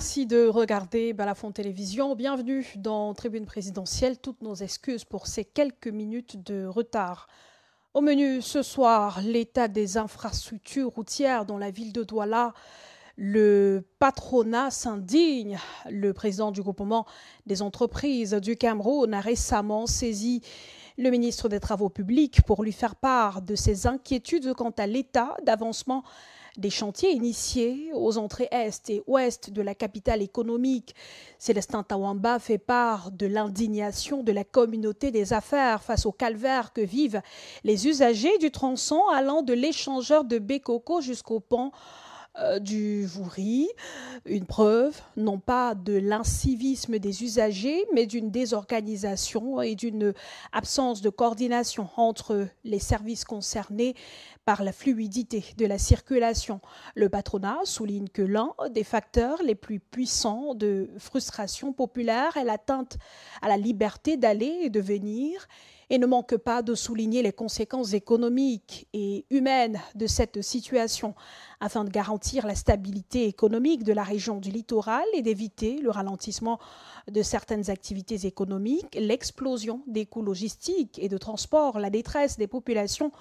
Merci de regarder Balafon Télévision. Bienvenue dans Tribune Présidentielle. Toutes nos excuses pour ces quelques minutes de retard. Au menu ce soir, l'état des infrastructures routières dans la ville de Douala. Le patronat s'indigne. Le président du groupement des entreprises du Cameroun a récemment saisi le ministre des Travaux publics pour lui faire part de ses inquiétudes quant à l'état d'avancement des chantiers initiés aux entrées est et ouest de la capitale économique. Célestin Tawamba fait part de l'indignation de la communauté des affaires face au calvaire que vivent les usagers du tronçon allant de l'échangeur de Bekoko jusqu'au pont du Vouri, une preuve non pas de l'incivisme des usagers, mais d'une désorganisation et d'une absence de coordination entre les services concernés par la fluidité de la circulation. Le patronat souligne que l'un des facteurs les plus puissants de frustration populaire est l'atteinte à la liberté d'aller et de venir, et ne manque pas de souligner les conséquences économiques et humaines de cette situation afin de garantir la stabilité économique de la région du littoral et d'éviter le ralentissement de certaines activités économiques, l'explosion des coûts logistiques et de transport, la détresse des populations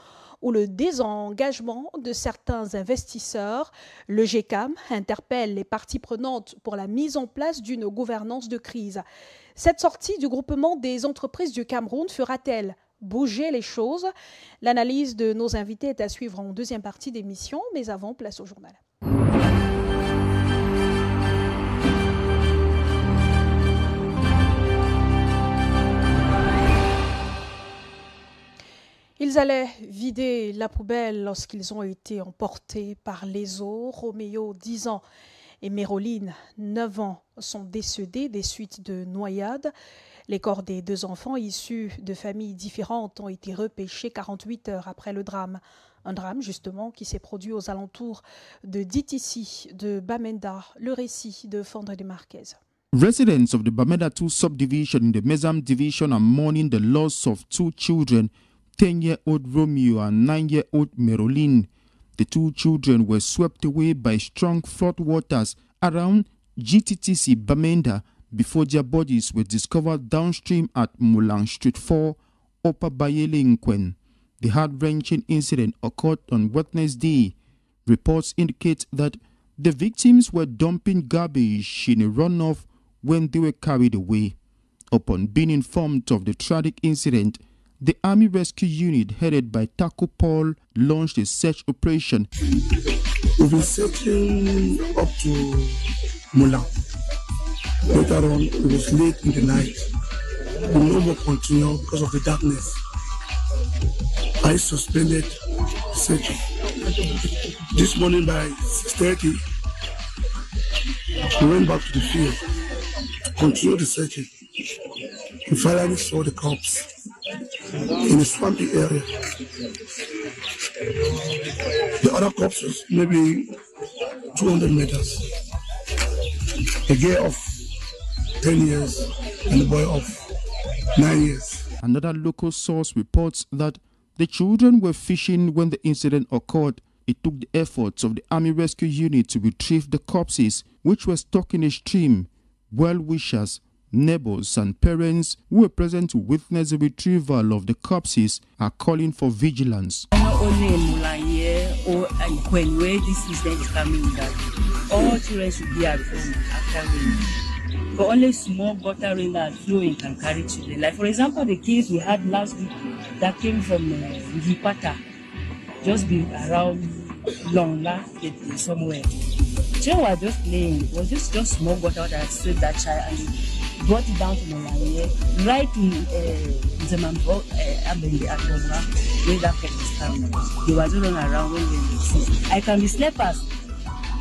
ou le désengagement de certains investisseurs. Le GECAM interpelle les parties prenantes pour la mise en place d'une gouvernance de crise. Cette sortie du groupement des entreprises du Cameroun fera-t-elle bouger les choses? L'analyse de nos invités est à suivre en deuxième partie d'émission, mais avant, place au journal. Ils allaient vider la poubelle lorsqu'ils ont été emportés par les eaux. Roméo, 10 ans, et Méroline, 9 ans, sont décédés des suites de noyades. Les corps des deux enfants issus de familles différentes ont été repêchés 48 heures après le drame. Un drame, justement, qui s'est produit aux alentours de Ditissi, de Bamenda. Le récit de Fondre de Marquez. Residents of the Bamenda 2 subdivision in the Mezam division are mourning the loss of two children, 10-year-old Romeo and 9-year-old Meroline. The two children were swept away by strong floodwaters around GTTC Bamenda before their bodies were discovered downstream at Mulang Street 4, Upper Bayelinkwen. The heart-wrenching incident occurred on Wednesday. Reports indicate that the victims were dumping garbage in a runoff when they were carried away. Upon being informed of the tragic incident, the Army Rescue Unit headed by Taco Paul launched a search operation. We've been searching up to Mulang. Later on, it was late in the night. The no more continue because of the darkness. I suspended searching. This morning by 6:30, we went back to the field to continue the searching. We finally saw the corpse in a swampy area. The other corpses, maybe 200 meters. A girl of 10 years and a boy of 9 years. Another local source reports that the children were fishing when the incident occurred. It took the efforts of the Army Rescue Unit to retrieve the corpses, which were stuck in a stream. Well-wishers, neighbors and parents who were present to witness the retrieval of the corpses are calling for vigilance. Not only in Mulang here or in Kwen where this incident is coming that all children should be at home after rain. But only small gutter rain that flowing can carry children. Like for example, the case we had last week that came from Vipata, just been around Longla somewhere. Children were just playing. It was just small gutter that swept that child and brought it down to Mulang, right in Zemambo, Abende at Longla, where that pet is coming. They were just running around when they see. I can be slippers.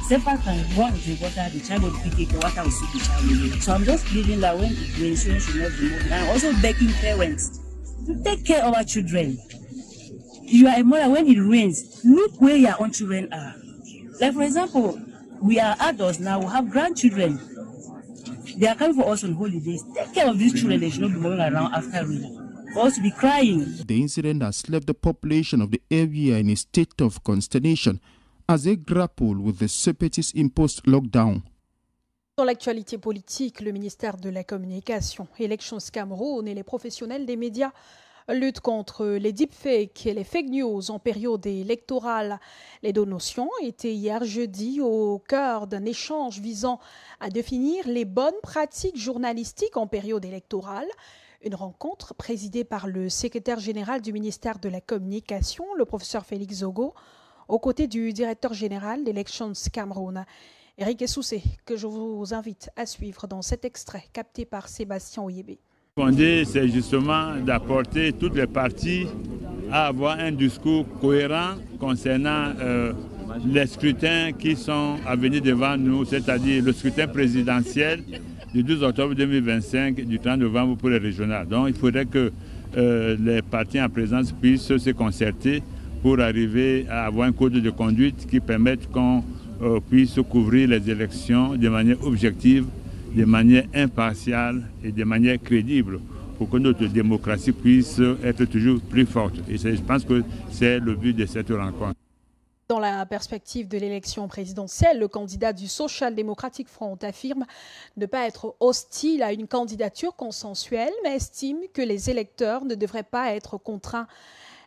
Slippers can run into the water, the child will pick it, the water will see the child. So I'm just pleading that when it rains, children should not be moved. And I'm also begging parents to take care of our children. You are a mother, when it rains, look where your own children are. Like for example, we are adults now, we have grandchildren. They are coming for us on holidays. Take care of these children, they should not be moving around after rain. For us to be crying. The incident has left the population of the area in a state of consternation as they grapple with the separatist imposed lockdown. Dans l'actualité politique, le ministère de la Communication, Elections Cameroun et les professionnels des médias luttent contre les deepfakes et les fake news en période électorale. Les deux notions étaient hier jeudi au cœur d'un échange visant à définir les bonnes pratiques journalistiques en période électorale. Une rencontre présidée par le secrétaire général du ministère de la Communication, le professeur Félix Zogo, aux côtés du directeur général d'Elections Cameroun, Eric Essoussé, que je vous invite à suivre dans cet extrait capté par Sébastien Oyébé. L'idée, c'est justement d'apporter toutes les parties à avoir un discours cohérent concernant les scrutins qui sont à venir devant nous, c'est-à-dire le scrutin présidentiel du 12 octobre 2025 et du 30 novembre pour les régionales. Donc il faudrait que les partis en présence puissent se concerter pour arriver à avoir un code de conduite qui permette qu'on puisse couvrir les élections de manière objective, de manière impartiale et de manière crédible pour que notre démocratie puisse être toujours plus forte. Et je pense que c'est le but de cette rencontre. Dans la perspective de l'élection présidentielle, le candidat du Social Democratic Front affirme ne pas être hostile à une candidature consensuelle, mais estime que les électeurs ne devraient pas être contraints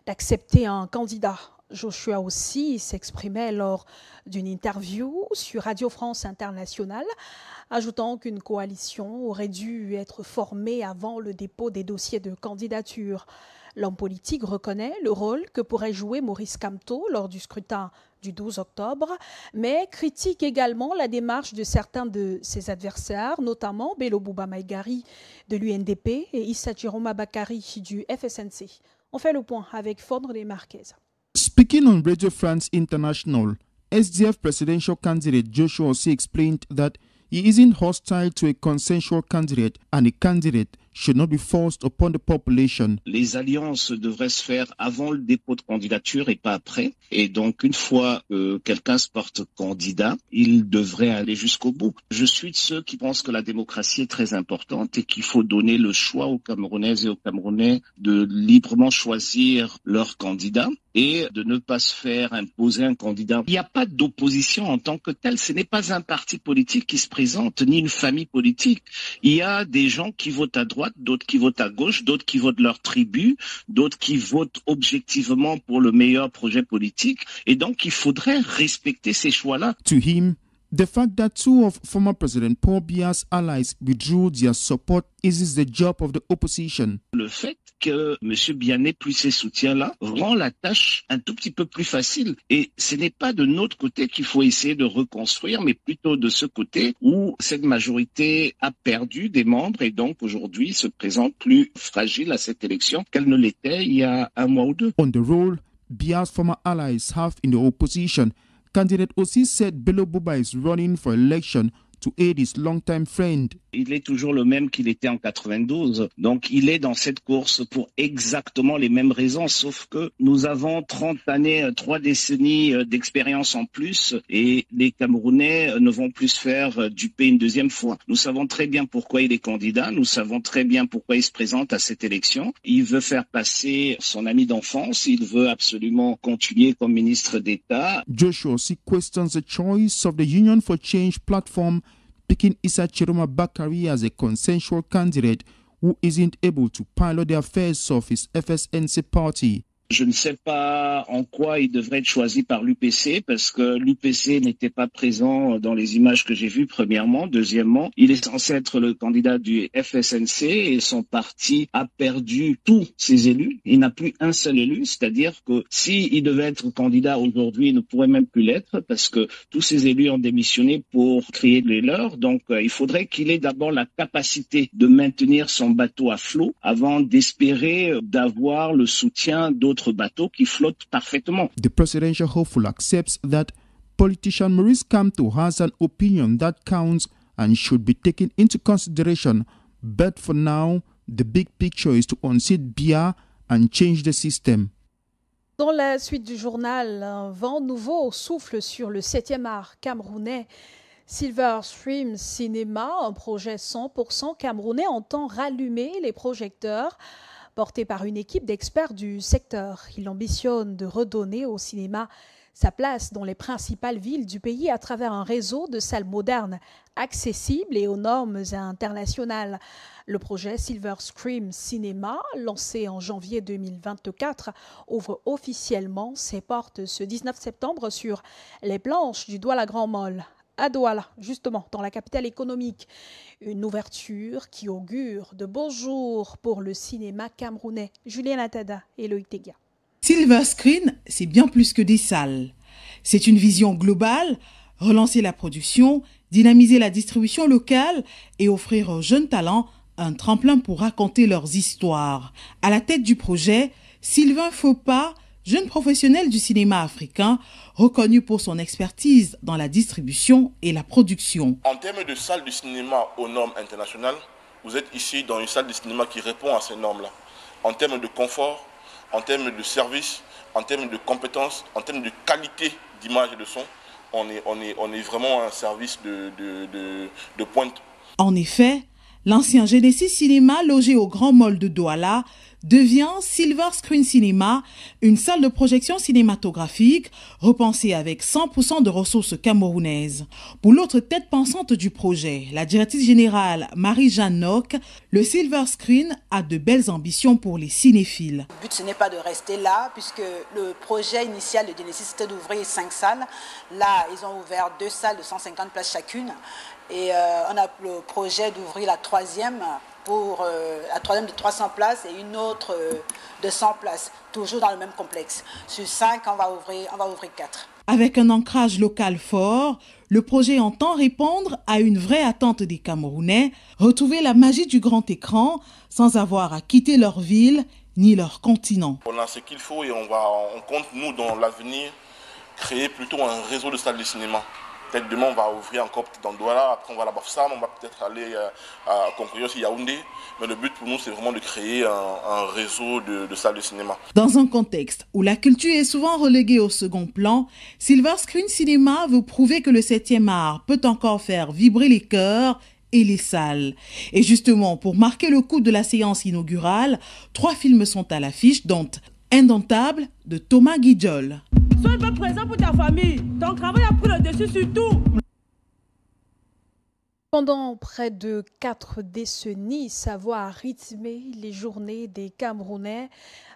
d'accepter un candidat. Joshua aussi s'exprimait lors d'une interview sur Radio France Internationale, ajoutant qu'une coalition aurait dû être formée avant le dépôt des dossiers de candidature. L'homme politique reconnaît le rôle que pourrait jouer Maurice Kamto lors du scrutin du 12 octobre, mais critique également la démarche de certains de ses adversaires, notamment Bello Bouba Maïgari de l'UNDP et Issa Jiroma Bakari du FSNC. On fait le point avec Fondre des Marquez. Speaking on Radio France International, SDF presidential candidate Joshua Osei explained that he isn't hostile to a consensual candidate and a candidate should not be forced upon the population. Les alliances devraient se faire avant le dépôt de candidature et pas après. Et donc, une fois que quelqu'un se porte candidat, il devrait aller jusqu'au bout. Je suis de ceux qui pensent que la démocratie est très importante et qu'il faut donner le choix aux Camerounaises et aux Camerounais de librement choisir leur candidat et de ne pas se faire imposer un candidat. Il n'y a pas d'opposition en tant que telle. Ce n'est pas un parti politique qui se présente, ni une famille politique. Il y a des gens qui votent à droite, d'autres qui votent à gauche, d'autres qui votent leur tribu, d'autres qui votent objectivement pour le meilleur projet politique. Et donc, il faudrait respecter ces choix-là. To him, the fact that two of former President Paul Biya's allies withdrew their support eases the job of the opposition. Le fait que M. Biya n'ait plus ses soutiens-là rend la tâche un tout petit peu plus facile. Et ce n'est pas de notre côté qu'il faut essayer de reconstruire, mais plutôt de ce côté où cette majorité a perdu des membres et donc aujourd'hui se présente plus fragile à cette élection qu'elle ne l'était il y a un mois ou deux. On the role Biya's former allies have in the opposition, candidate Osei said Bello Bouba is running for election to aid his long-time friend. Il est toujours le même qu'il était en 92. Donc, il est dans cette course pour exactement les mêmes raisons, sauf que nous avons 30 années, 3 décennies d'expérience en plus et les Camerounais ne vont plus se faire duper une deuxième fois. Nous savons très bien pourquoi il est candidat, nous savons très bien pourquoi il se présente à cette élection. Il veut faire passer son ami d'enfance, il veut absolument continuer comme ministre d'État. Joshua Osei questions the choice of the Union for Change platform picking Issa Jiroma Bakari as a consensual candidate who isn't able to pilot the affairs of his FSNC party. Je ne sais pas en quoi il devrait être choisi par l'UPC parce que l'UPC n'était pas présent dans les images que j'ai vues, premièrement. Deuxièmement, il est censé être le candidat du FSNC et son parti a perdu tous ses élus. Il n'a plus un seul élu, c'est-à-dire que s'il devait être candidat aujourd'hui, il ne pourrait même plus l'être parce que tous ses élus ont démissionné pour créer les leurs. Donc, il faudrait qu'il ait d'abord la capacité de maintenir son bateau à flot avant d'espérer d'avoir le soutien d'autres bateaux qui flottent parfaitement. The presidential hopeful accepts that politician Maurice Kamto has an opinion that counts and should be taken into consideration, but for now, the big picture is to unseat Biya and change the system. Dans la suite du journal, un vent nouveau souffle sur le 7e art camerounais. Silver Stream Cinéma, un projet 100% camerounais, entend rallumer les projecteurs. Porté par une équipe d'experts du secteur, il ambitionne de redonner au cinéma sa place dans les principales villes du pays à travers un réseau de salles modernes, accessibles et aux normes internationales. Le projet Silver Screen Cinema, lancé en janvier 2024, ouvre officiellement ses portes ce 19 septembre sur les planches du Douala Grand Mall, à Douala, justement, dans la capitale économique. Une ouverture qui augure de beaux jours pour le cinéma camerounais. Julien Atada et Loïc Tegia. Silver Screen, c'est bien plus que des salles. C'est une vision globale, relancer la production, dynamiser la distribution locale et offrir aux jeunes talents un tremplin pour raconter leurs histoires. À la tête du projet, Sylvain Fopa, jeune professionnel du cinéma africain, reconnu pour son expertise dans la distribution et la production. En termes de salle de cinéma aux normes internationales, vous êtes ici dans une salle de cinéma qui répond à ces normes-là. En termes de confort, en termes de service, en termes de compétences, en termes de qualité d'image et de son, on est vraiment un service de pointe. En effet, l'ancien Genesis Cinéma, logé au Grand Mall de Douala, devient Silver Screen Cinema, une salle de projection cinématographique repensée avec 100% de ressources camerounaises. Pour l'autre tête pensante du projet, la directrice générale Marie-Jeanne Nock, le Silver Screen a de belles ambitions pour les cinéphiles. Le but, ce n'est pas de rester là, puisque le projet initial de Genesis, c'était d'ouvrir 5 salles. Là, ils ont ouvert 2 salles de 150 places chacune. Et on a le projet d'ouvrir la troisième de 300 places et une autre de 100 places, toujours dans le même complexe. Sur 5, on va ouvrir 4. Avec un ancrage local fort, le projet entend répondre à une vraie attente des Camerounais, retrouver la magie du grand écran sans avoir à quitter leur ville ni leur continent. On a ce qu'il faut et on compte, nous, dans l'avenir, créer plutôt un réseau de salles de cinéma. Peut-être demain, on va ouvrir encore dans Douala, après on va à la Bafoussam, on va peut-être aller à Concours aussi, Yaoundé. Mais le but pour nous, c'est vraiment de créer un réseau de salles de cinéma. Dans un contexte où la culture est souvent reléguée au second plan, Silver Screen Cinema veut prouver que le 7e art peut encore faire vibrer les cœurs et les salles. Et justement, pour marquer le coup de la séance inaugurale, 3 films sont à l'affiche, dont Indomptable de Thomas Guidjol. Sois présent pour ta famille. Ton travail a pris le dessus sur tout. Pendant près de 4 décennies, sa voix a rythmé les journées des Camerounais.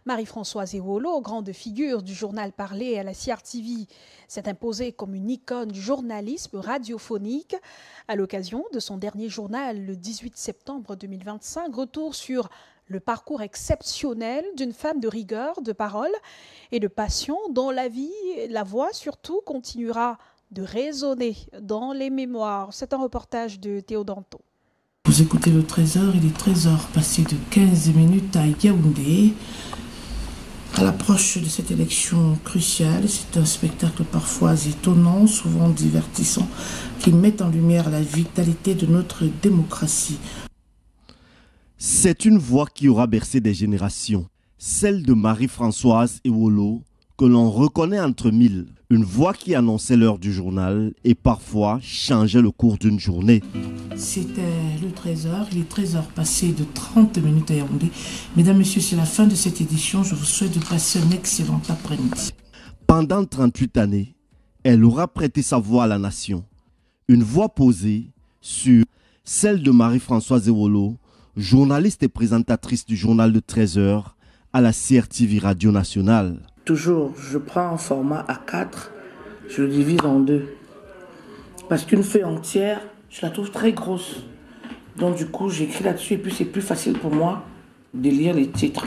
Marie-Françoise Ewolo, grande figure du journal parlé à la CRTV, s'est imposée comme une icône du journalisme radiophonique. À l'occasion de son dernier journal, le 18 septembre 2025, retour sur le parcours exceptionnel d'une femme de rigueur, de parole et de passion dont la voix surtout continuera de résonner dans les mémoires. C'est un reportage de Théo Danto. Vous écoutez le 13h, il est 13h passé de 15 minutes à Yaoundé. À l'approche de cette élection cruciale, c'est un spectacle parfois étonnant, souvent divertissant, qui met en lumière la vitalité de notre démocratie. C'est une voix qui aura bercé des générations, celle de Marie-Françoise Ewolo, que l'on reconnaît entre mille. Une voix qui annonçait l'heure du journal et parfois changeait le cours d'une journée. C'était le 13h, il est 13h passé de 30 minutes à Yaoundé. Mesdames, Messieurs, c'est la fin de cette édition. Je vous souhaite de passer un excellent après-midi. Pendant 38 années, elle aura prêté sa voix à la nation. Une voix posée sur celle de Marie-Françoise Ewolo, journaliste et présentatrice du journal de 13h à la CRTV Radio Nationale. Toujours, je prends un format A4, je le divise en 2. Parce qu'une feuille entière, je la trouve très grosse. Donc du coup, j'écris là-dessus et puis c'est plus facile pour moi de lire les titres.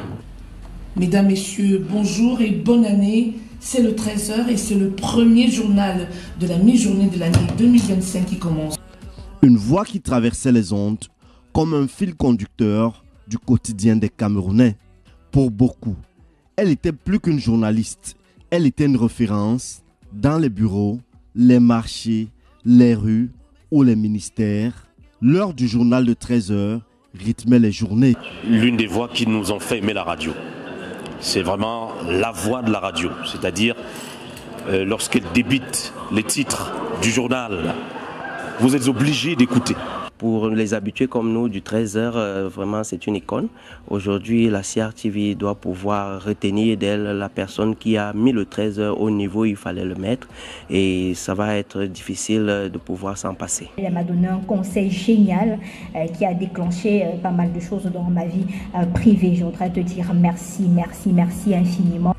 Mesdames, Messieurs, bonjour et bonne année. C'est le 13h et c'est le premier journal de la mi-journée de l'année 2025 qui commence. Une voix qui traversait les ondes comme un fil conducteur du quotidien des Camerounais. Pour beaucoup, elle était plus qu'une journaliste. Elle était une référence dans les bureaux, les marchés, les rues ou les ministères. L'heure du journal de 13h rythmait les journées. L'une des voix qui nous ont fait aimer la radio, c'est vraiment la voix de la radio. C'est-à-dire, lorsqu'elle débite les titres du journal, vous êtes obligé d'écouter. Pour les habitués comme nous du 13h, vraiment c'est une icône. Aujourd'hui, la CRTV doit pouvoir retenir d'elle la personne qui a mis le 13h au niveau où il fallait le mettre et ça va être difficile de pouvoir s'en passer. Elle m'a donné un conseil génial qui a déclenché pas mal de choses dans ma vie privée. Je voudrais te dire merci, merci, merci infiniment.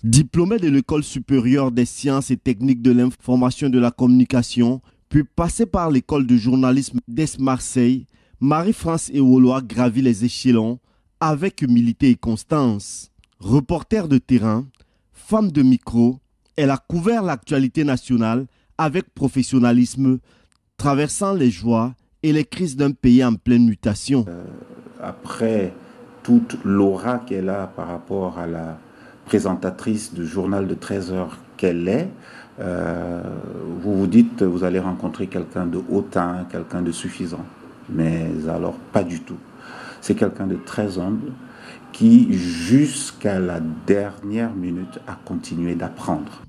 Diplômée de l'École supérieure des sciences et techniques de l'information et de la communication, puis passée par l'École de journalisme d'Aix-Marseille, Marie-France Ewolo a gravi les échelons avec humilité et constance. Reporter de terrain, femme de micro, elle a couvert l'actualité nationale avec professionnalisme, traversant les joies et les crises d'un pays en pleine mutation. Après toute l'aura qu'elle a par rapport à la présentatrice du journal de 13 heures qu'elle est, vous vous dites vous allez rencontrer quelqu'un de hautain, quelqu'un de suffisant. Mais alors pas du tout. C'est quelqu'un de très humble qui, jusqu'à la dernière minute, a continué d'apprendre.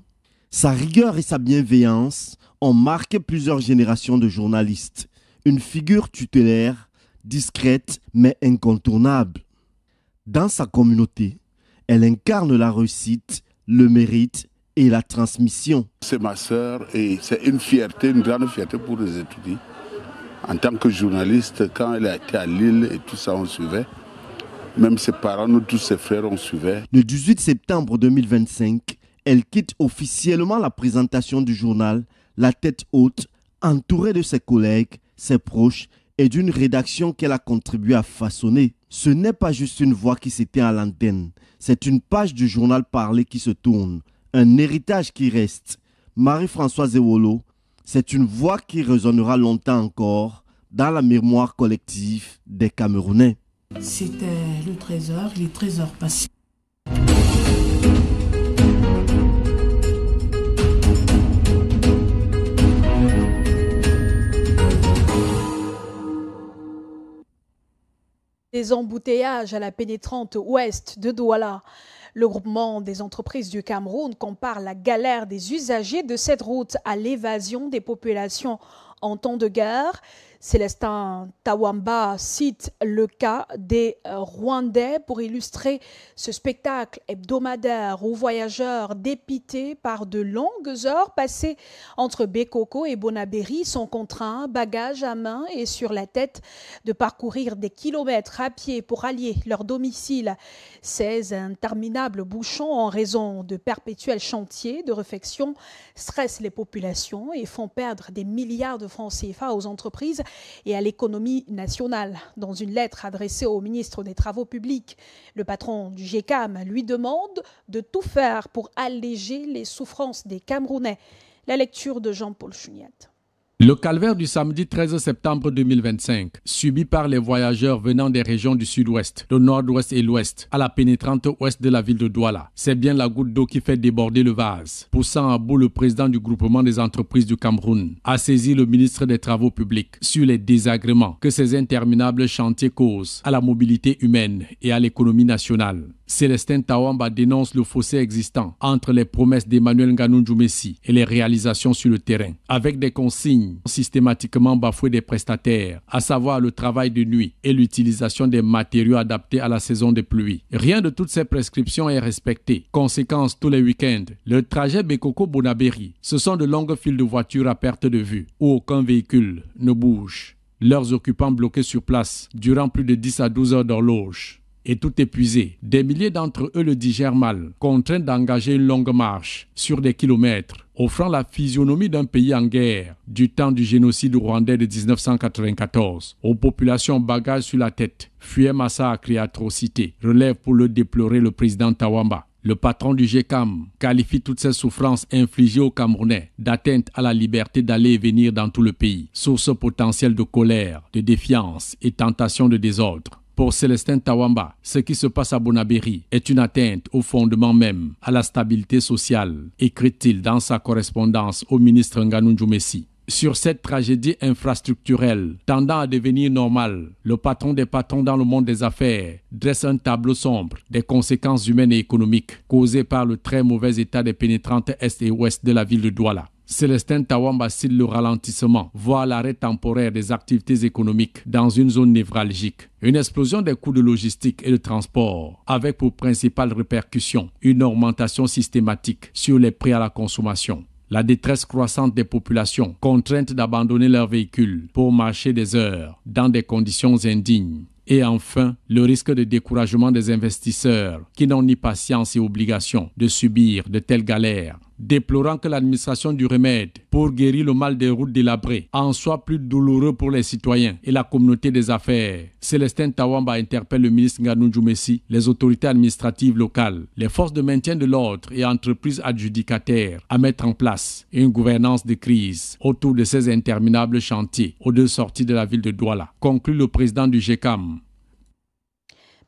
Sa rigueur et sa bienveillance ont marqué plusieurs générations de journalistes. Une figure tutélaire, discrète mais incontournable. Dans sa communauté, elle incarne la réussite, le mérite et la transmission. C'est ma sœur et c'est une fierté, une grande fierté pour les étudiants. En tant que journaliste, quand elle a été à Lille et tout ça, on suivait. Même ses parents, nous tous ses frères, on suivait. Le 18 septembre 2025, elle quitte officiellement la présentation du journal, la tête haute, entourée de ses collègues, ses proches et d'une rédaction qu'elle a contribué à façonner. Ce n'est pas juste une voix qui s'éteint à l'antenne, c'est une page du journal parlé qui se tourne, un héritage qui reste. Marie-Françoise Ewolo, c'est une voix qui résonnera longtemps encore dans la mémoire collective des Camerounais. C'était le 13h, il est 13h passé. Des embouteillages à la pénétrante ouest de Douala. Le groupement des entreprises du Cameroun compare la galère des usagers de cette route à l'évasion des populations en temps de guerre. Célestin Tawamba cite le cas des Rwandais pour illustrer ce spectacle hebdomadaire aux voyageurs dépités par de longues heures passées entre Bekoko et Bonaberi sont contraints, bagages à main et sur la tête, de parcourir des kilomètres à pied pour allier leur domicile. Ces interminables bouchons en raison de perpétuels chantiers de réfection stressent les populations et font perdre des milliards de francs CFA aux entreprises et à l'économie nationale. Dans une lettre adressée au ministre des Travaux publics, le patron du GECAM lui demande de tout faire pour alléger les souffrances des Camerounais. La lecture de Jean-Paul Chuniat. Le calvaire du samedi 13 septembre 2025, subi par les voyageurs venant des régions du sud-ouest, le nord-ouest et l'ouest, à la pénétrante ouest de la ville de Douala, c'est bien la goutte d'eau qui fait déborder le vase. Poussant à bout, le président du groupement des entreprises du Cameroun a saisi le ministre des Travaux publics sur les désagréments que ces interminables chantiers causent à la mobilité humaine et à l'économie nationale. Célestin Tawamba dénonce le fossé existant entre les promesses d'Emmanuel Ngannou Messi et les réalisations sur le terrain, avec des consignes systématiquement bafouées des prestataires, à savoir le travail de nuit et l'utilisation des matériaux adaptés à la saison des pluies. Rien de toutes ces prescriptions est respecté. Conséquence, tous les week-ends, le trajet Bekoko-Bonaberi, ce sont de longues files de voitures à perte de vue, où aucun véhicule ne bouge. Leurs occupants bloqués sur place durant plus de 10 à 12 heures d'horloge. Et tout épuisé, des milliers d'entre eux le digèrent mal, contraints d'engager une longue marche sur des kilomètres, offrant la physionomie d'un pays en guerre du temps du génocide rwandais de 1994, aux populations bagages sur la tête, fuyaient massacres et atrocités, relève pour le déplorer le président Tawamba. Le patron du GECAM qualifie toutes ces souffrances infligées aux Camerounais d'atteinte à la liberté d'aller et venir dans tout le pays, source potentielle de colère, de défiance et tentation de désordre. Pour Célestin Tawamba, ce qui se passe à Bonaberi est une atteinte au fondement même, à la stabilité sociale, écrit-il dans sa correspondance au ministre Ngannou Messi. Sur cette tragédie infrastructurelle tendant à devenir normale, le patron des patrons dans le monde des affaires dresse un tableau sombre des conséquences humaines et économiques causées par le très mauvais état des pénétrantes est et ouest de la ville de Douala. Célestin Tawamba cite le ralentissement, voire l'arrêt temporaire des activités économiques dans une zone névralgique. Une explosion des coûts de logistique et de transport, avec pour principale répercussion une augmentation systématique sur les prix à la consommation. La détresse croissante des populations, contraintes d'abandonner leurs véhicules pour marcher des heures dans des conditions indignes. Et enfin, le risque de découragement des investisseurs qui n'ont ni patience et obligation de subir de telles galères, déplorant que l'administration du remède pour guérir le mal des routes délabrées en soit plus douloureux pour les citoyens et la communauté des affaires. Célestin Tawamba interpelle le ministre Nganou Djoumessi, les autorités administratives locales, les forces de maintien de l'ordre et entreprises adjudicataires à mettre en place une gouvernance de crise autour de ces interminables chantiers aux deux sorties de la ville de Douala, conclut le président du GECAM.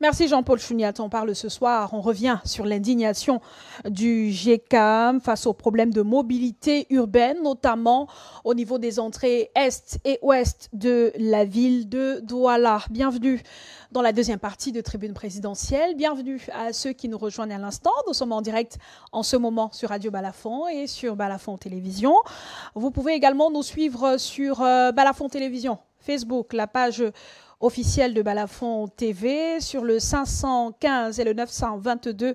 Merci Jean-Paul Chouniat. On parle ce soir, on revient sur l'indignation du GECAM face aux problèmes de mobilité urbaine, notamment au niveau des entrées est et ouest de la ville de Douala. Bienvenue dans la deuxième partie de Tribune présidentielle. Bienvenue à ceux qui nous rejoignent à l'instant. Nous sommes en direct en ce moment sur Radio Balafon et sur Balafon Télévision. Vous pouvez également nous suivre sur Balafon Télévision, Facebook, la page officiel de Balafon TV, sur le 515 et le 922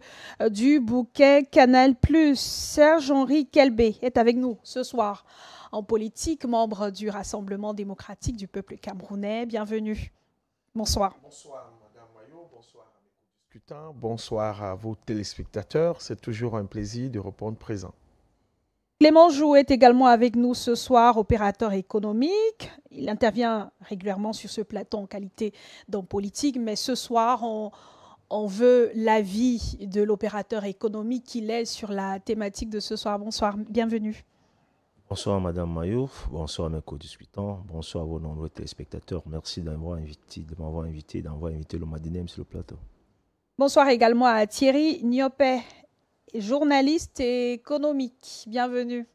du bouquet Canal+. Serge-Henri Kelbé est avec nous ce soir en politique, membre du Rassemblement démocratique du peuple camerounais. Bienvenue. Bonsoir. Bonsoir Madame Maillot, bonsoir à mes discutants, bonsoir à vos téléspectateurs. C'est toujours un plaisir de répondre présent. Clément Jou est également avec nous ce soir, opérateur économique. Il intervient régulièrement sur ce plateau en qualité d'homme politique, mais ce soir, on veut l'avis de l'opérateur économique qu'il est sur la thématique de ce soir. Bonsoir, bienvenue. Bonsoir Madame Maillot, bonsoir mes co-discutants, bonsoir à vos nombreux téléspectateurs. Merci d'avoir invité le Madinem sur le plateau. Bonsoir également à Thierry Niopé, journaliste et économique. Bienvenue.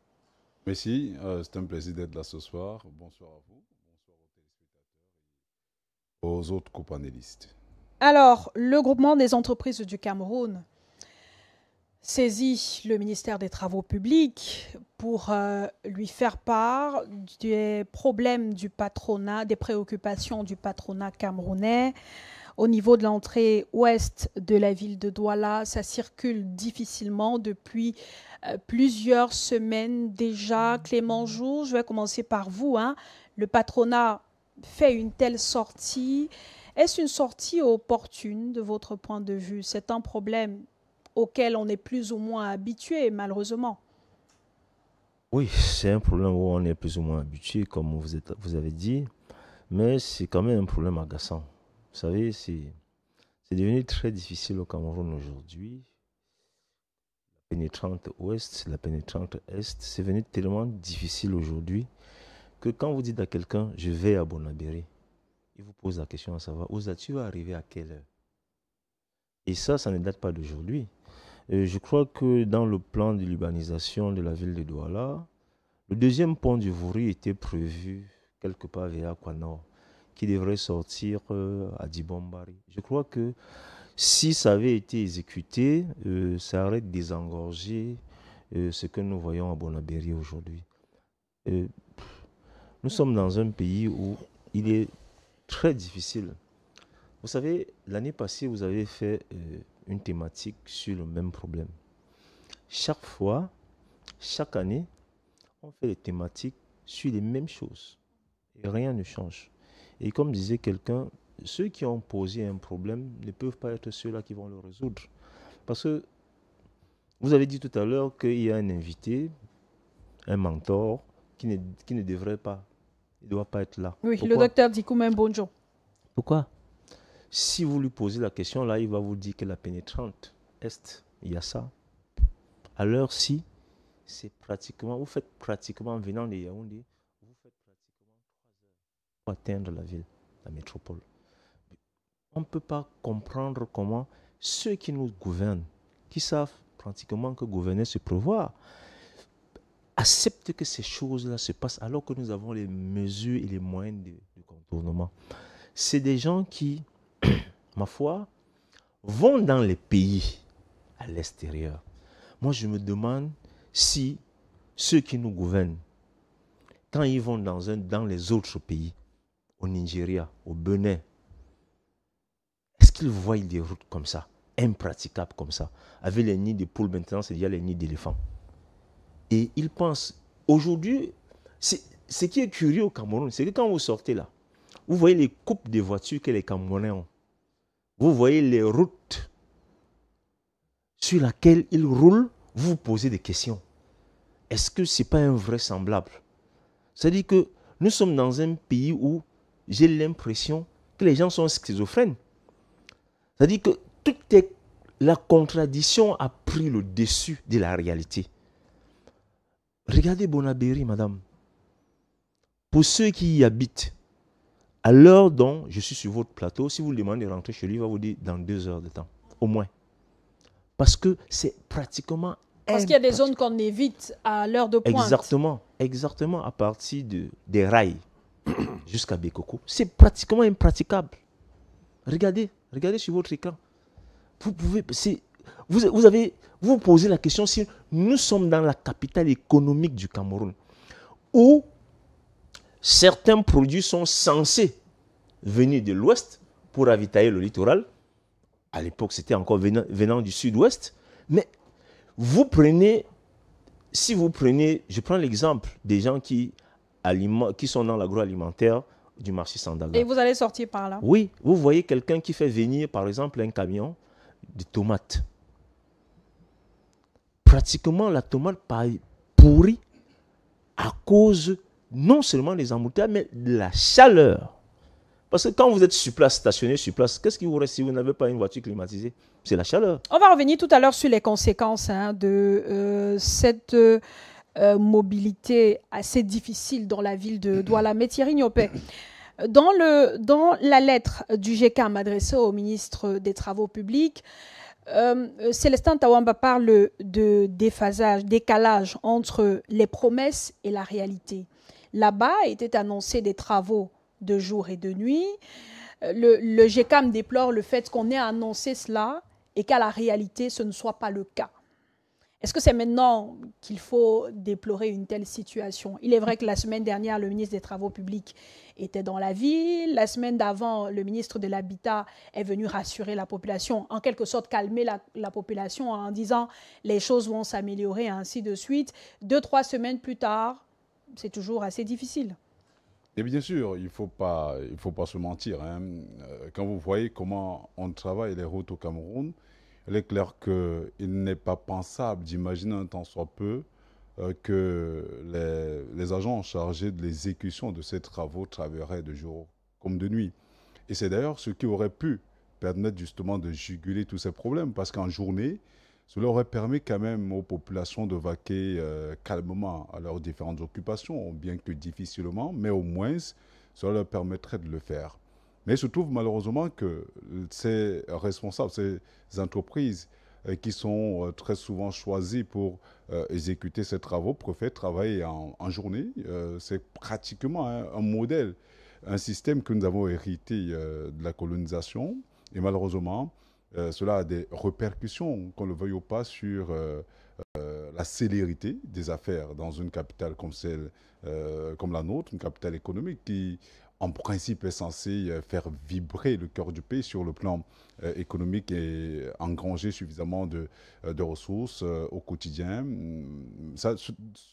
Merci, c'est un plaisir d'être là ce soir. Bonsoir à vous, bonsoir aux téléspectateurs et aux autres copanélistes. Alors, le groupement des entreprises du Cameroun saisit le ministère des Travaux publics pour lui faire part des problèmes du patronat, des préoccupations du patronat camerounais. Au niveau de l'entrée ouest de la ville de Douala, ça circule difficilement depuis plusieurs semaines déjà. Clément Jou, je vais commencer par vous. Le patronat fait une telle sortie. Est-ce une sortie opportune de votre point de vue? C'est un problème auquel on est plus ou moins habitué, malheureusement. Oui, c'est un problème où on est plus ou moins habitué, comme vous avez dit, mais c'est quand même un problème agaçant. Vous savez, c'est devenu très difficile au Cameroun aujourd'hui. La pénétrante ouest, la pénétrante est, c'est devenu tellement difficile aujourd'hui que quand vous dites à quelqu'un « je vais à Bonabéry », il vous pose la question à savoir « où as-tu arrivé à quelle heure ?» Et ça ne date pas d'aujourd'hui. Je crois que dans le plan de l'urbanisation de la ville de Douala, le deuxième pont du Vouri était prévu quelque part vers Aquanor, qui devrait sortir à Dibombari. Je crois que si ça avait été exécuté, ça aurait désengorgé ce que nous voyons à Bonabéry aujourd'hui. Nous sommes dans un pays où il est très difficile. Vous savez, l'année passée, vous avez fait une thématique sur le même problème. Chaque fois, chaque année, on fait des thématiques sur les mêmes choses. Et rien ne change. Et comme disait quelqu'un, ceux qui ont posé un problème ne peuvent pas être ceux-là qui vont le résoudre. Parce que vous avez dit tout à l'heure qu'il y a un invité, un mentor, qui ne devrait pas, il ne doit pas être là. Oui, Pourquoi? le docteur Dikoumé Bonjo. Pourquoi? Si vous lui posez la question, là, il va vous dire que la pénétrante est, il y a ça. À l'heure-ci, c'est pratiquement, vous faites pratiquement, venant de Yaoundé, vous faites pratiquement 3 heures pour atteindre la ville, la métropole. On ne peut pas comprendre comment ceux qui nous gouvernent, qui savent pratiquement que gouverner, c'est prévoir, acceptent que ces choses-là se passent alors que nous avons les mesures et les moyens de contournement. C'est des gens qui, ma foi, vont dans les pays à l'extérieur. Moi, je me demande si ceux qui nous gouvernent, quand ils vont dans les autres pays, au Nigeria, au Bénin, est-ce qu'ils voient des routes comme ça, impraticables comme ça? Avec les nids de poules, maintenant, c'est déjà les nids d'éléphants. Et ils pensent, aujourd'hui, ce qui est curieux au Cameroun, c'est que quand vous sortez là, vous voyez les coupes de voitures que les Camerounais ont. Vous voyez les routes sur lesquelles ils roulent, vous vous posez des questions. Est-ce que ce n'est pas invraisemblable? C'est-à-dire que nous sommes dans un pays où j'ai l'impression que les gens sont schizophrènes. C'est-à-dire que la contradiction a pris le dessus de la réalité. Regardez Bonabéry, madame. Pour ceux qui y habitent, à l'heure dont je suis sur votre plateau, si vous le demandez de rentrer chez lui, il va vous dire dans 2 heures de temps, au moins. Parce que c'est pratiquement... Parce qu'il y a des zones qu'on évite à l'heure de pointe. Exactement, à partir des rails jusqu'à Bekoko. C'est pratiquement impraticable. Regardez sur votre écran. Vous pouvez... Vous posez la question si nous sommes dans la capitale économique du Cameroun, où certains produits sont censés venir de l'ouest pour ravitailler le littoral. À l'époque, c'était encore venant du sud-ouest. Mais si vous prenez, je prends l'exemple des gens qui sont dans l'agroalimentaire du marché Sandaga. Et vous allez sortir par là? Oui, vous voyez quelqu'un qui fait venir, par exemple, un camion de tomates. Pratiquement, la tomate pourrit à cause non seulement des embouteillages, mais de la chaleur. Parce que quand vous êtes sur place, stationné sur place, qu'est-ce qui vous reste si vous n'avez pas une voiture climatisée? C'est la chaleur. On va revenir tout à l'heure sur les conséquences de cette mobilité assez difficile dans la ville de Douala. Mais Thierry Niopé, dans la lettre du GECAM adressée au ministre des Travaux publics, Célestin Tawamba parle de décalage entre les promesses et la réalité. Là-bas étaient annoncés des travaux de jour et de nuit. Le GECAM déplore le fait qu'on ait annoncé cela et qu'à la réalité, ce ne soit pas le cas. Est-ce que c'est maintenant qu'il faut déplorer une telle situation? Il est vrai que la semaine dernière, le ministre des Travaux publics était dans la ville. La semaine d'avant, le ministre de l'Habitat est venu rassurer la population, en quelque sorte calmer la population en disant les choses vont s'améliorer, ainsi de suite. 2-3 semaines plus tard, c'est toujours assez difficile. Et bien sûr, il faut pas se mentir. Hein. Quand vous voyez comment on travaille les routes au Cameroun, il est clair qu'il n'est pas pensable d'imaginer un temps soit peu que les agents chargés de l'exécution de ces travaux travailleraient de jour comme de nuit. Et c'est d'ailleurs ce qui aurait pu permettre justement de juguler tous ces problèmes, parce qu'en journée, cela aurait permis quand même aux populations de vaquer calmement à leurs différentes occupations, bien que difficilement, mais au moins, cela leur permettrait de le faire. Mais il se trouve malheureusement que ces responsables, ces entreprises qui sont très souvent choisies pour exécuter ces travaux préfèrent travailler en journée. C'est pratiquement un modèle, un système que nous avons hérité de la colonisation. Et malheureusement, cela a des répercussions, qu'on le veuille ou pas, sur la célérité des affaires dans une capitale comme la nôtre, une capitale économique qui, en principe, est censée faire vibrer le cœur du pays sur le plan économique et engranger suffisamment de ressources au quotidien.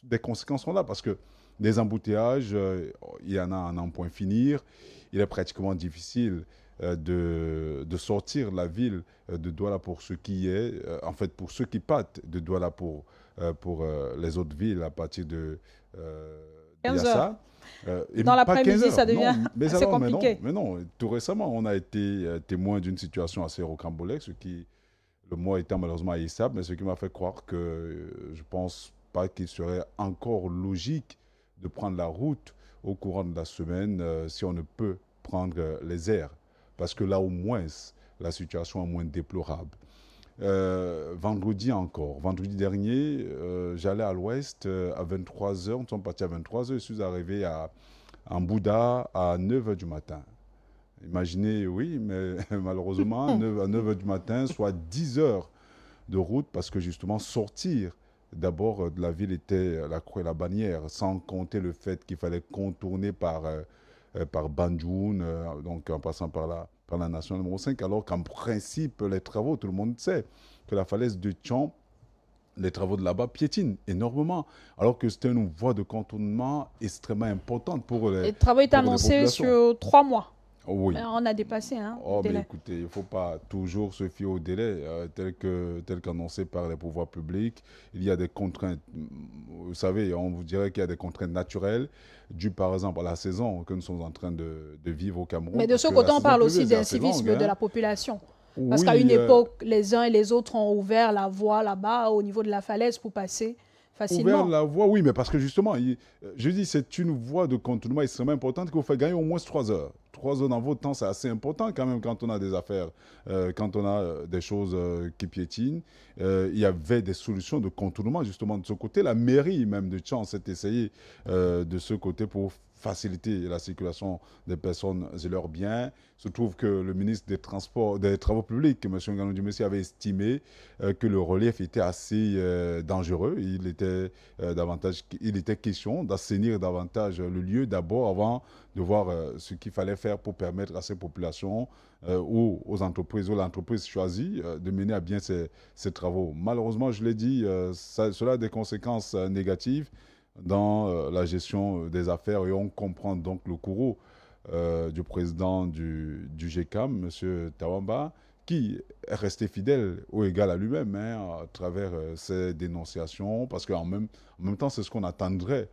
Des conséquences sont là parce que des embouteillages, il y en a à n'en point finir. Il est pratiquement difficile de sortir la ville de Douala pour ce qui est, en fait pour ceux qui partent de Douala pour les autres villes à partir de 15 heures. Dans l'après-midi, ça devient assez compliqué. Mais non, tout récemment, on a été témoin d'une situation assez rocambolesque, le mot étant malheureusement haïssable, mais ce qui m'a fait croire que je ne pense pas qu'il serait encore logique de prendre la route au courant de la semaine si on ne peut prendre les airs. Parce que là, au moins, la situation est moins déplorable. Vendredi dernier, j'allais à l'ouest à 23h, nous sommes partis à 23h, je suis arrivé en Bouddha à 9h du matin. Imaginez, oui, mais malheureusement, à 9h du matin, soit 10 heures de route, parce que justement, sortir d'abord, la ville était la croix et la bannière, sans compter le fait qu'il fallait contourner par Banjoun, donc en passant par la nationale numéro 5, alors qu'en principe, les travaux, tout le monde sait que la falaise de Tchon, les travaux de là-bas piétinent énormément, alors que c'était une voie de contournement extrêmement importante pour les travaux étaient annoncés sur 3 mois. Oui. On a dépassé le délai. Mais écoutez, il ne faut pas toujours se fier au délai tel qu'annoncé par les pouvoirs publics. Il y a des contraintes, vous savez, on vous dirait qu'il y a des contraintes naturelles, dues par exemple à la saison que nous sommes en train de vivre au Cameroun. Mais de ce côté, on parle aussi d'incivisme de la population. Parce qu'à une époque, les uns et les autres ont ouvert la voie là-bas, au niveau de la falaise, pour passer facilement. Ouvert la voie, oui, mais parce que justement, je dis, c'est une voie de contournement extrêmement importante qu'il faut faire gagner au moins 3 heures. 3 heures dans votre temps, c'est assez important quand même quand on a des affaires, quand on a des choses qui piétinent. Il y avait des solutions de contournement justement de ce côté. La mairie même de Tchon s'est essayée de ce côté pour faciliter la circulation des personnes et leurs biens. Il se trouve que le ministre des Travaux publics, M. Nganou Messi, avait estimé que le relief était assez dangereux. Il était question d'assainir davantage le lieu d'abord avant de voir ce qu'il fallait faire pour permettre à ces populations ou aux entreprises ou l'entreprise choisie de mener à bien ces travaux. Malheureusement, je l'ai dit, cela a des conséquences négatives dans la gestion des affaires et on comprend donc le courroux du président du GECAM, M. Tawamba, qui est resté fidèle ou égal à lui-même à travers ses dénonciations, parce qu'en même temps, c'est ce qu'on attendrait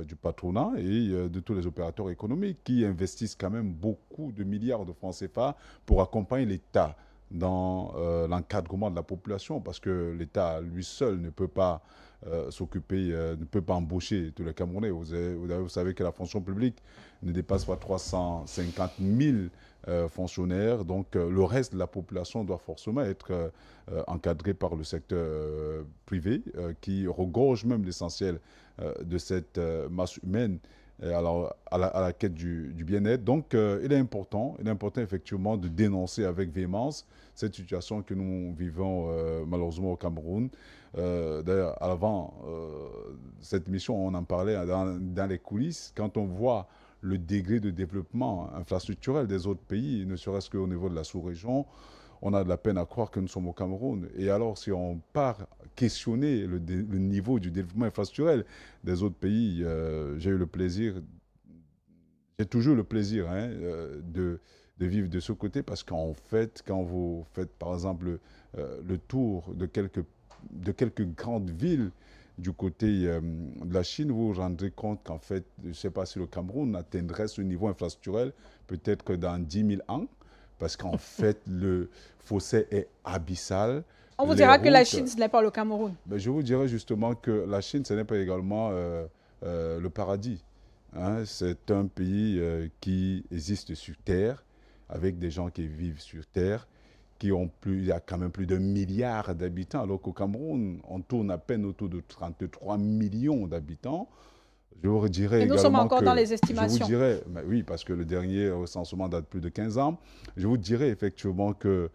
du patronat et de tous les opérateurs économiques qui investissent quand même beaucoup de milliards de francs CFA pour accompagner l'État dans l'encadrement de la population, parce que l'État, lui seul, ne peut pas s'occuper, ne peut pas embaucher tous les Camerounais. Vous savez que la fonction publique ne dépasse pas 350 000 fonctionnaires, donc le reste de la population doit forcément être encadré par le secteur privé, qui regorge même l'essentiel de cette masse humaine alors, à la quête du bien-être. Donc, il est important effectivement de dénoncer avec véhémence cette situation que nous vivons malheureusement au Cameroun. D'ailleurs, avant cette émission, on en parlait dans les coulisses. Quand on voit le degré de développement infrastructurel des autres pays, ne serait-ce qu'au niveau de la sous-région, on a de la peine à croire que nous sommes au Cameroun. Et alors, si on part questionner le niveau du développement infrastructurel des autres pays, j'ai toujours le plaisir de vivre de ce côté, parce qu'en fait, quand vous faites par exemple le tour de quelques grandes villes du côté de la Chine, vous vous rendrez compte qu'en fait, je ne sais pas si le Cameroun atteindrait ce niveau infrastructurel, peut-être que dans 10 000 ans, parce qu'en fait, le fossé est abyssal. On vous dira que la Chine, ce n'est pas le Cameroun. Ben, je vous dirais justement que la Chine, ce n'est pas également le paradis. Hein. C'est un pays qui existe sur Terre, avec des gens qui vivent sur Terre, il y a quand même plus d'1 milliard d'habitants, alors qu'au Cameroun, on tourne à peine autour de 33 millions d'habitants. Je vous dirais également nous sommes encore dans les estimations. Je vous dirais, oui, parce que le dernier recensement date de plus de 15 ans. Je vous dirais effectivement que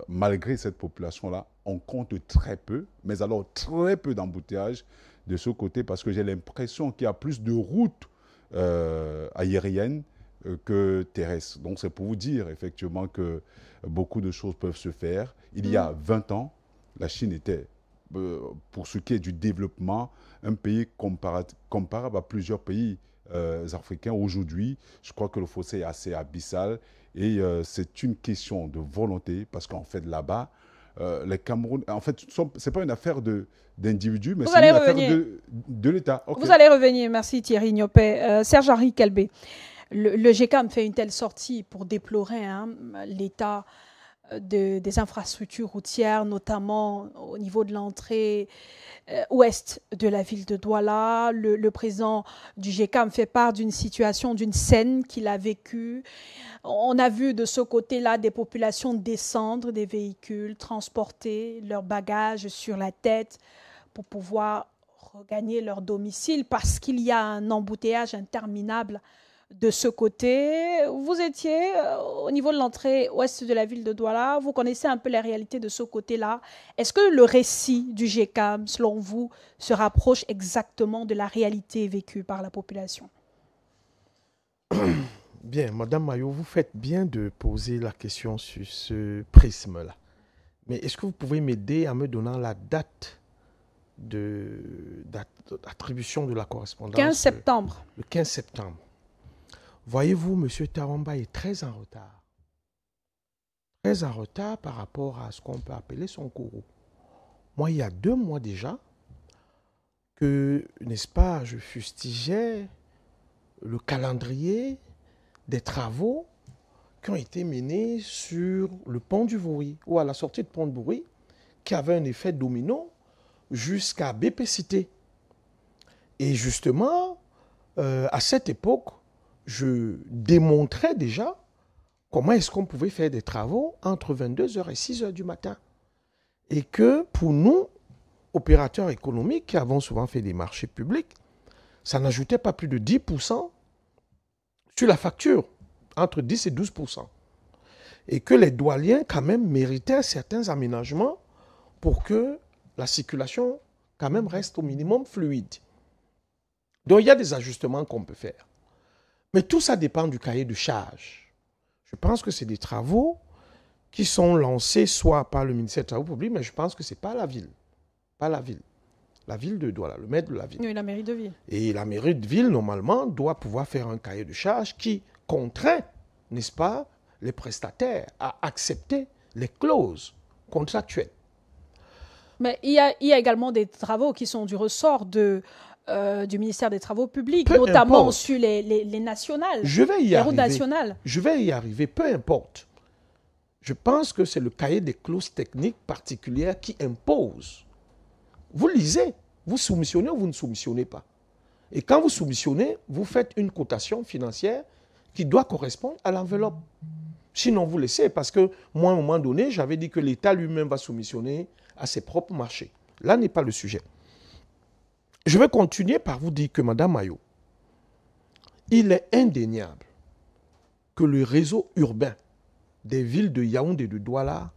malgré cette population-là, on compte très peu, mais alors très peu d'embouteillages de ce côté, parce que j'ai l'impression qu'il y a plus de routes aériennes que terrestres. Donc c'est pour vous dire effectivement que beaucoup de choses peuvent se faire. Il y a 20 ans, la Chine était, pour ce qui est du développement, un pays comparable à plusieurs pays africains. Aujourd'hui, je crois que le fossé est assez abyssal et c'est une question de volonté, parce qu'en fait là-bas, les Camerounais, en fait, ce n'est pas une affaire d'individus, mais c'est une affaire de l'État. Okay. Vous allez revenir, merci Thierry Niopé. Serge-Henri Kelbé, le GECAM fait une telle sortie pour déplorer l'état des infrastructures routières, notamment au niveau de l'entrée ouest de la ville de Douala. Le président du GECAM fait part d'une situation, d'une scène qu'il a vécue. On a vu de ce côté-là des populations descendre des véhicules, transporter leurs bagages sur la tête pour pouvoir regagner leur domicile, parce qu'il y a un embouteillage interminable de ce côté. Vous étiez au niveau de l'entrée ouest de la ville de Douala. Vous connaissez un peu les réalités de ce côté-là. Est-ce que le récit du GECAM, selon vous, se rapproche exactement de la réalité vécue par la population? Bien, Madame Mayo, vous faites bien de poser la question sur ce prisme-là. Mais est-ce que vous pouvez m'aider en me donnant la date d'attribution de la correspondance? 15 septembre. Le 15 septembre. Voyez-vous, M. Tawamba est très en retard. Très en retard par rapport à ce qu'on peut appeler son courroux. Moi, il y a 2 mois déjà, que, n'est-ce pas, je fustigeais le calendrier des travaux qui ont été menés sur le pont du Voury, ou à la sortie de pont du Voury, qui avait un effet domino jusqu'à BP Cité. Et justement, à cette époque, je démontrais déjà comment est-ce qu'on pouvait faire des travaux entre 22h et 6h du matin. Et que pour nous, opérateurs économiques qui avons souvent fait des marchés publics, ça n'ajoutait pas plus de 10% sur la facture, entre 10 et 12%. Et que les douaniers, quand même, méritaient certains aménagements pour que la circulation, quand même, reste au minimum fluide. Donc, il y a des ajustements qu'on peut faire. Mais tout ça dépend du cahier de charge. Je pense que c'est des travaux qui sont lancés soit par le ministère des Travaux publics, mais je pense que ce n'est pas la ville. Pas la ville. La ville de Douala, le maire de la ville. Oui, la mairie de ville. Et la mairie de ville, normalement, doit pouvoir faire un cahier de charge qui contraint, n'est-ce pas, les prestataires à accepter les clauses contractuelles. Mais il y a également des travaux qui sont du ressort du ministère des Travaux publics, notamment sur les nationales, les routes nationales. Je vais y arriver, peu importe. Je pense que c'est le cahier des clauses techniques particulières qui impose. Vous lisez, vous soumissionnez ou vous ne soumissionnez pas. Et quand vous soumissionnez, vous faites une cotation financière qui doit correspondre à l'enveloppe. Sinon, vous laissez, parce que moi, à un moment donné, j'avais dit que l'État lui-même va soumissionner à ses propres marchés. Là n'est pas le sujet. Je vais continuer par vous dire que, Madame Mayo, il est indéniable que le réseau urbain des villes de Yaoundé et de Douala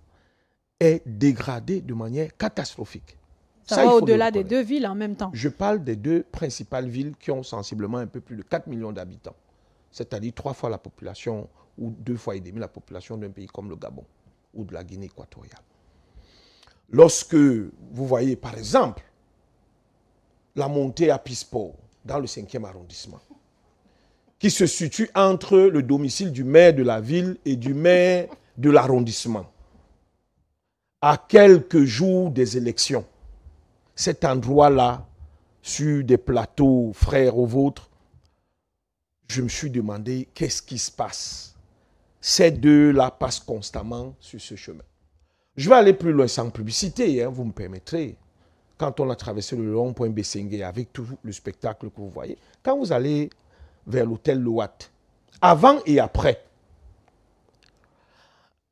est dégradé de manière catastrophique. Ça va au-delà des 2 villes en même temps. Je parle des 2 principales villes qui ont sensiblement un peu plus de 4 millions d'habitants. C'est-à-dire 3 fois la population ou 2 fois et demi la population d'un pays comme le Gabon ou de la Guinée équatoriale. Lorsque vous voyez, par exemple, la montée à Pisport, dans le 5e arrondissement, qui se situe entre le domicile du maire de la ville et du maire de l'arrondissement, à quelques jours des élections, cet endroit-là, sur des plateaux frères aux vôtres, je me suis demandé qu'est-ce qui se passe. Ces 2-là passent constamment sur ce chemin. Je vais aller plus loin sans publicité, vous me permettrez. Quand on a traversé le rond-point Bessengue avec tout le spectacle que vous voyez, quand vous allez vers l'hôtel Loat, avant et après.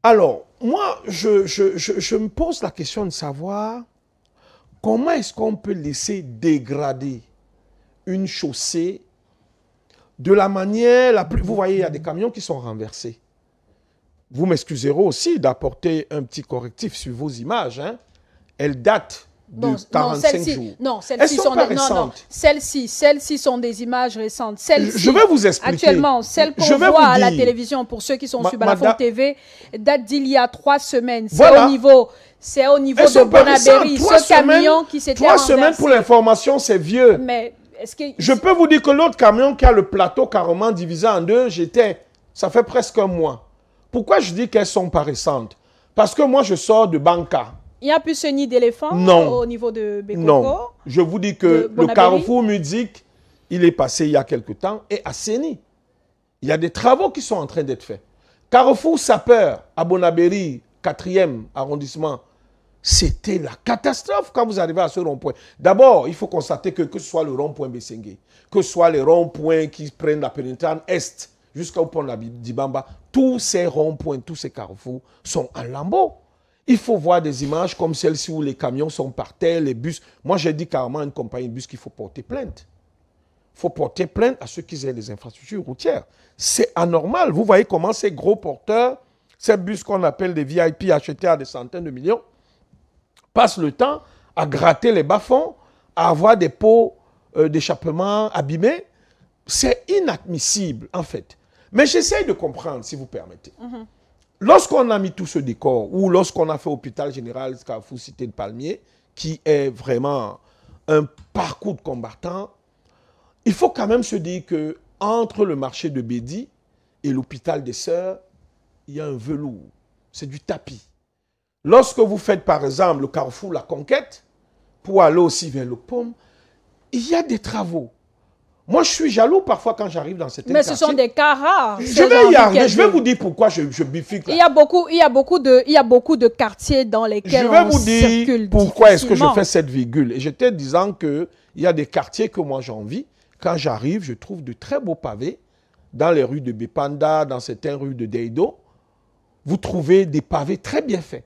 Alors, moi, je me pose la question de savoir comment est-ce qu'on peut laisser dégrader une chaussée de la manière la plus... Vous voyez, il y a des camions qui sont renversés. Vous m'excuserez aussi d'apporter un petit correctif sur vos images. Elles datent de 45 jours. Non, celles-ci sont pas récentes. Celles-ci sont des images récentes. Je vais vous expliquer. Actuellement, celles qu'on voit à la télévision, pour ceux qui sont sur Balafon TV, datent d'il y a 3 semaines. C'est voilà. au niveau de Bonabéry. Ce camion qui s'était renversé. 3 semaines pour l'information, c'est vieux. Mais je peux vous dire que l'autre camion qui a le plateau carrément divisé en 2, ça fait presque un mois. Pourquoi je dis qu'elles ne sont pas récentes? Parce que moi, je sors de Banca. Il n'y a plus ce nid d'éléphant au niveau de Bekoko? Non, je vous dis que le carrefour musique, il est passé il y a quelque temps et assaini. Il y a des travaux qui sont en train d'être faits. Carrefour Sapeur à Bonabéry, 4e arrondissement, c'était la catastrophe quand vous arrivez à ce rond-point. D'abord, il faut constater que ce soit le rond-point Bessengue, que ce soit les ronds-points qui prennent la pénétrante Est jusqu'au pont d'Ibamba, tous ces ronds-points, tous ces carrefours sont en lambeaux. Il faut voir des images comme celle-ci où les camions sont par terre, les bus. Moi, j'ai dit carrément à une compagnie de bus qu'il faut porter plainte. il faut porter plainte à ceux qui aient les infrastructures routières. C'est anormal. Vous voyez comment ces gros porteurs, ces bus qu'on appelle des VIP achetés à des centaines de millions, passent le temps à gratter les bas-fonds, à avoir des pots d'échappement abîmés. C'est inadmissible, en fait. Mais j'essaie de comprendre, si vous permettez. Lorsqu'on a mis tout ce décor, ou lorsqu'on a fait Hôpital Général Carrefour Cité de Palmier, qui est vraiment un parcours de combattants, il faut quand même se dire qu'entre le marché de Bédi et l'hôpital des Sœurs, il y a un velours. C'est du tapis. Lorsque vous faites, par exemple, le carrefour La Conquête, pour aller aussi vers le Paume, il y a des travaux. Moi, je suis jaloux parfois quand j'arrive dans certains quartiers. Mais ce sont des cas rares. Je vais y arriver. Je vais vous dire pourquoi je bifurque là. Il y a beaucoup de quartiers dans lesquels on circule. Je vais vous dire pourquoi est-ce que je fais cette virgule. Et j'étais disant qu'il y a des quartiers que moi j'envie. Quand j'arrive, je trouve de très beaux pavés. Dans les rues de Bepanda, dans certaines rues de Deido, vous trouvez des pavés très bien faits.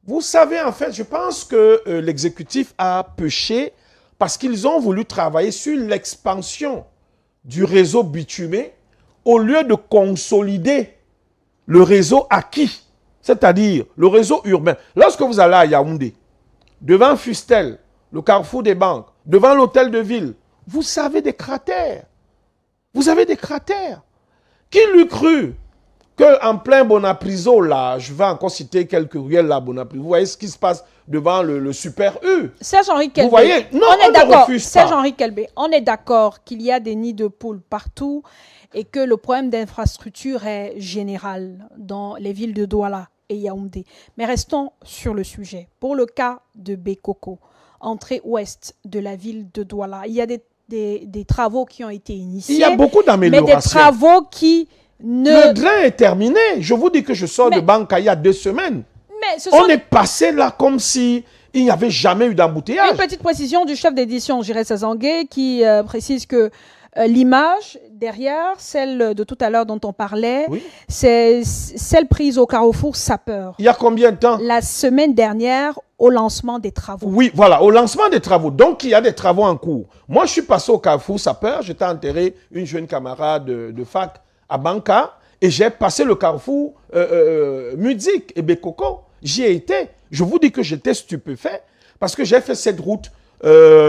Vous savez, en fait, je pense que l'exécutif a péché parce qu'ils ont voulu travailler sur l'expansion du réseau bitumé au lieu de consolider le réseau acquis, c'est-à-dire le réseau urbain. Lorsque vous allez à Yaoundé, devant Fustel, le carrefour des banques, devant l'hôtel de ville, vous avez des cratères. Vous avez des cratères. Qui l'eût cru qu'en plein Bonapriso, là, je vais encore citer quelques ruelles là, Bonapriso, vous voyez ce qui se passe devant le Super U. Serge-Henri Kelbé, vous voyez, non, on est d'accord. Serge-Henri Kelbé, on est d'accord qu'il y a des nids de poules partout et que le problème d'infrastructure est général dans les villes de Douala et Yaoundé. Mais restons sur le sujet. Pour le cas de Bekoko, entrée ouest de la ville de Douala, il y a des travaux qui ont été initiés. Il y a beaucoup d'améliorations. Mais des travaux qui Le drain est terminé. Je vous dis que je sors de Banca il y a 2 semaines. On est passé là comme si il n'y avait jamais eu d'embouteillage. Une petite précision du chef d'édition, Jiré Sazangué, qui précise que l'image derrière, celle de tout à l'heure dont on parlait, c'est celle prise au carrefour Sapeur. Il y a combien de temps? La semaine dernière, au lancement des travaux. Oui, voilà, au lancement des travaux. Donc, il y a des travaux en cours. Moi, je suis passé au carrefour Sapeur. J'étais enterré une jeune camarade de fac à Banca et j'ai passé le carrefour Mudik et Bekoko. J'y ai été. Je vous dis que j'étais stupéfait parce que j'ai fait cette route.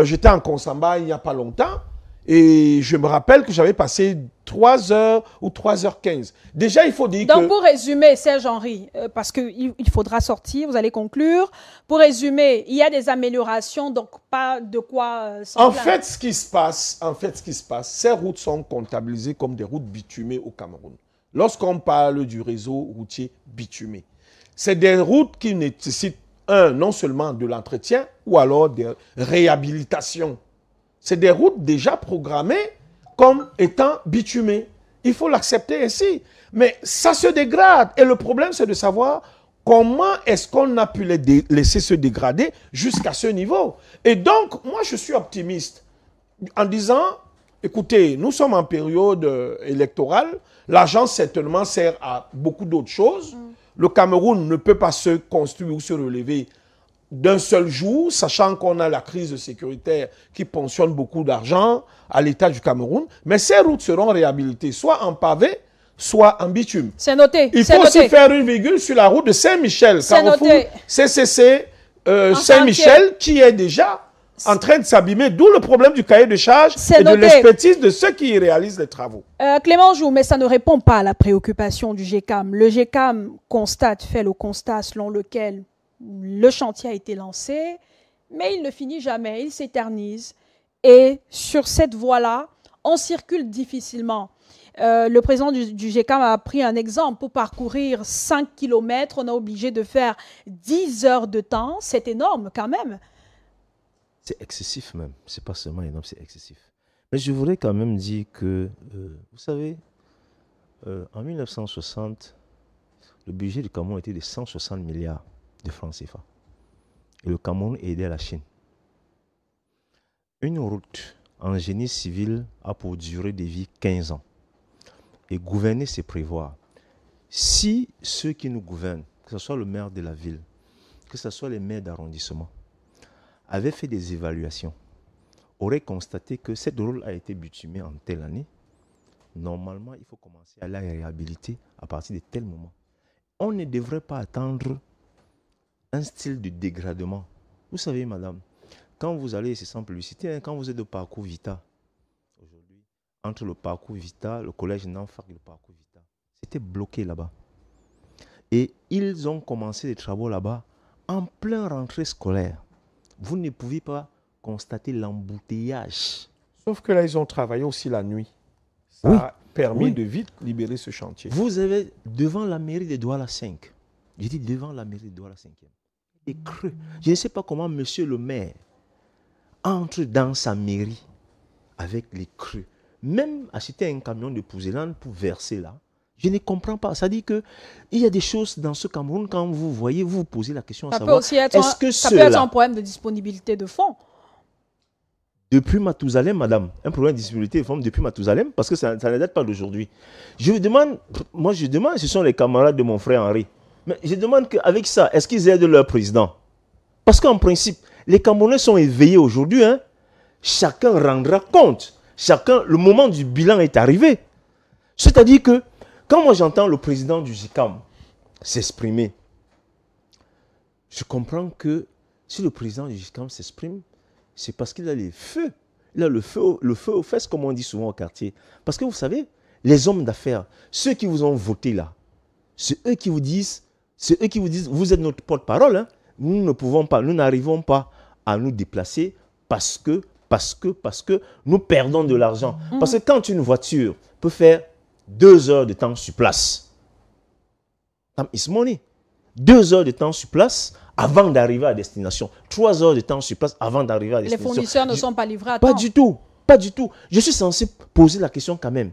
J'étais en Konsamba il n'y a pas longtemps et je me rappelle que j'avais passé 3 heures ou 3h15. Déjà, il faut dire Donc, pour résumer, Serge-Henri, parce qu'il faudra sortir, vous allez conclure. Pour résumer, il y a des améliorations, donc pas de quoi En fait, ce qui se passe, ces routes sont comptabilisées comme des routes bitumées au Cameroun. Lorsqu'on parle du réseau routier bitumé, c'est des routes qui nécessitent, non seulement de l'entretien, ou alors des réhabilitations. C'est des routes déjà programmées comme étant bitumées. Il faut l'accepter ainsi. Mais ça se dégrade. Et le problème, c'est de savoir comment est-ce qu'on a pu les laisser se dégrader jusqu'à ce niveau. Et donc, moi, je suis optimiste en disant, écoutez, nous sommes en période électorale. L'argent, certainement, sert à beaucoup d'autres choses. Le Cameroun ne peut pas se construire ou se relever d'un seul jour, sachant qu'on a la crise sécuritaire qui ponctionne beaucoup d'argent à l'État du Cameroun. Mais ces routes seront réhabilitées, soit en pavé, soit en bitume. C'est noté. Il faut aussi faire une virgule sur la route de Saint-Michel, carrefour CCC Saint-Michel, qui est déjà en train de s'abîmer, d'où le problème du cahier de charge et de l'expertise de ceux qui réalisent les travaux. Clément Jou, mais ça ne répond pas à la préoccupation du GECAM. Le GECAM fait le constat selon lequel le chantier a été lancé, mais il ne finit jamais, il s'éternise. Et sur cette voie-là, on circule difficilement. Le président du GECAM a pris un exemple. Pour parcourir 5 km, on est obligé de faire 10 heures de temps. C'est énorme quand même. C'est excessif même. C'est pas seulement énorme, c'est excessif. Mais je voudrais quand même dire que, vous savez, en 1960, le budget du Cameroun était de 160 milliards de francs CFA. Et le Cameroun aidait la Chine. Une route en génie civil a pour durée de vie 15 ans. Et gouverner, c'est prévoir. Si ceux qui nous gouvernent, que ce soit le maire de la ville, que ce soit les maires d'arrondissement, avaient fait des évaluations aurait constaté que cette rôle a été bitumée en telle année, normalement, il faut commencer à la réhabiliter à partir de tel moment. On ne devrait pas attendre un style de dégradement. Vous savez, madame, quand vous allez, c'est sans publicité, hein, quand vous êtes au parcours Vita, aujourd'hui, entre le parcours Vita, le collège Nanfak et le parcours Vita, c'était bloqué là-bas. Et ils ont commencé les travaux là-bas en plein rentrée scolaire. Vous ne pouvez pas constater l'embouteillage. Sauf que là, ils ont travaillé aussi la nuit. Ça a permis de vite libérer ce chantier. Vous avez devant la mairie de Douala 5, j'ai dit devant la mairie de Douala 5e, des creux. Je ne sais pas comment monsieur le maire entre dans sa mairie avec les creux. Même acheter un camion de Pouzelane pour verser là, je ne comprends pas. Ça dit qu'il y a des choses dans ce Cameroun, quand vous voyez, vous vous posez la question à savoir, est-ce que ça peut être un problème de disponibilité de fonds? Depuis Matousalem, madame, un problème de disponibilité de fonds depuis Matousalem, parce que ça ne date pas d'aujourd'hui. Je vous demande, ce sont les camarades de mon frère Henri, mais je demande qu'avec ça, est-ce qu'ils aident leur président? Parce qu'en principe, les Camerounais sont éveillés aujourd'hui, hein? Chacun rendra compte. Le moment du bilan est arrivé. C'est-à-dire que, quand moi j'entends le président du GICAM s'exprimer, je comprends que si le président du GICAM s'exprime, c'est parce qu'il a les feux. Il a le feu aux fesses, comme on dit souvent au quartier. Parce que vous savez, les hommes d'affaires, ceux qui vous ont voté là, c'est eux qui vous disent, vous êtes notre porte-parole, hein? Nous n'arrivons pas à nous déplacer parce que nous perdons de l'argent. Parce que quand une voiture peut faire 2 heures de temps sur place, it's money. 2 heures de temps sur place avant d'arriver à destination. 3 heures de temps sur place avant d'arriver à destination. Les fournisseurs ne sont pas livrés à temps. Pas du tout. Pas du tout. Je suis censé poser la question quand même.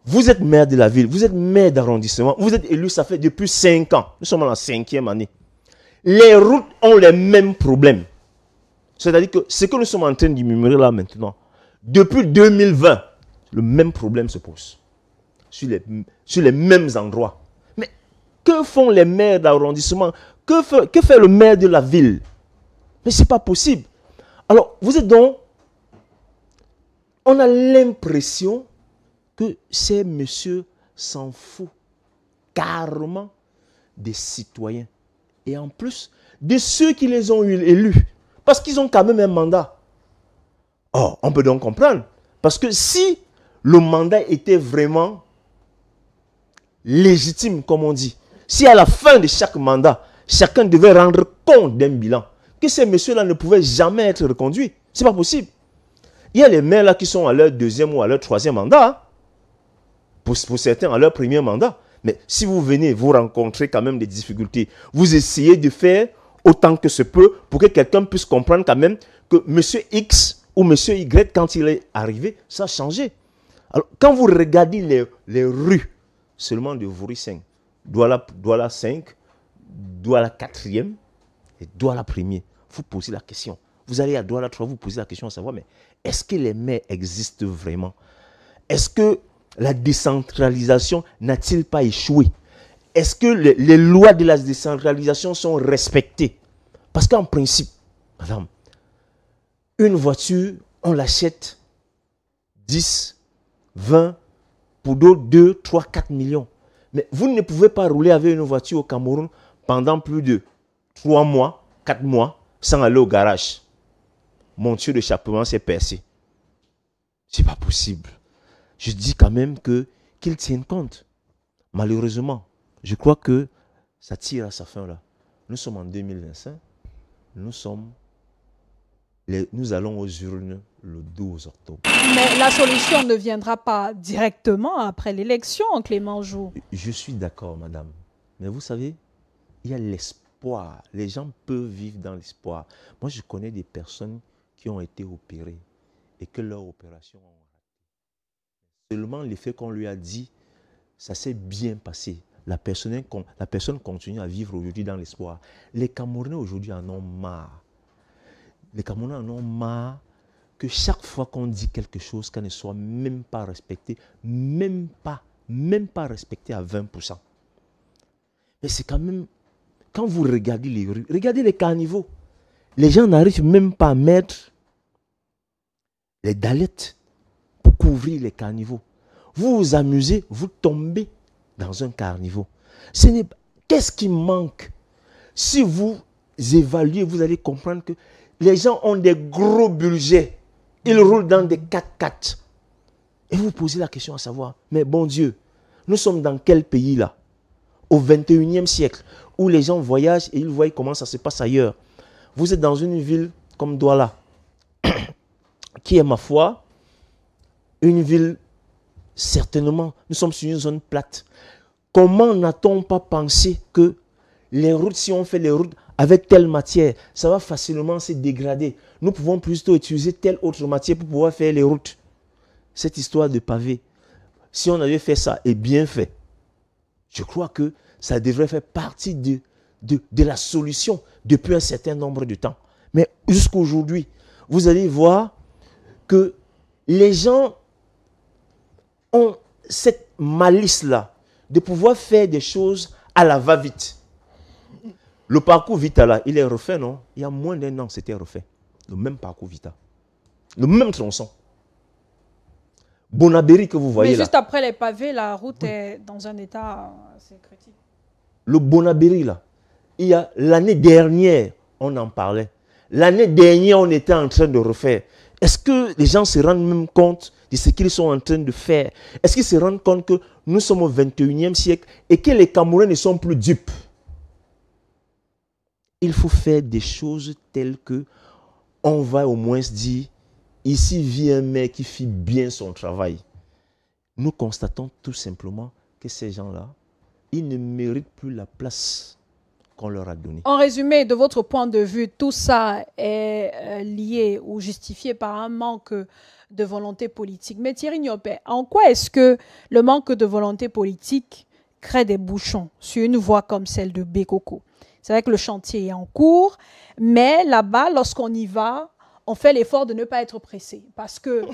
Vous êtes maire de la ville, vous êtes maire d'arrondissement, vous êtes élu, ça fait depuis 5 ans. Nous sommes dans la 5e année. Les routes ont les mêmes problèmes. C'est-à-dire que ce que nous sommes en train d'immurer là maintenant, depuis 2020, le même problème se pose. Sur les mêmes endroits. Mais que font les maires d'arrondissement? Que fait le maire de la ville? Mais ce n'est pas possible. Alors, vous êtes donc... On a l'impression que ces messieurs s'en foutent carrément des citoyens. Et en plus, de ceux qui les ont élus. Parce qu'ils ont quand même un mandat. Or, on peut donc comprendre. Parce que si le mandat était vraiment légitime, comme on dit, si à la fin de chaque mandat, chacun devait rendre compte d'un bilan, que ces messieurs-là ne pouvaient jamais être reconduits. Ce n'est pas possible. Il y a les maires là qui sont à leur 2e ou à leur 3e mandat. Hein. Pour certains, à leur 1er mandat. Mais si vous venez, vous rencontrez quand même des difficultés. Vous essayez de faire autant que se peut pour que quelqu'un puisse comprendre quand même que monsieur X ou monsieur Y, quand il est arrivé, ça a changé. Alors, quand vous regardez les rues, seulement de Vouri 5, Douala 5, Douala 4e et Douala 1er, vous posez la question. Vous allez à Douala 3, vous posez la question à savoir, mais est-ce que les maires existent vraiment? Est-ce que la décentralisation n'a-t-il pas échoué? Est-ce que les lois de la décentralisation sont respectées? Parce qu'en principe, madame, une voiture, on l'achète 10, 20, pour d'autres 2, 3, 4 millions. Mais vous ne pouvez pas rouler avec une voiture au Cameroun pendant plus de 3 mois, 4 mois, sans aller au garage. Mon tuyau d'échappement s'est percé. Ce n'est pas possible. Je dis quand même qu'ils tiennent compte. Malheureusement, je crois que ça tire à sa fin là. Nous sommes en 2025. Nous allons aux urnes le 12 octobre. Mais la solution ne viendra pas directement après l'élection, Clément Jou. Je suis d'accord, madame. Mais vous savez, il y a l'espoir. Les gens peuvent vivre dans l'espoir. Moi, je connais des personnes qui ont été opérées et que leur opération ont raté. Seulement l'effet qu'on lui a dit, ça s'est bien passé. La personne continue à vivre aujourd'hui dans l'espoir. Les Camerounais aujourd'hui en ont marre. Les Camerounais en ont marre que chaque fois qu'on dit quelque chose, qu'elle ne soit même pas respectée, même pas respectée à 20%. Mais c'est quand même, quand vous regardez les rues, regardez les caniveaux. Les gens n'arrivent même pas à mettre les Dalits pour couvrir les carnivaux. Vous vous amusez, vous tombez dans un carnivore. Qu'est-ce qui manque? Si vous évaluez, vous allez comprendre que les gens ont des gros budgets. Ils roulent dans des 4x4. Et vous posez la question à savoir, mais bon Dieu, nous sommes dans quel pays là? Au 21e siècle, où les gens voyagent et ils voient comment ça se passe ailleurs. Vous êtes dans une ville comme Douala, qui est, ma foi, une ville, certainement, nous sommes sur une zone plate. Comment n'a-t-on pas pensé que les routes, si on fait les routes avec telle matière, ça va facilement se dégrader. Nous pouvons plutôt utiliser telle autre matière pour pouvoir faire les routes. Cette histoire de pavé, si on avait fait ça et bien fait, je crois que ça devrait faire partie de la solution depuis un certain nombre de temps. Mais jusqu'à aujourd'hui, vous allez voir que les gens ont cette malice-là de pouvoir faire des choses à la va-vite. Le parcours Vita, là, il est refait, non? Il y a moins d'un an, c'était refait. Le même parcours Vita. Le même tronçon. Bonabéry que vous voyez là. Mais juste après les pavés, la route est dans un état assez critique. Le Bonabéry, là, il y a l'année dernière, on en parlait. L'année dernière, on était en train de refaire. Est-ce que les gens se rendent même compte de ce qu'ils sont en train de faire? Est-ce qu'ils se rendent compte que nous sommes au 21e siècle et que les Camerounais ne sont plus dupes? Il faut faire des choses telles que on va au moins se dire, ici vit un mec qui fait bien son travail. Nous constatons tout simplement que ces gens-là, ils ne méritent plus la place qu'on leur a donnée. En résumé, de votre point de vue, tout ça est lié ou justifié par un manque de volonté politique. Mais Thierry Niopé, en quoi est-ce que le manque de volonté politique crée des bouchons sur une voie comme celle de Bekoko? C'est vrai que le chantier est en cours, mais là-bas, lorsqu'on y va, on fait l'effort de ne pas être pressé parce que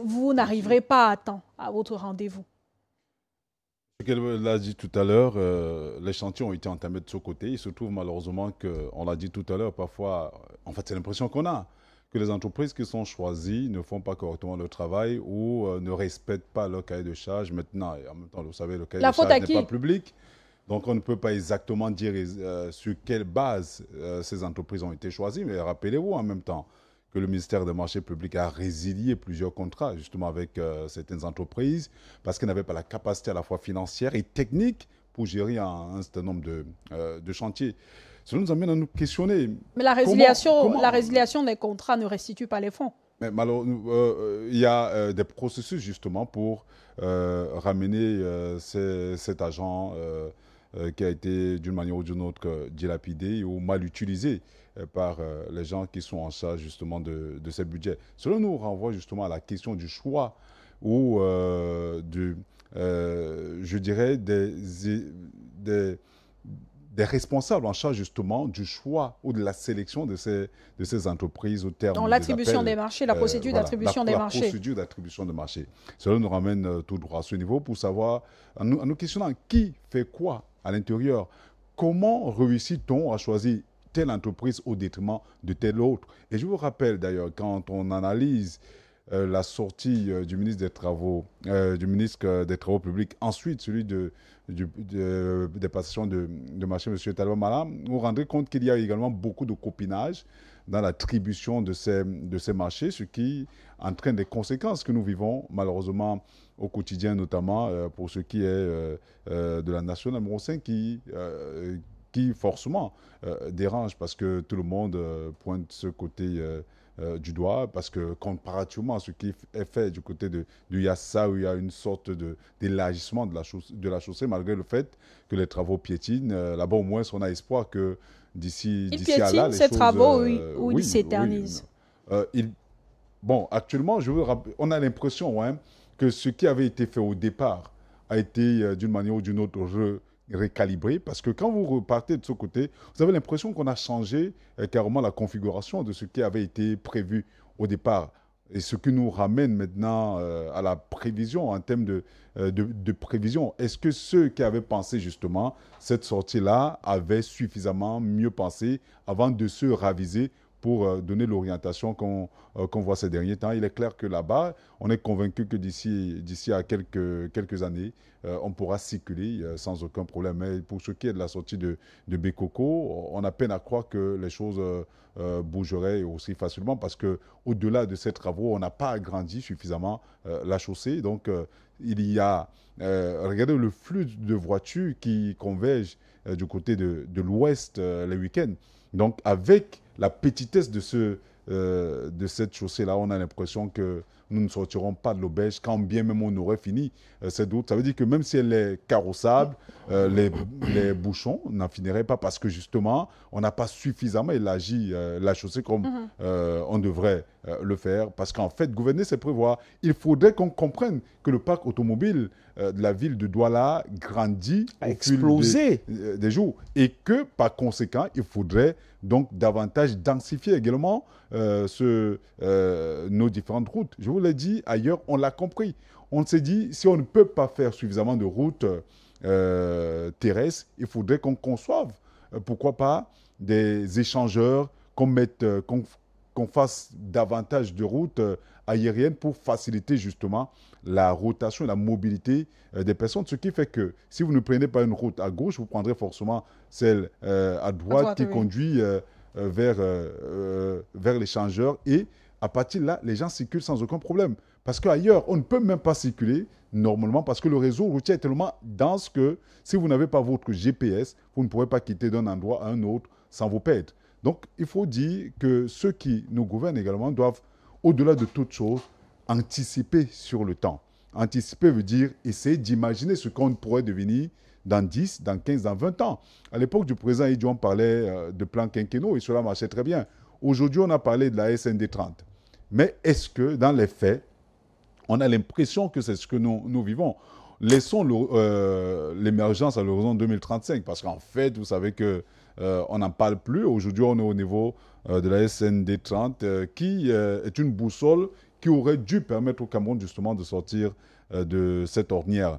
vous n'arriverez pas à temps à votre rendez-vous. Ce qu'elle l'a dit tout à l'heure, les chantiers ont été entamés de ce côté. Il se trouve malheureusement qu'on l'a dit tout à l'heure, parfois, en fait, c'est l'impression qu'on a, que les entreprises qui sont choisies ne font pas correctement le travail ou ne respectent pas leur cahier de charge. Maintenant, et en même temps, vous savez, le cahier de charge n'est pas public. Donc, on ne peut pas exactement dire sur quelle base ces entreprises ont été choisies. Mais rappelez-vous en même temps que le ministère des Marchés publics a résilié plusieurs contrats justement avec certaines entreprises parce qu'elles n'avaient pas la capacité à la fois financière et technique pour gérer un certain nombre de chantiers. Cela nous amène à nous questionner. Mais la résiliation des contrats ne restitue pas les fonds. Mais il y a des processus justement pour ramener cet agent qui a été d'une manière ou d'une autre dilapidé ou mal utilisé par les gens qui sont en charge justement de ces budgets. Cela nous renvoie justement à la question du choix ou je dirais des responsables en charge justement du choix ou de la sélection de ces entreprises au terme dans l'attribution des marchés, la procédure d'attribution des marchés. La procédure d'attribution des marchés. Cela nous ramène tout droit à ce niveau pour savoir, en nous questionnant qui fait quoi à l'intérieur. Comment réussit-on à choisir telle entreprise au détriment de telle autre? Et je vous rappelle d'ailleurs, quand on analyse la sortie du ministre des Travaux publics, ensuite celui des passations de marché, M. Talon Malam, vous vous rendrez compte qu'il y a également beaucoup de copinage dans l'attribution de ces marchés, ce qui entraîne des conséquences que nous vivons malheureusement au quotidien, notamment pour ce qui est de la nation numéro 5 qui forcément dérange parce que tout le monde pointe ce côté du doigt, parce que comparativement à ce qui est fait du côté du Yassa, où il y a une sorte d'élargissement de la chaussée, malgré le fait que les travaux piétinent, là-bas au moins on a espoir que d'ici à là, les ces choses, travaux ou ils s'éternisent. Bon, actuellement, on a l'impression que ce qui avait été fait au départ a été d'une manière ou d'une autre récalibré, parce que quand vous repartez de ce côté, vous avez l'impression qu'on a changé carrément la configuration de ce qui avait été prévu au départ. Et ce qui nous ramène maintenant à la prévision, en termes de prévision. Est-ce que ceux qui avaient pensé justement cette sortie-là avaient suffisamment mieux pensé avant de se raviser pour donner l'orientation qu'on voit ces derniers temps. Il est clair que là-bas, on est convaincu que d'ici à quelques années, on pourra circuler sans aucun problème. Mais pour ce qui est de la sortie de Bekoko, on a peine à croire que les choses bougeraient aussi facilement parce qu'au-delà de ces travaux, on n'a pas agrandi suffisamment la chaussée. Donc, il y a, regardez le flux de voitures qui convergent du côté de l'ouest les week-ends. Donc, avec la petitesse de cette chaussée-là, on a l'impression que nous ne sortirons pas de l'auberge quand bien même on aurait fini cette route. Ça veut dire que même si elle est carrossable, les bouchons n'en finiraient pas parce que justement, on n'a pas suffisamment élargi la chaussée comme on devrait le faire. Parce qu'en fait, gouverner, c'est prévoir. Il faudrait qu'on comprenne que le parc automobile de la ville de Douala grandit au fil des jours et que par conséquent, il faudrait donc davantage densifier également nos différentes routes. Je vous l'ai dit ailleurs, on l'a compris. On s'est dit, si on ne peut pas faire suffisamment de routes terrestres, il faudrait qu'on conçoive, pourquoi pas, des échangeurs, qu'on fasse davantage de routes aériennes pour faciliter justement la rotation, la mobilité des personnes. Ce qui fait que si vous ne prenez pas une route à gauche, vous prendrez forcément celle à droite qui conduit vers l'échangeur. Et à partir de là, les gens circulent sans aucun problème. Parce qu'ailleurs, on ne peut même pas circuler normalement parce que le réseau routier est tellement dense que si vous n'avez pas votre GPS, vous ne pourrez pas quitter d'un endroit à un autre sans vous perdre. Donc, il faut dire que ceux qui nous gouvernent également doivent, au-delà de toute chose, anticiper sur le temps. Anticiper veut dire essayer d'imaginer ce qu'on pourrait devenir dans 10, dans 15, dans 20 ans. À l'époque du président Idjo, on parlait de plans quinquennaux et cela marchait très bien. Aujourd'hui, on a parlé de la SND 30. Mais est-ce que, dans les faits, on a l'impression que c'est ce que nous vivons? Laissons l'émergence à l'horizon 2035 parce qu'en fait, vous savez que on n'en parle plus. Aujourd'hui, on est au niveau de la SND 30 qui est une boussole qui aurait dû permettre au Cameroun justement de sortir de cette ornière.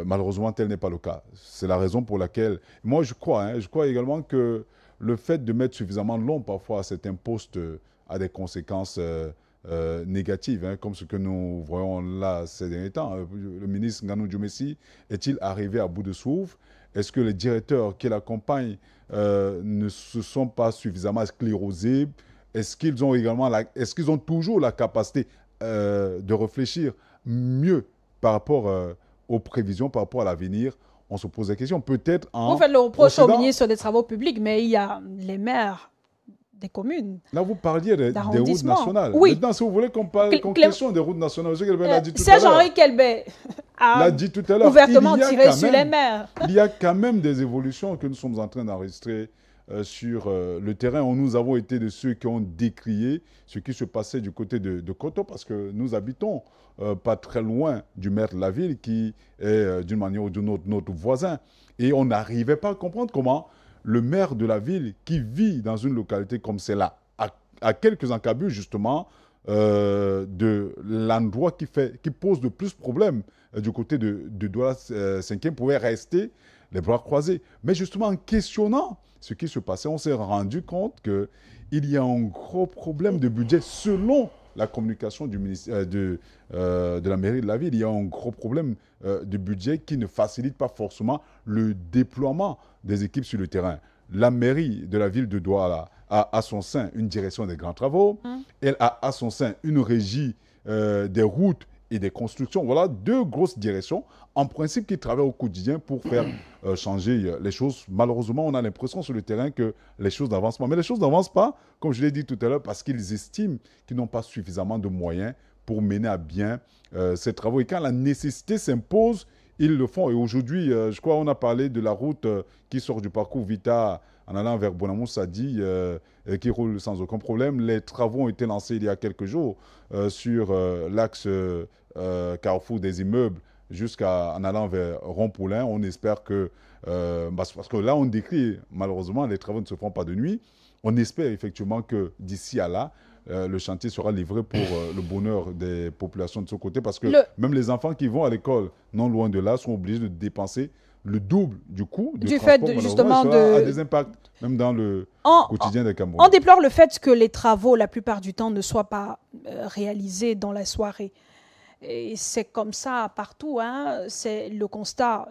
Malheureusement, tel n'est pas le cas. C'est la raison pour laquelle, moi je crois également que le fait de mettre suffisamment long parfois à certains postes a des conséquences négatives, comme ce que nous voyons là ces derniers temps. Le ministre Nganou Djoumessi est-il arrivé à bout de souffle? Est-ce que les directeurs qui l'accompagnent ne se sont pas suffisamment sclérosés? Est-ce qu'ils ont toujours la capacité de réfléchir mieux par rapport aux prévisions, par rapport à l'avenir? On se pose la question. Peut-être en... Vous faites le reproche au ministre des Travaux publics, mais il y a les maires des communes. Là, vous parliez des routes nationales. Oui. Maintenant, si vous voulez qu'on question des routes nationales, M. Kelbey l'a dit tout à l'heure. Serge-Henri Kelbey l'a dit tout à l'heure. Ouvertement tiré sur les maires. Il y a quand même des évolutions que nous sommes en train d'enregistrer sur le terrain. Nous avons été de ceux qui ont décrié ce qui se passait du côté de Koto parce que nous habitons pas très loin du maire de la ville qui est d'une manière ou d'une autre notre voisin. Et on n'arrivait pas à comprendre comment le maire de la ville qui vit dans une localité comme celle-là, à quelques encablures justement de l'endroit qui pose le plus de problèmes du côté de Douala 5e, pouvait rester les bras croisés. Mais justement, en questionnant ce qui se passait, on s'est rendu compte qu'il y a un gros problème de budget selon la communication du ministère, de la mairie de la ville. Il y a un gros problème de budget qui ne facilite pas forcément le déploiement des équipes sur le terrain. La mairie de la ville de Douala a à son sein une direction des grands travaux. Elle a à son sein une régie des routes et des constructions. Voilà deux grosses directions, en principe, qui travaillent au quotidien pour faire changer les choses. Malheureusement, on a l'impression sur le terrain que les choses n'avancent pas. Mais les choses n'avancent pas, comme je l'ai dit tout à l'heure, parce qu'ils estiment qu'ils n'ont pas suffisamment de moyens pour mener à bien ces travaux. Et quand la nécessité s'impose, ils le font. Et aujourd'hui, je crois qu'on a parlé de la route qui sort du parcours Vita en allant vers Bonamou-Sadi, qui roule sans aucun problème. Les travaux ont été lancés il y a quelques jours sur l'axe carrefour des immeubles jusqu'en allant vers Rond-Poulain. On espère que, parce que là, on décrit, malheureusement, les travaux ne se font pas de nuit. On espère effectivement que d'ici à là, le chantier sera livré pour le bonheur des populations de ce côté, parce que même les enfants qui vont à l'école non loin de là sont obligés de dépenser le double du coût du fait justement a des impacts, même dans le quotidien des Camerounais. On déplore le fait que les travaux, la plupart du temps, ne soient pas réalisés dans la soirée. Et c'est comme ça partout, hein. C'est le constat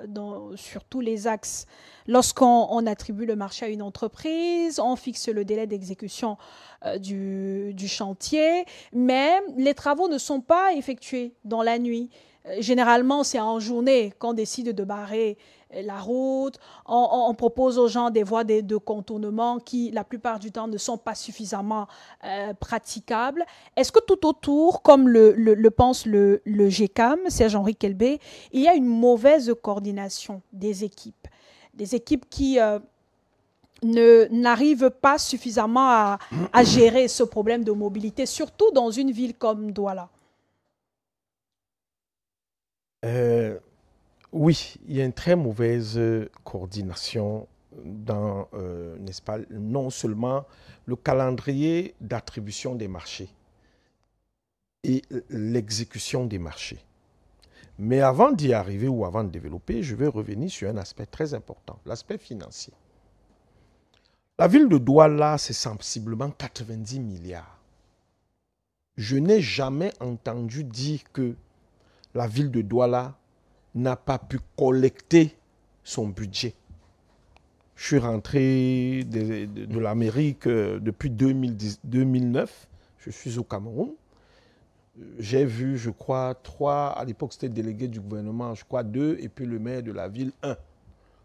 sur tous les axes. Lorsqu'on attribue le marché à une entreprise, on fixe le délai d'exécution du chantier, mais les travaux ne sont pas effectués dans la nuit. Généralement, c'est en journée qu'on décide de barrer la route. On propose aux gens des voies de contournement qui, la plupart du temps, ne sont pas suffisamment praticables. Est-ce que tout autour, comme le pense le GECAM, Serge-Henri Kelbé, il y a une mauvaise coordination des équipes qui n'arrivent pas suffisamment à gérer ce problème de mobilité, surtout dans une ville comme Douala? Oui, il y a une très mauvaise coordination dans, n'est-ce pas, non seulement le calendrier d'attribution des marchés et l'exécution des marchés. Mais avant d'y arriver ou avant de développer, je vais revenir sur un aspect très important, l'aspect financier. La ville de Douala, c'est sensiblement 90 milliards. Je n'ai jamais entendu dire que la ville de Douala n'a pas pu collecter son budget. Je suis rentré de l'Amérique depuis 2009. Je suis au Cameroun. J'ai vu, je crois, 3, à l'époque c'était délégué du gouvernement, je crois 2, et puis le maire de la ville 1.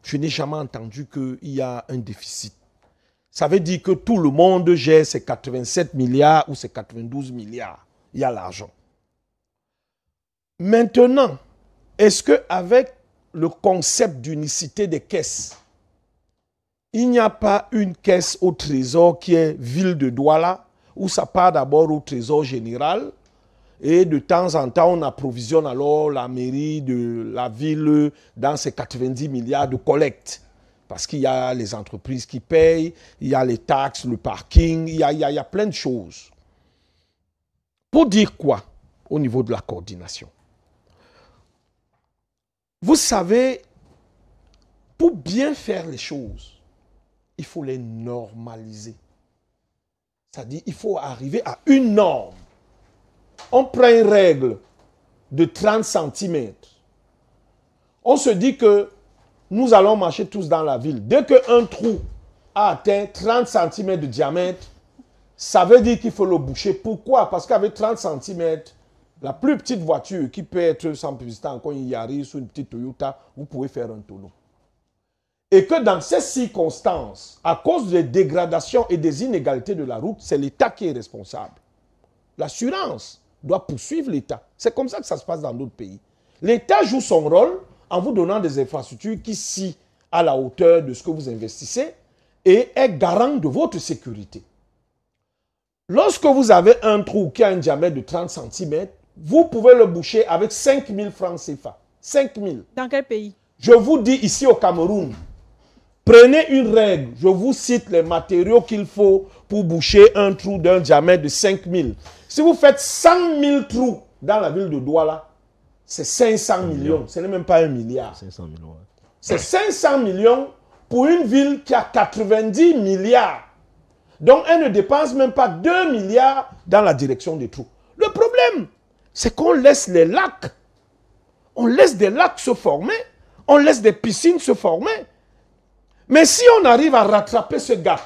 Je n'ai jamais entendu qu'il y a un déficit. Ça veut dire que tout le monde gère ses 87 milliards ou ses 92 milliards. Il y a l'argent. Maintenant, est-ce qu'avec le concept d'unicité des caisses, il n'y a pas une caisse au trésor qui est ville de Douala, où ça part d'abord au trésor général, et de temps en temps, on approvisionne alors la mairie de la ville dans ses 90 milliards de collecte. Parce qu'il y a les entreprises qui payent, il y a les taxes, le parking, il y a plein de choses. Pour dire quoi au niveau de la coordination? Vous savez, pour bien faire les choses, il faut les normaliser. C'est-à-dire qu'il faut arriver à une norme. On prend une règle de 30 cm. On se dit que nous allons marcher tous dans la ville. Dès qu'un trou a atteint 30 cm de diamètre, ça veut dire qu'il faut le boucher. Pourquoi? Parce qu'avec 30 cm, la plus petite voiture qui peut être sans publicité, encore une Yaris ou une petite Toyota, vous pouvez faire un tonneau. Et que dans ces circonstances, à cause des dégradations et des inégalités de la route, c'est l'État qui est responsable. L'assurance doit poursuivre l'État. C'est comme ça que ça se passe dans d'autres pays. L'État joue son rôle en vous donnant des infrastructures qui sont à la hauteur de ce que vous investissez et est garant de votre sécurité. Lorsque vous avez un trou qui a un diamètre de 30 cm, vous pouvez le boucher avec 5 000 francs CFA. 5 000. Dans quel pays? Je vous dis ici au Cameroun, prenez une règle. Je vous cite les matériaux qu'il faut pour boucher un trou d'un diamètre de 5 000. Si vous faites 100 000 trous dans la ville de Douala, c'est 500 millions. Ce n'est même pas 1 milliard. 500 millions. Ouais. C'est 500 millions pour une ville qui a 90 milliards. Donc, elle ne dépense même pas 2 milliards dans la direction des trous. Le problème, c'est qu'on laisse les lacs. On laisse des lacs se former. On laisse des piscines se former. Mais si on arrive à rattraper ce gap,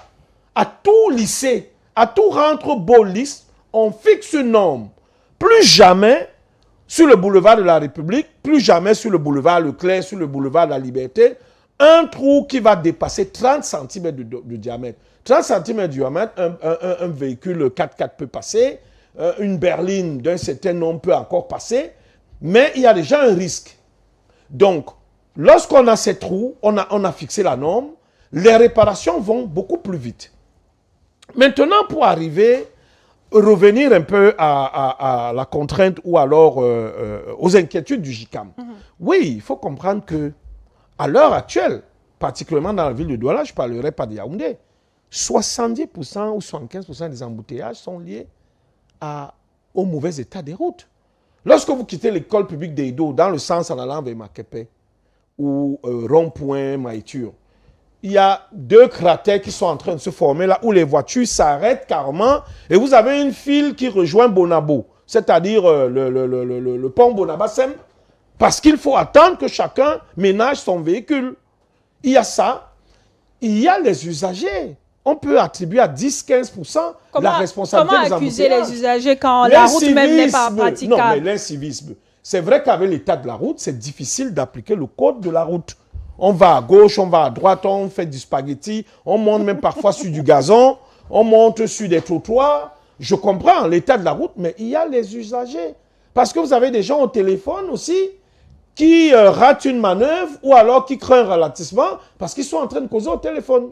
à tout lisser, à tout rendre beau lisse, on fixe une norme. Plus jamais sur le boulevard de la République, plus jamais sur le boulevard Leclerc, sur le boulevard de la Liberté, un trou qui va dépasser 30 cm de diamètre. 30 cm de diamètre, un véhicule 4x4 peut passer, une berline d'un certain nombre peut encore passer, mais il y a déjà un risque. Donc, lorsqu'on a ces trous, on a fixé la norme, les réparations vont beaucoup plus vite. Maintenant, pour revenir un peu à la contrainte ou alors aux inquiétudes du GICAM. Oui, il faut comprendre que à l'heure actuelle, particulièrement dans la ville de Douala, je ne parlerai pas de Yaoundé, 70% ou 75% des embouteillages sont liés au mauvais état des routes. Lorsque vous quittez l'école publique d'Edo dans le sens en allant vers Makepe, ou rond-point Maïtur. Il y a 2 cratères qui sont en train de se former là où les voitures s'arrêtent carrément et vous avez une file qui rejoint Bonabo, c'est-à-dire le pont Bonabassem, parce qu'il faut attendre que chacun ménage son véhicule. Il y a ça. Il y a les usagers. On peut attribuer à 10-15% la responsabilité des embouteillages. Comment accuser les usagers quand la route même n'est pas praticable? Non, mais l'incivisme. C'est vrai qu'avec l'état de la route, c'est difficile d'appliquer le code de la route. On va à gauche, on va à droite, on fait du spaghetti, on monte même parfois sur du gazon, on monte sur des trottoirs. Je comprends l'état de la route, mais il y a les usagers. Parce que vous avez des gens au téléphone aussi qui ratent une manœuvre ou alors qui créent un ralentissement parce qu'ils sont en train de causer au téléphone.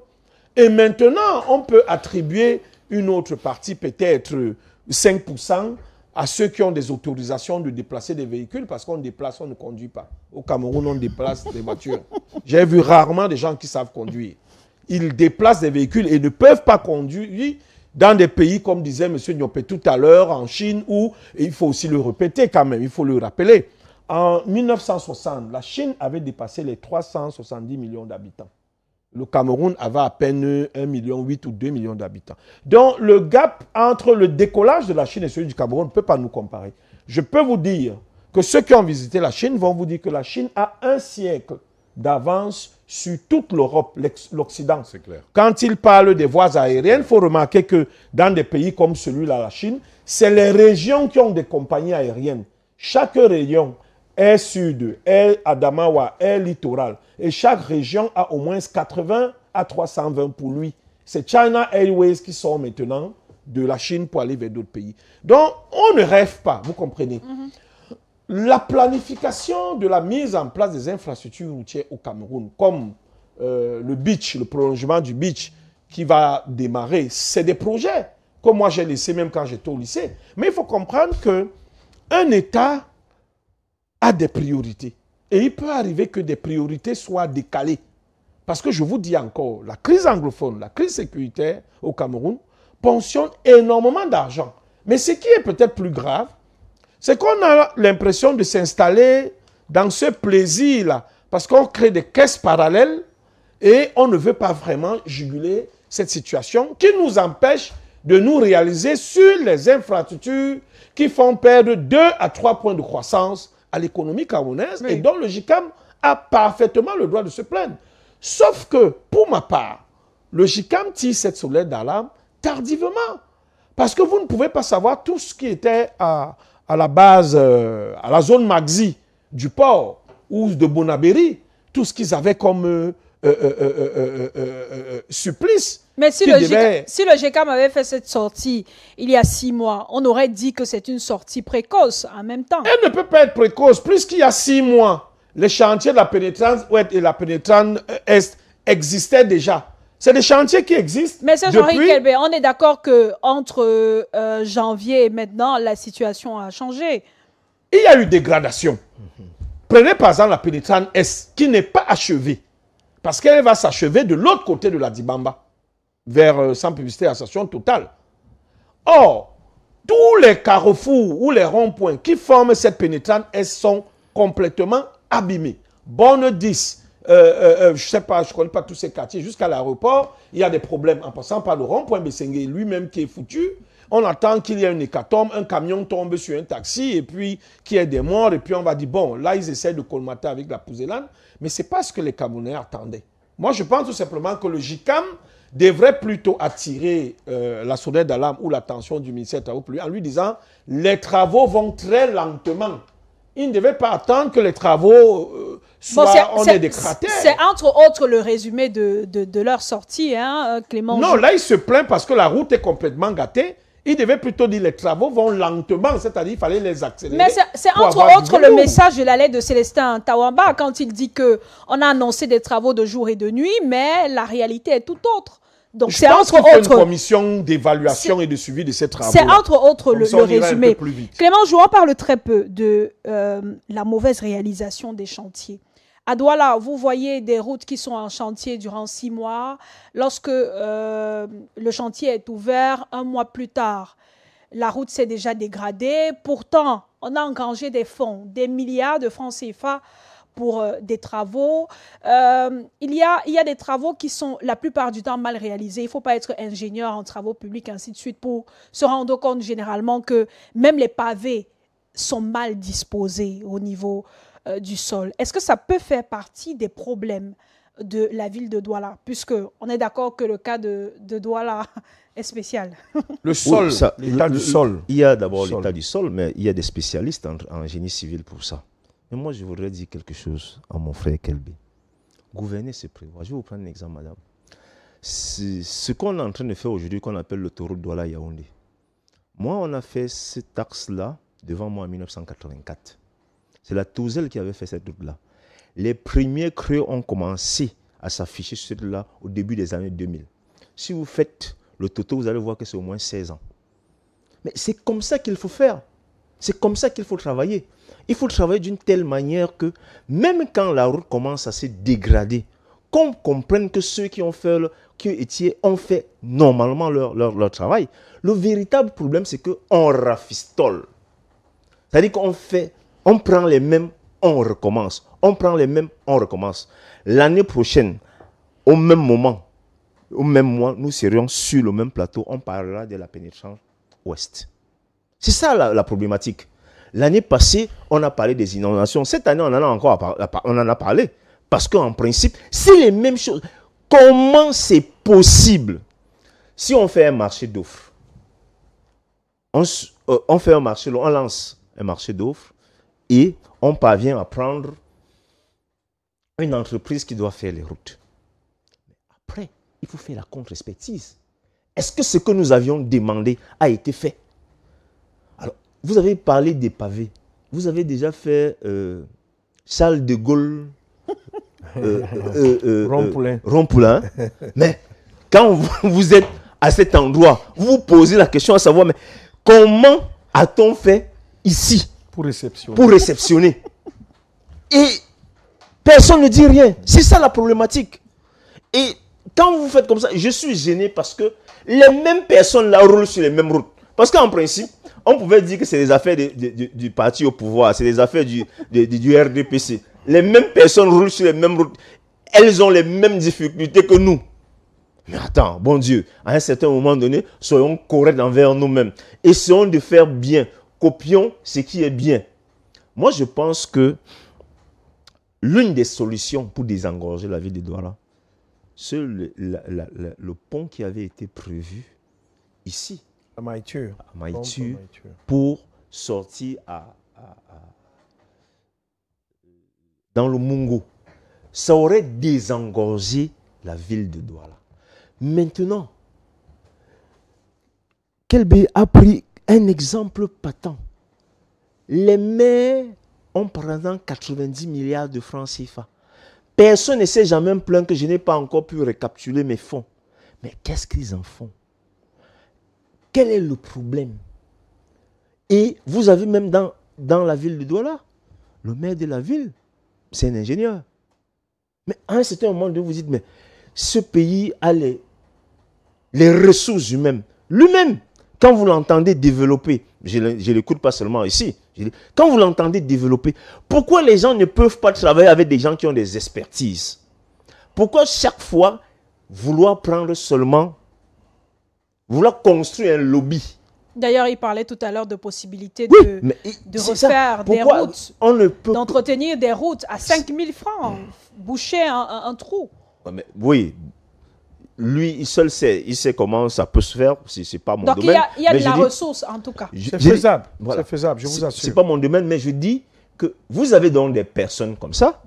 Et maintenant, on peut attribuer une autre partie, peut-être 5%, à ceux qui ont des autorisations de déplacer des véhicules parce qu'on déplace, on ne conduit pas. Au Cameroun, on déplace des voitures. J'ai vu rarement des gens qui savent conduire. Ils déplacent des véhicules et ne peuvent pas conduire dans des pays, comme disait M. Nyopé tout à l'heure, en Chine, où, et il faut aussi le répéter quand même, il faut le rappeler, en 1960, la Chine avait dépassé les 370 millions d'habitants. Le Cameroun avait à peine 1,8 million ou 2 millions d'habitants. Donc, le gap entre le décollage de la Chine et celui du Cameroun ne peut pas nous comparer. Je peux vous dire que ceux qui ont visité la Chine vont vous dire que la Chine a un siècle d'avance sur toute l'Europe, l'Occident. C'est clair. Quand ils parlent des voies aériennes, il faut remarquer que dans des pays comme celui-là, la Chine, c'est les régions qui ont des compagnies aériennes. Chaque région est sud, est Adamawa, est littoral. Et chaque région a au moins 80 à 320 pour lui. C'est China Airways qui sort maintenant de la Chine pour aller vers d'autres pays. Donc, on ne rêve pas, vous comprenez. La planification de la mise en place des infrastructures routières au Cameroun, comme le beach, le prolongement du beach qui va démarrer, c'est des projets que moi j'ai laissés même quand j'étais au lycée. Mais il faut comprendre qu'un État a des priorités. Et il peut arriver que des priorités soient décalées. Parce que je vous dis encore, la crise anglophone, la crise sécuritaire au Cameroun ponctionne énormément d'argent. Mais ce qui est peut-être plus grave, c'est qu'on a l'impression de s'installer dans ce plaisir-là. Parce qu'on crée des caisses parallèles et on ne veut pas vraiment juguler cette situation qui nous empêche de nous réaliser sur les infrastructures qui font perdre 2 à 3 points de croissance à l'économie camerounaise et dont le GICAM a parfaitement le droit de se plaindre. Sauf que, pour ma part, le GICAM tire cette sonnette d'alarme tardivement. Parce que vous ne pouvez pas savoir tout ce qui était à la base, à la zone Magzi du port ou de Bonabéry, tout ce qu'ils avaient comme supplice. Mais si le GICAM avait fait cette sortie il y a 6 mois, on aurait dit que c'est une sortie précoce en même temps. Elle ne peut pas être précoce. Puisqu'il y a 6 mois, les chantiers de la pénétrante ouest et la pénétrante est existaient déjà. C'est des chantiers qui existent. Mais c'est Jean-Henri Kelbé, on est d'accord qu'entre janvier et maintenant, la situation a changé. Il y a eu dégradation. Prenez par exemple la pénétrante est qui n'est pas achevée. Parce qu'elle va s'achever de l'autre côté de la Dibamba. Vers, sans publicité, association totale. Or, tous les carrefours ou les ronds-points qui forment cette pénétrante sont complètement abîmés. Bonne 10, je ne sais pas, je ne connais pas tous ces quartiers, jusqu'à l'aéroport, il y a des problèmes. En passant par le rond-point Bessengue, lui-même qui est foutu, on attend qu'il y ait une hécatombe, un camion tombe sur un taxi, et puis qu'il y ait des morts, et puis on va dire, bon, là, ils essaient de colmater avec la pouzelane, mais ce n'est pas ce que les Camerounais attendaient. Moi, je pense tout simplement que le GICAM devrait plutôt attirer la sonnette d'alarme ou l'attention du ministère des Travaux publics en lui disant « les travaux vont très lentement ». Il ne devait pas attendre que les travaux soient on ait des cratères. C'est entre autres le résumé de leur sortie, hein, Clément. Non, là, il se plaint parce que la route est complètement gâtée. Il devait plutôt dire les travaux vont lentement, c'est-à-dire qu'il fallait les accélérer. Mais c'est entre autres le message de la lettre de Célestin Tawamba quand il dit qu'on a annoncé des travaux de jour et de nuit, mais la réalité est tout autre. Donc c'est entre autres une commission d'évaluation et de suivi de ces travaux. C'est entre autres le résumé. Clément Jouan parle très peu de la mauvaise réalisation des chantiers. À Douala, vous voyez des routes qui sont en chantier durant 6 mois. Lorsque le chantier est ouvert, 1 mois plus tard, la route s'est déjà dégradée. Pourtant, on a engrangé des fonds, des milliards de francs CFA pour des travaux. Il y a des travaux qui sont la plupart du temps mal réalisés. Il ne faut pas être ingénieur en travaux publics, ainsi de suite, pour se rendre compte généralement que même les pavés sont mal disposés au niveau du sol. Est-ce que ça peut faire partie des problèmes de la ville de Douala, puisqu'on est d'accord que le cas de Douala est spécial? Le sol, Oui, l'état du sol. Il y a d'abord l'état du sol, mais il y a des spécialistes en génie civil pour ça. Mais moi, je voudrais dire quelque chose à mon frère Kelby. Gouverner, c'est prévoir. Je vais vous prendre un exemple, madame. Ce qu'on est en train de faire aujourd'hui, qu'on appelle l'autoroute Douala-Yaoundé. Moi, on a fait cet axe-là devant moi en 1984. C'est la Touzelle qui avait fait cette route-là. Les premiers creux ont commencé à s'afficher sur cette route-là au début des années 2000. Si vous faites le toto, vous allez voir que c'est au moins 16 ans. Mais c'est comme ça qu'il faut faire. C'est comme ça qu'il faut travailler. Il faut travailler d'une telle manière que même quand la route commence à se dégrader, qu'on comprenne que ceux qui ont fait, ont fait normalement leur travail. Le véritable problème, c'est qu'on rafistole. C'est-à-dire on prend les mêmes, on recommence. On prend les mêmes, on recommence. L'année prochaine, au même moment, au même mois, nous serions sur le même plateau, on parlera de la pénétrante ouest. C'est ça la problématique. L'année passée, on a parlé des inondations. Cette année, on en a parlé. Parce qu'en principe, c'est les mêmes choses. Comment c'est possible? Si on fait un marché d'offres, on lance un marché d'offres et on parvient à prendre une entreprise qui doit faire les routes. Après, il faut faire la contre-expertise. Est-ce que ce que nous avions demandé a été fait? Alors, vous avez parlé des pavés. Vous avez déjà fait Charles de Gaulle, Rond-Poulain. Mais quand vous êtes à cet endroit, vous vous posez la question à savoir, mais comment a-t-on fait ici pour réceptionner? Et personne ne dit rien. C'est ça la problématique. Et quand vous faites comme ça, je suis gêné parce que les mêmes personnes là roulent sur les mêmes routes. Parce qu'en principe, on pouvait dire que c'est des affaires du parti au pouvoir, c'est des affaires du RDPC. Les mêmes personnes roulent sur les mêmes routes. Elles ont les mêmes difficultés que nous. Mais attends, bon Dieu, à un certain moment donné, soyons corrects envers nous-mêmes. Essayons de faire bien. Copions ce qui est bien. Moi, je pense que l'une des solutions pour désengorger la ville de Douala, c'est le pont qui avait été prévu ici, à Maïtur, pour sortir dans le Mungo. Ça aurait désengorgé la ville de Douala. Maintenant, Kelby a pris un exemple patent. Les maires ont par exemple 90 milliards de francs CFA. Personne ne s'est jamais plaint que je n'ai pas encore pu récapituler mes fonds. Mais qu'est-ce qu'ils en font? Quel est le problème? Et vous avez même dans la ville de Douala, le maire de la ville, c'est un ingénieur. Mais à un certain moment, vous dites, mais ce pays a les ressources humaines. Lui-même, quand vous l'entendez développer, je ne l'écoute pas seulement ici, quand vous l'entendez développer, pourquoi les gens ne peuvent pas travailler avec des gens qui ont des expertises? Pourquoi chaque fois vouloir construire un lobby? D'ailleurs, il parlait tout à l'heure de possibilités de refaire des routes, d'entretenir des routes à 5 000 francs, boucher un trou. Oui, lui, il sait comment ça peut se faire, c'est pas mon domaine. Donc il y a de la ressource en tout cas. C'est faisable, voilà. C'est faisable, je vous assure. C'est pas mon domaine, mais je dis que vous avez donc des personnes comme ça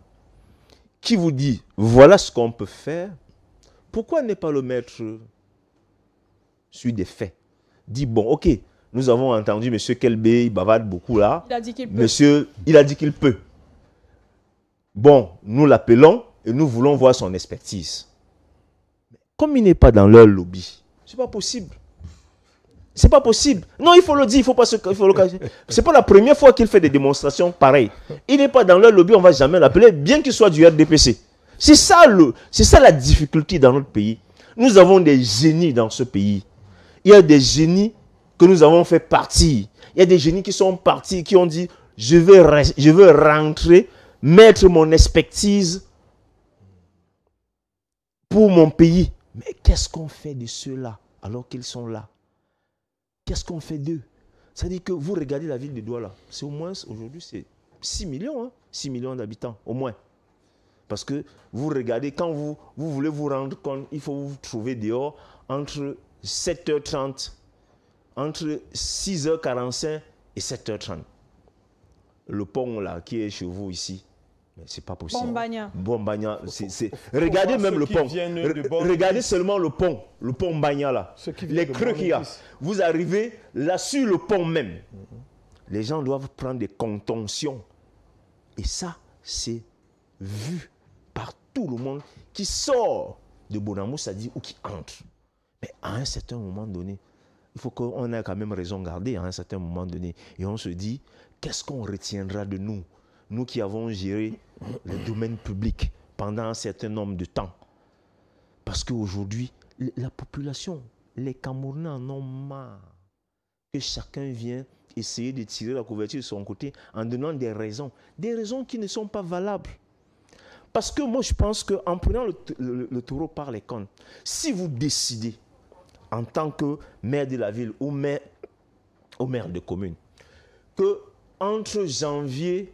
qui vous disent, voilà ce qu'on peut faire. Pourquoi ne pas le mettre sur des faits? Dit, bon, ok, nous avons entendu M. Kelby, il bavarde beaucoup là. Il a dit qu'il peut. Monsieur, il a dit qu'il peut. Bon, nous l'appelons et nous voulons voir son expertise. Comme il n'est pas dans leur lobby, c'est pas possible. C'est pas possible. Non, il faut le dire, il faut le cacher. C'est pas la première fois qu'il fait des démonstrations pareilles. Il n'est pas dans leur lobby, on ne va jamais l'appeler, bien qu'il soit du RDPC. C'est ça la difficulté dans notre pays. Nous avons des génies dans ce pays. Il y a des génies que nous avons fait partir. Il y a des génies qui sont partis, qui ont dit, je veux rentrer mettre mon expertise pour mon pays. Mais qu'est-ce qu'on fait de ceux-là alors qu'ils sont là? Qu'est-ce qu'on fait d'eux? C'est-à-dire que vous regardez la ville de Douala, c'est au moins, aujourd'hui, c'est 6 millions, hein, 6 millions d'habitants, au moins. Parce que vous regardez, quand vous voulez vous rendre compte, il faut vous trouver dehors entre 7h30, entre 6h45 et 7h30. Le pont là, qui est chez vous ici, c'est pas possible. Bombagna. Bombagna, regardez même le pont. Regardez seulement le pont Mbagna là. Les creux qu'il y a. Vous arrivez là sur le pont même. Les gens doivent prendre des contentions. Et ça, c'est vu par tout le monde qui sort de Bonamou-Sadi ou qui entre. Mais à un certain moment donné, il faut qu'on ait quand même raison garder à un certain moment donné. Et on se dit, qu'est-ce qu'on retiendra de nous? Nous qui avons géré le domaine public pendant un certain nombre de temps. Parce qu'aujourd'hui, la population, les Camerounais en ont marre. Que chacun vient essayer de tirer la couverture de son côté en donnant des raisons qui ne sont pas valables. Parce que moi, je pense qu'en prenant le taureau par les cornes, si vous décidez, en tant que maire de la ville ou maire de commune, que entre janvier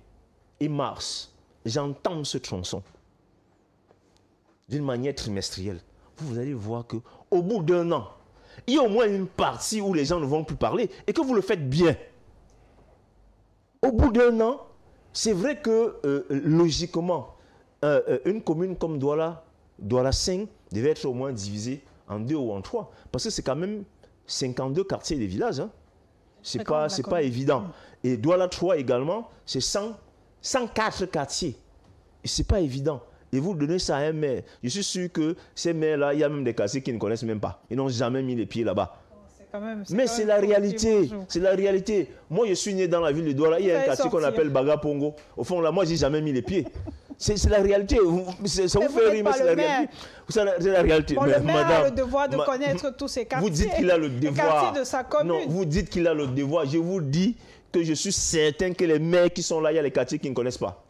et mars, j'entends ce tronçon d'une manière trimestrielle, vous allez voir qu'au bout d'un an, il y a au moins une partie où les gens ne vont plus parler et que vous le faites bien. Au bout d'un an, c'est vrai que logiquement, une commune comme Douala 5 devait être au moins divisée en 2 ou en 3. Parce que c'est quand même 52 quartiers des villages. Hein. C'est pas évident. Et Douala 3 également, c'est 104 quartiers. Et c'est pas évident. Et vous donnez ça à un maire. Je suis sûr que ces maires-là, il y a même des quartiers qui ne connaissent même pas. Ils n'ont jamais mis les pieds là-bas. Mais c'est la réalité. C'est la réalité. Moi, je suis né dans la ville de Douala. Il y a un quartier qu'on appelle Baga Pongo. Au fond, là, moi, je n'ai jamais mis les pieds. C'est la réalité. Ça vous fait rire, mais c'est la réalité. C'est la réalité. Bon, mais, le maire madame, a le devoir de connaître tous ces quartiers. Vous dites qu'il a le devoir. Les quartiers de sa commune. Non, vous dites qu'il a le devoir. Je vous dis que je suis certain que les maires qui sont là, il y a les quartiers qui ne connaissent pas.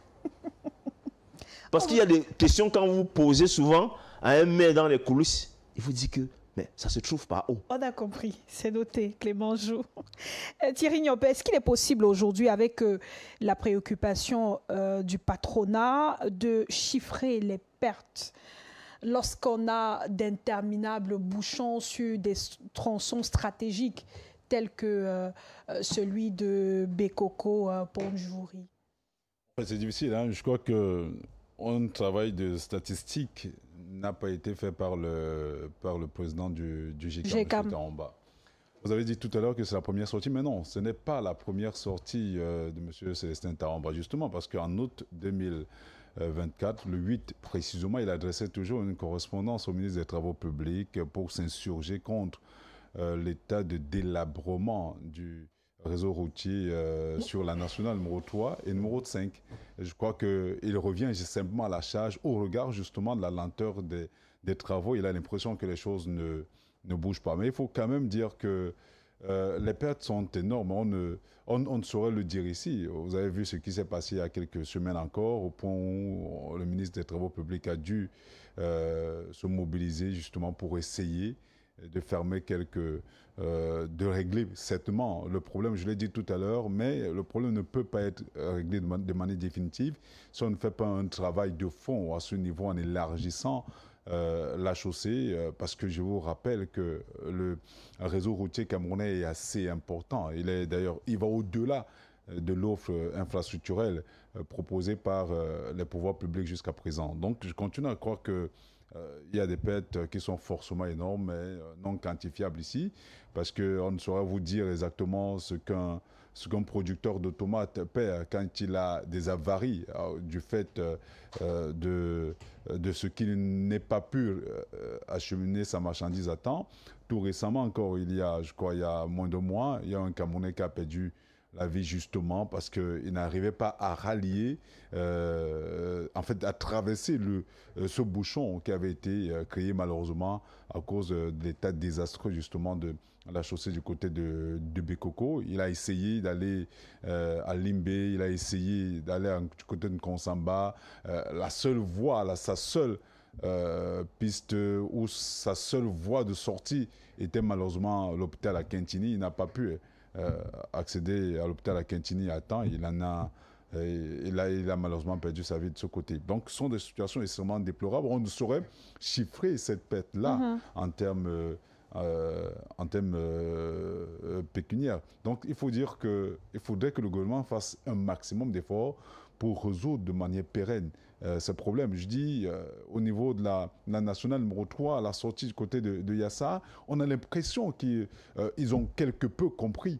Parce qu'il y a des questions quand vous posez souvent à un maire dans les coulisses, il vous dit que mais ça se trouve pas haut. On a compris, c'est noté, Clément Jou. Thierry Niopé, est-ce qu'il est possible aujourd'hui, avec la préoccupation du patronat, de chiffrer les pertes lorsqu'on a d'interminables bouchons sur des tronçons stratégiques tels que celui de Bekoko, Pondjouri? C'est difficile, hein. Je crois qu'un travail de statistique n'a pas été fait par le président du GECAM, M. Taramba. Vous avez dit tout à l'heure que c'est la première sortie, mais non, ce n'est pas la première sortie de M. Célestin Taramba, justement, parce qu'en août 2024, le 8 précisément, il adressait toujours une correspondance au ministre des Travaux publics pour s'insurger contre l'état de délabrement du réseau routier sur la nationale numéro 3 et numéro 5. Je crois qu'il revient simplement à la charge au regard justement de la lenteur des travaux. Il a l'impression que les choses ne bougent pas. Mais il faut quand même dire que les pertes sont énormes. On ne saurait le dire ici. Vous avez vu ce qui s'est passé il y a quelques semaines encore, au point où le ministre des Travaux publics a dû se mobiliser justement pour essayer de fermer de régler certainement le problème, je l'ai dit tout à l'heure, mais le problème ne peut pas être réglé de manière définitive si on ne fait pas un travail de fond à ce niveau en élargissant la chaussée, parce que je vous rappelle que le réseau routier camerounais est assez important. Il va au-delà de l'offre infrastructurelle proposée par les pouvoirs publics jusqu'à présent. Donc je continue à croire que il y a des pertes qui sont forcément énormes, mais non quantifiables ici, parce qu'on ne saurait vous dire exactement ce qu'un producteur de tomates perd quand il a des avaries du fait de ce qu'il n'ait pas pu acheminer sa marchandise à temps. Tout récemment encore, il y a moins de mois, il y a un Camerounais qui a perdu la vie justement parce qu'il n'arrivait pas à rallier, en fait à traverser ce bouchon qui avait été créé malheureusement à cause de l'état désastreux justement de la chaussée du côté de Bekoko. Il a essayé d'aller à Limbe, il a essayé d'aller du côté de Konsamba. La seule voie, sa seule piste ou sa seule voie de sortie était malheureusement l'hôpital à Kintini. Il n'a pas pu accéder à l'hôpital à Kintini à temps. Il a malheureusement perdu sa vie de ce côté. Donc, ce sont des situations extrêmement déplorables. On ne saurait chiffrer cette perte-là en termes pécuniaires. Donc, il faudrait que le gouvernement fasse un maximum d'efforts pour résoudre de manière pérenne ce problème. Je dis, au niveau de la nationale numéro 3, à la sortie du côté de Yassa, on a l'impression qu'ils ont quelque peu compris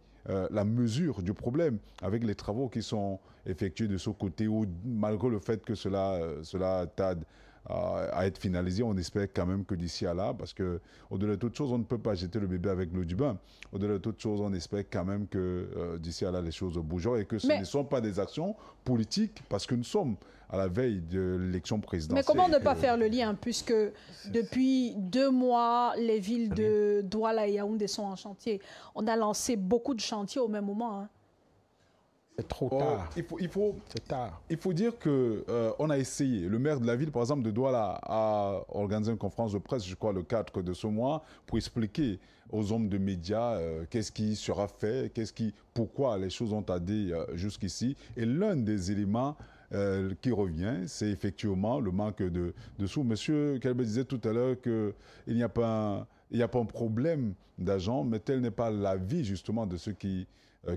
la mesure du problème avec les travaux qui sont effectués de ce côté, où malgré le fait que cela tarde à être finalisé, on espère quand même que d'ici à là, parce que au-delà de toute chose, on ne peut pas jeter le bébé avec l'eau du bain. Au-delà de toute chose, on espère quand même que d'ici à là, les choses bougeront et que ce ne sont pas des actions politiques, parce que nous sommes à la veille de l'élection présidentielle. Mais comment ne pas faire le lien, puisque depuis 2 mois, les villes de Douala et Yaoundé sont en chantier. On a lancé beaucoup de chantiers au même moment. Hein. C'est trop tard. Il faut dire qu'on a essayé. Le maire de la ville, par exemple, de Douala, a organisé une conférence de presse, je crois, le 4 de ce mois, pour expliquer aux hommes de médias qu'est-ce qui sera fait, pourquoi les choses ont tardé jusqu'ici. Et l'un des éléments qui revient, c'est effectivement le manque de sous. Monsieur Kelbe disait tout à l'heure qu'il n'y a pas un problème d'agents, mais tel n'est pas l'avis justement de ceux qui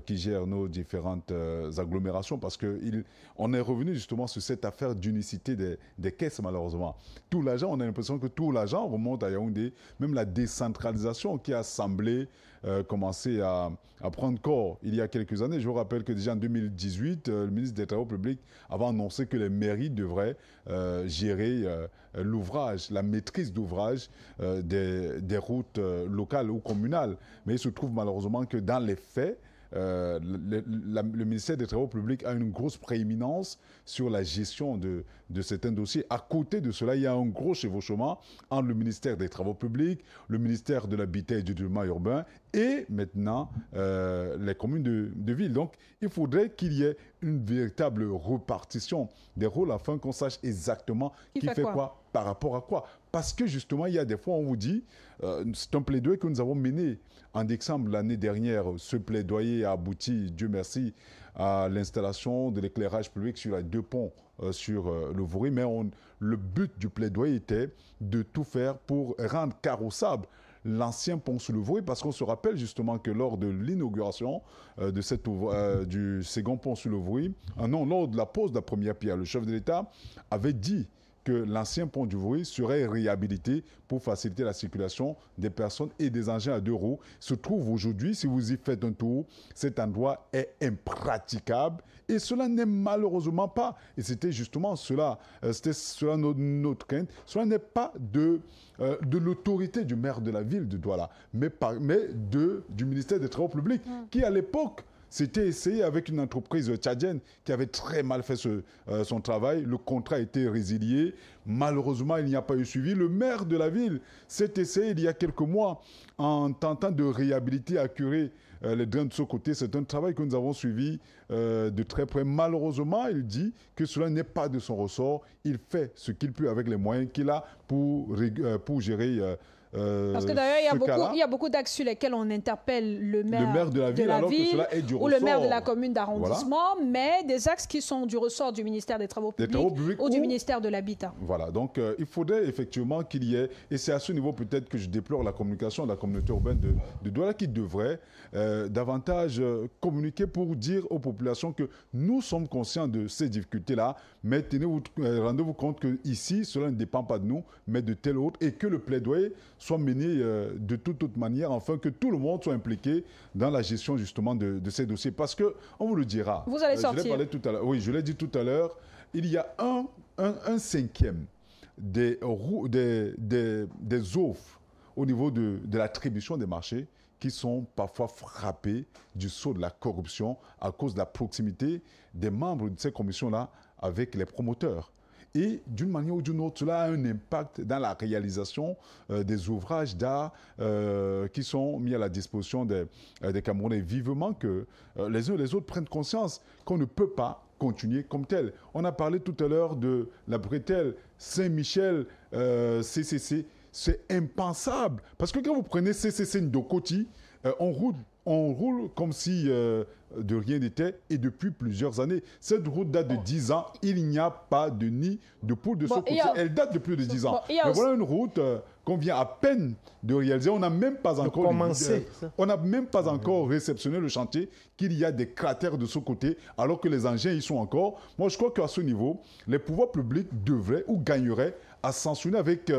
gèrent nos différentes agglomérations, parce qu'on est revenu justement sur cette affaire d'unicité des caisses, malheureusement. Tout l'argent, on a l'impression que tout l'argent remonte à Yaoundé, même la décentralisation qui a semblé commencer à prendre corps il y a quelques années. Je vous rappelle que déjà en 2018, le ministre des Travaux publics avait annoncé que les mairies devraient gérer l'ouvrage, la maîtrise d'ouvrage des routes locales ou communales. Mais il se trouve malheureusement que dans les faits, le ministère des Travaux publics a une grosse prééminence sur la gestion de certains dossiers. À côté de cela, il y a un gros chevauchement entre le ministère des Travaux publics, le ministère de l'Habitat et du Développement urbain et maintenant les communes de ville. Donc, il faudrait qu'il y ait une véritable répartition des rôles afin qu'on sache exactement qui fait quoi par rapport à quoi. Parce que justement, il y a des fois, on vous dit, c'est un plaidoyer que nous avons mené en décembre l'année dernière. Ce plaidoyer a abouti, Dieu merci, à l'installation de l'éclairage public sur les 2 ponts sur le Vouri. Mais le but du plaidoyer était de tout faire pour rendre carrossable l'ancien pont sur le Vouri, parce qu'on se rappelle justement que lors de l'inauguration du second pont sur le Vouri, lors de la pose de la première pierre, le chef de l'État avait dit que l'ancien pont du Vouri serait réhabilité pour faciliter la circulation des personnes et des engins à 2 roues. Se trouve aujourd'hui, si vous y faites un tour, cet endroit est impraticable et cela n'est malheureusement pas, et c'était justement cela, notre crainte, cela n'est pas de l'autorité du maire de la ville de Douala, mais du ministère des Travaux publics qui à l'époque c'était essayé avec une entreprise tchadienne qui avait très mal fait son travail. Le contrat a été résilié. Malheureusement, il n'y a pas eu suivi. Le maire de la ville s'est essayé il y a quelques mois en tentant de réhabiliter, accurer les drains de ce côté. C'est un travail que nous avons suivi de très près. Malheureusement, il dit que cela n'est pas de son ressort. Il fait ce qu'il peut avec les moyens qu'il a pour gérer parce que d'ailleurs, il y a beaucoup d'actes sur lesquels on interpelle le maire de la ville ou le maire de la commune d'arrondissement, mais des axes qui sont du ressort du ministère des Travaux publics ou du ministère de l'Habitat. Voilà, donc il faudrait effectivement qu'il y ait, et c'est à ce niveau peut-être que je déplore la communication de la communauté urbaine de Douala qui devrait davantage communiquer pour dire aux populations que nous sommes conscients de ces difficultés-là, mais rendez-vous compte qu'ici, cela ne dépend pas de nous, mais de tel autre, et que le plaidoyer soit mené de toute manière, afin que tout le monde soit impliqué dans la gestion justement de ces dossiers. Parce que, on vous le dira, vous allez sortir. Je l'ai dit tout à l'heure, il y a un cinquième des offres au niveau de l'attribution des marchés qui sont parfois frappés du sceau de la corruption à cause de la proximité des membres de ces commissions-là avec les promoteurs. Et d'une manière ou d'une autre, cela a un impact dans la réalisation des ouvrages d'art qui sont mis à la disposition des Camerounais. Vivement que les uns et les autres prennent conscience qu'on ne peut pas continuer comme tel. On a parlé tout à l'heure de la bretelle Saint-Michel CCC. C'est impensable. Parce que quand vous prenez CCC Ndokoti, on roule comme si de rien n'était, et depuis plusieurs années. Cette route date de 10 ans. Il n'y a pas de nid de poule de ce côté. Elle date de plus de 10 ans. Mais voilà une route qu'on vient à peine de réaliser. On n'a même pas encore commencé. On n'a même pas encore réceptionné le chantier, qu'il y a des cratères de ce côté, alors que les engins y sont encore. Moi, je crois qu'à ce niveau, les pouvoirs publics devraient ou gagneraient à sanctionner avec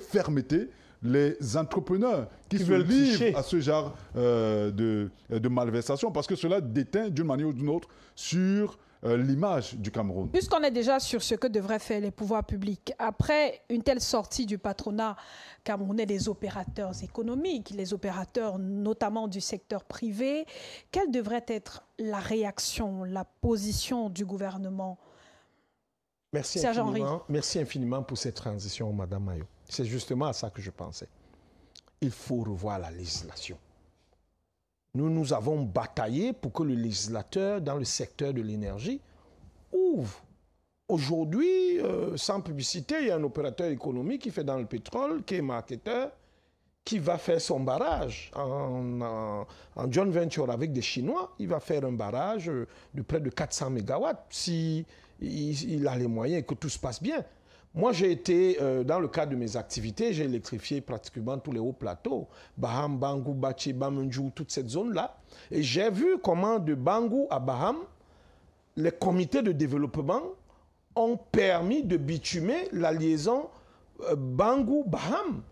fermeté les entrepreneurs qui se livrent à ce genre de malversation, parce que cela déteint d'une manière ou d'une autre sur l'image du Cameroun. Puisqu'on est déjà sur ce que devraient faire les pouvoirs publics, après une telle sortie du patronat camerounais des opérateurs économiques, les opérateurs notamment du secteur privé, quelle devrait être la réaction, la position du gouvernement? Merci infiniment pour cette transition, Madame Mayo. C'est justement à ça que je pensais. Il faut revoir la législation. Nous avons bataillé pour que le législateur, dans le secteur de l'énergie, ouvre. Aujourd'hui, sans publicité, il y a un opérateur économique qui fait dans le pétrole, qui est marketeur, qui va faire son barrage en joint venture avec des Chinois. Il va faire un barrage de près de 400 MW si il a les moyens et que tout se passe bien. Moi, j'ai été, dans le cadre de mes activités, j'ai électrifié pratiquement tous les hauts plateaux. Baham, Bangou, Bachi, Bamenjou, toute cette zone-là. Et j'ai vu comment de Bangou à Baham, les comités de développement ont permis de bitumer la liaison Bangou-Baham.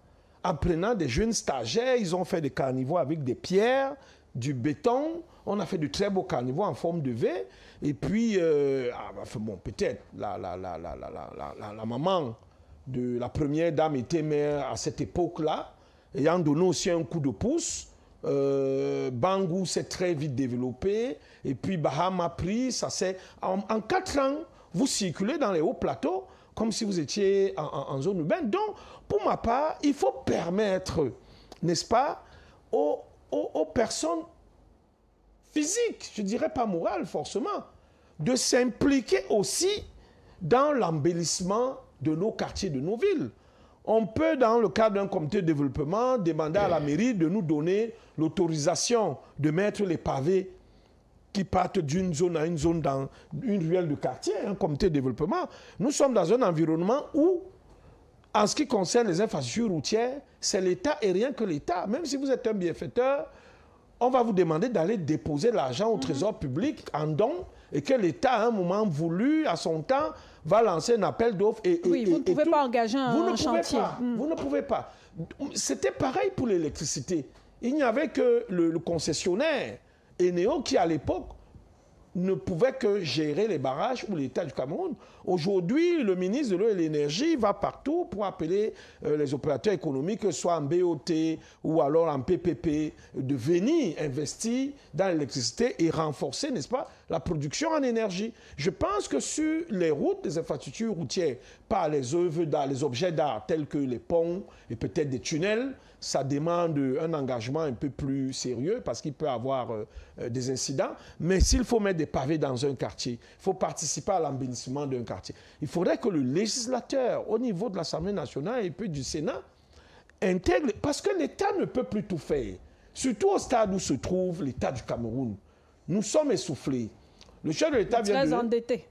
En prenant des jeunes stagiaires, ils ont fait des carnivores avec des pierres, du béton. On a fait de très beaux carnivores en forme de V. Et puis, bon, peut-être la maman de la première dame était mère à cette époque-là, ayant donné aussi un coup de pouce. Bangou s'est très vite développé. Et puis, Baham a pris, ça c'est... En 4 ans, vous circulez dans les hauts plateaux comme si vous étiez en zone urbaine. Donc, pour ma part, il faut permettre, n'est-ce pas, aux personnes physiques, je ne dirais pas morales forcément, de s'impliquer aussi dans l'embellissement de nos quartiers, de nos villes. On peut, dans le cadre d'un comité de développement, demander à la mairie de nous donner l'autorisation de mettre les pavés qui partent d'une zone à une zone dans une ruelle de quartier, un comité de développement. Nous sommes dans un environnement où, en ce qui concerne les infrastructures routières, c'est l'État et rien que l'État. Même si vous êtes un bienfaiteur, on va vous demander d'aller déposer l'argent au trésor public en don et que l'État, à un moment voulu, à son temps, va lancer un appel d'offres. Oui, vous ne pouvez pas engager un chantier. Vous ne pouvez pas. C'était pareil pour l'électricité. Il n'y avait que le concessionnaire Eneo qui, à l'époque, ne pouvait que gérer les barrages ou l'État du Cameroun. Aujourd'hui, le ministre de l'Eau et de l'Énergie va partout pour appeler les opérateurs économiques, soit en BOT ou alors en PPP, de venir investir dans l'électricité et renforcer, n'est-ce pas, la production en énergie. Je pense que sur les routes, les infrastructures routières, par les œuvres d'art, les objets d'art tels que les ponts et peut-être des tunnels, ça demande un engagement un peu plus sérieux parce qu'il peut y avoir des incidents. Mais s'il faut mettre des pavés dans un quartier, il faut participer à l'embellissement d'un quartier. Il faudrait que le législateur, au niveau de l'Assemblée nationale et puis du Sénat, intègre, parce que l'État ne peut plus tout faire. Surtout au stade où se trouve l'État du Cameroun. Nous sommes essoufflés. Le chef de l'État vient de... Très endetté.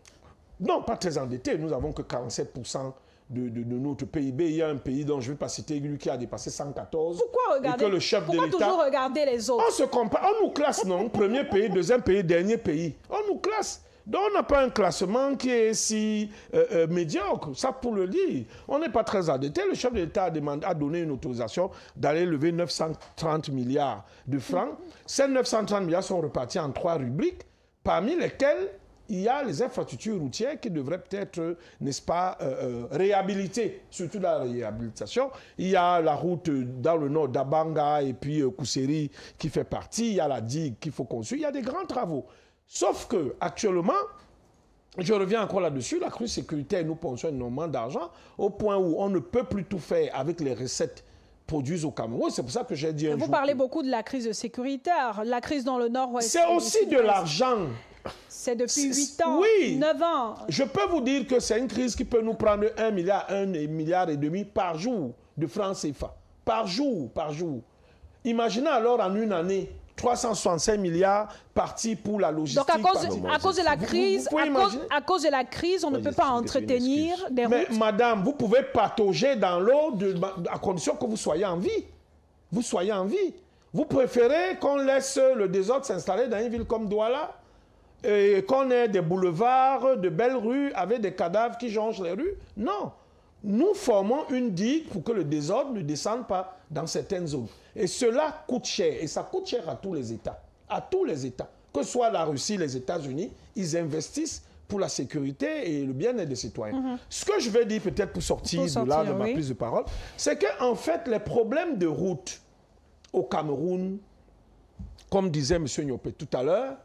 Non, pas très endetté. Nous n'avons que 47% de notre PIB. Il y a un pays dont je ne vais pas citer, lui qui a dépassé 114. Pourquoi regarder, et que le chef de l'État... toujours regarder les autres? On se compare, on nous classe, non? Premier pays, deuxième pays, dernier pays. On nous classe. Donc on n'a pas un classement qui est si médiocre. Ça, pour le dire, on n'est pas très endetté. Le chef de l'État a donné une autorisation d'aller lever 930 milliards de francs. Ces 930 milliards sont repartis en 3 rubriques, parmi lesquelles il y a les infrastructures routières qui devraient peut-être, n'est-ce pas, réhabiliter, surtout la réhabilitation. Il y a la route dans le nord d'Abanga et puis Kousseri qui fait partie. Il y a la digue qu'il faut construire. Il y a des grands travaux. Sauf que actuellement, Je reviens encore là-dessus, la crise sécuritaire nous ponctionne énormément d'argent au point où on ne peut plus tout faire avec les recettes produites au Cameroun. C'est pour ça que j'ai dit Vous parlez beaucoup de la crise sécuritaire, la crise dans le nord-ouest. C'est aussi de l'argent. C'est depuis 8 ans, oui. 9 ans. Je peux vous dire que c'est une crise qui peut nous prendre 1 milliard, 1,5 milliard par jour de francs CFA. Par jour. Imaginez alors en une année 365 milliards partis pour la logistique. Donc à cause de la crise, à cause de la crise, on ne peut pas entretenir des routes. Mais madame, vous pouvez patauger dans l'eau à condition que vous soyez en vie. Vous soyez en vie. Vous préférez qu'on laisse le désordre s'installer dans une ville comme Douala et qu'on ait des boulevards, de belles rues avec des cadavres qui jonchent les rues? Non. Nous formons une digue pour que le désordre ne descende pas dans certaines zones. Et cela coûte cher. Et ça coûte cher à tous les États. À tous les États. Que ce soit la Russie, les États-Unis, ils investissent pour la sécurité et le bien-être des citoyens. Ce que je vais dire peut-être pour sortir de là, de ma prise de parole, c'est qu'en fait, les problèmes de route au Cameroun, comme disait M. Nyopé tout à l'heure,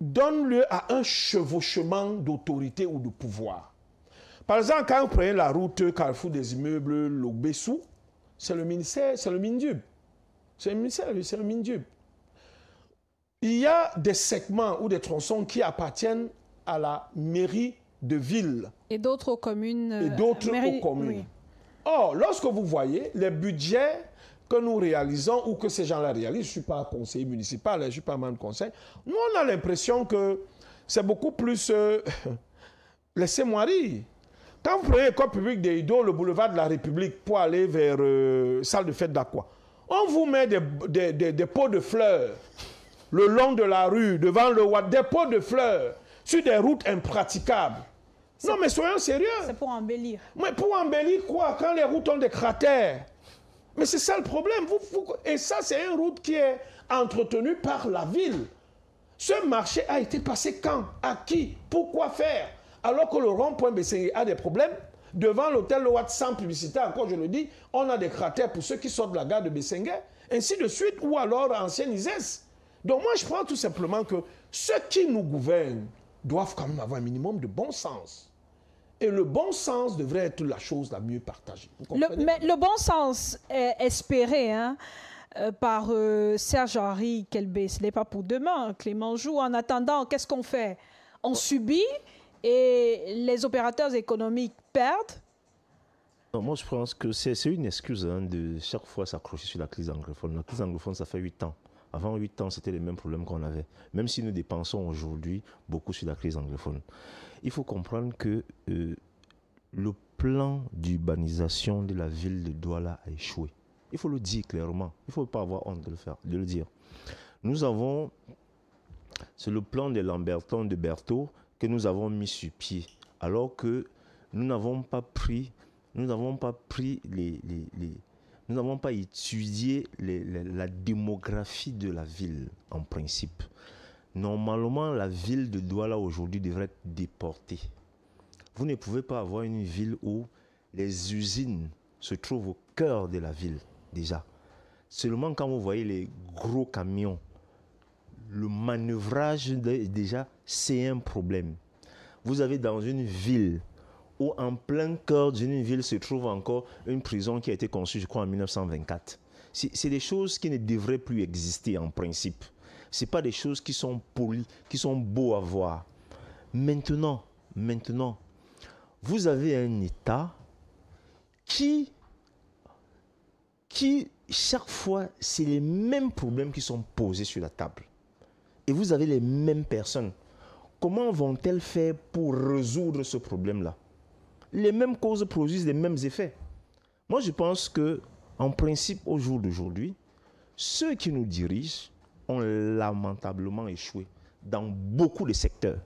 donnent lieu à un chevauchement d'autorité ou de pouvoir. Par exemple, quand vous prenez la route Carrefour des immeubles Lobessou, c'est le ministère, c'est le Mindub. C'est le ministère, c'est le Mindub. Il y a des segments ou des tronçons qui appartiennent à la mairie de ville. Et d'autres aux communes. Et d'autres aux communes. Oui. Or, lorsque vous voyez les budgets que nous réalisons ou que ces gens-là réalisent, je ne suis pas conseiller municipal, je ne suis pas membre de conseil, nous on a l'impression que c'est beaucoup plus... Laissez-moi rire. Quand vous prenez l'école publique des Ido, le boulevard de la République, pour aller vers salle de fête d'Aqua, on vous met des pots de fleurs le long de la rue, devant le Watt, des pots de fleurs sur des routes impraticables. Non, mais soyons sérieux. C'est pour embellir. Mais pour embellir quoi? Quand les routes ont des cratères. Mais c'est ça le problème. Et ça, c'est une route qui est entretenue par la ville. Ce marché a été passé quand? À qui? Pourquoi faire? Alors que le rond-point Bessengue a des problèmes, devant l'hôtel Le Watt, sans publicité, encore je le dis, on a des cratères pour ceux qui sortent de la gare de Bessengue, ainsi de suite, ou alors ancienne Isès. Donc moi, je pense tout simplement que ceux qui nous gouvernent doivent quand même avoir un minimum de bon sens. Et le bon sens devrait être la chose la mieux partagée. Mais le bon sens est espéré par Serge-Henri Kelbé. Ce n'est pas pour demain. Clément Joux, en attendant, qu'est-ce qu'on fait? On subit et les opérateurs économiques perdent? Non, moi, je pense que c'est une excuse de chaque fois s'accrocher sur la crise anglophone. La crise anglophone, ça fait 8 ans. Avant 8 ans, c'était les mêmes problèmes qu'on avait. Même si nous dépensons aujourd'hui beaucoup sur la crise anglophone. Il faut comprendre que le plan d'urbanisation de la ville de Douala a échoué. Il faut le dire clairement. Il ne faut pas avoir honte de le dire. Nous avons, c'est le plan de Lamberton de Berthaud que nous avons mis sur pied. Alors que nous n'avons pas étudié la démographie de la ville, en principe. Normalement, la ville de Douala aujourd'hui devrait être déportée. Vous ne pouvez pas avoir une ville où les usines se trouvent au cœur de la ville, déjà. Seulement quand vous voyez les gros camions, le manœuvrage, déjà, c'est un problème. Vous avez dans une ville où en plein cœur d'une ville se trouve encore une prison qui a été conçue, je crois, en 1924. C'est des choses qui ne devraient plus exister en principe. Ce n'est pas des choses qui sont polies, qui sont beaux à voir. Maintenant, vous avez un État qui chaque fois, c'est les mêmes problèmes qui sont posés sur la table. Et vous avez les mêmes personnes. Comment vont-elles faire pour résoudre ce problème-là? Les mêmes causes produisent les mêmes effets. Moi, je pense que, en principe, au jour d'aujourd'hui, ceux qui nous dirigent ont lamentablement échoué dans beaucoup de secteurs.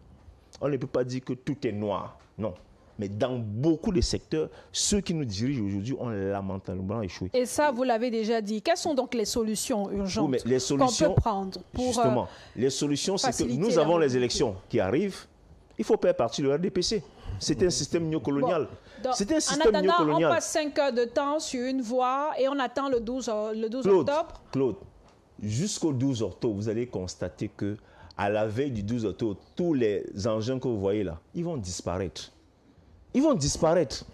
On ne peut pas dire que tout est noir, non. Mais dans beaucoup de secteurs, ceux qui nous dirigent aujourd'hui ont lamentablement échoué. Et ça, vous l'avez déjà dit. Quelles sont donc les solutions urgentes qu'on peut prendre pour justement, les solutions, c'est que nous avons les élections qui arrivent. Il faut faire partie de la RDPC. C'est un système néocolonial. C'est un système néocolonial. On passe 5 heures de temps sur une voie et on attend le 12 octobre. Claude, jusqu'au 12 octobre, vous allez constater que à la veille du 12 octobre, tous les engins que vous voyez là, ils vont disparaître. Ils vont disparaître.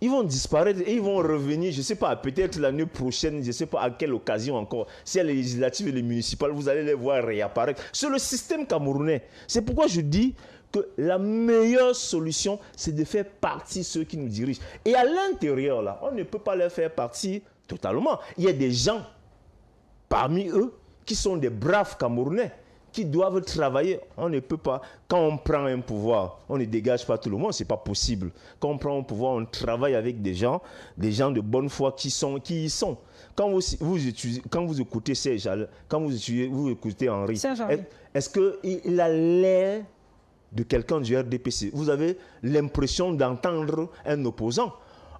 Ils vont disparaître et ils vont revenir, je ne sais pas, peut-être l'année prochaine, je ne sais pas à quelle occasion encore. Si les législatives et les municipales, vous allez les voir réapparaître. C'est le système camerounais. C'est pourquoi je dis que la meilleure solution, c'est de faire partie ceux qui nous dirigent. Et à l'intérieur, là, on ne peut pas les faire partie totalement. Il y a des gens parmi eux qui sont des braves Camerounais, qui doivent travailler. On ne peut pas, quand on prend un pouvoir, on ne dégage pas tout le monde, ce n'est pas possible. Quand on prend un pouvoir, on travaille avec des gens de bonne foi qui y sont. Quand vous écoutez Serge, quand vous écoutez Henri, est-ce qu'il a l'air de quelqu'un du RDPC? Vous avez l'impression d'entendre un opposant.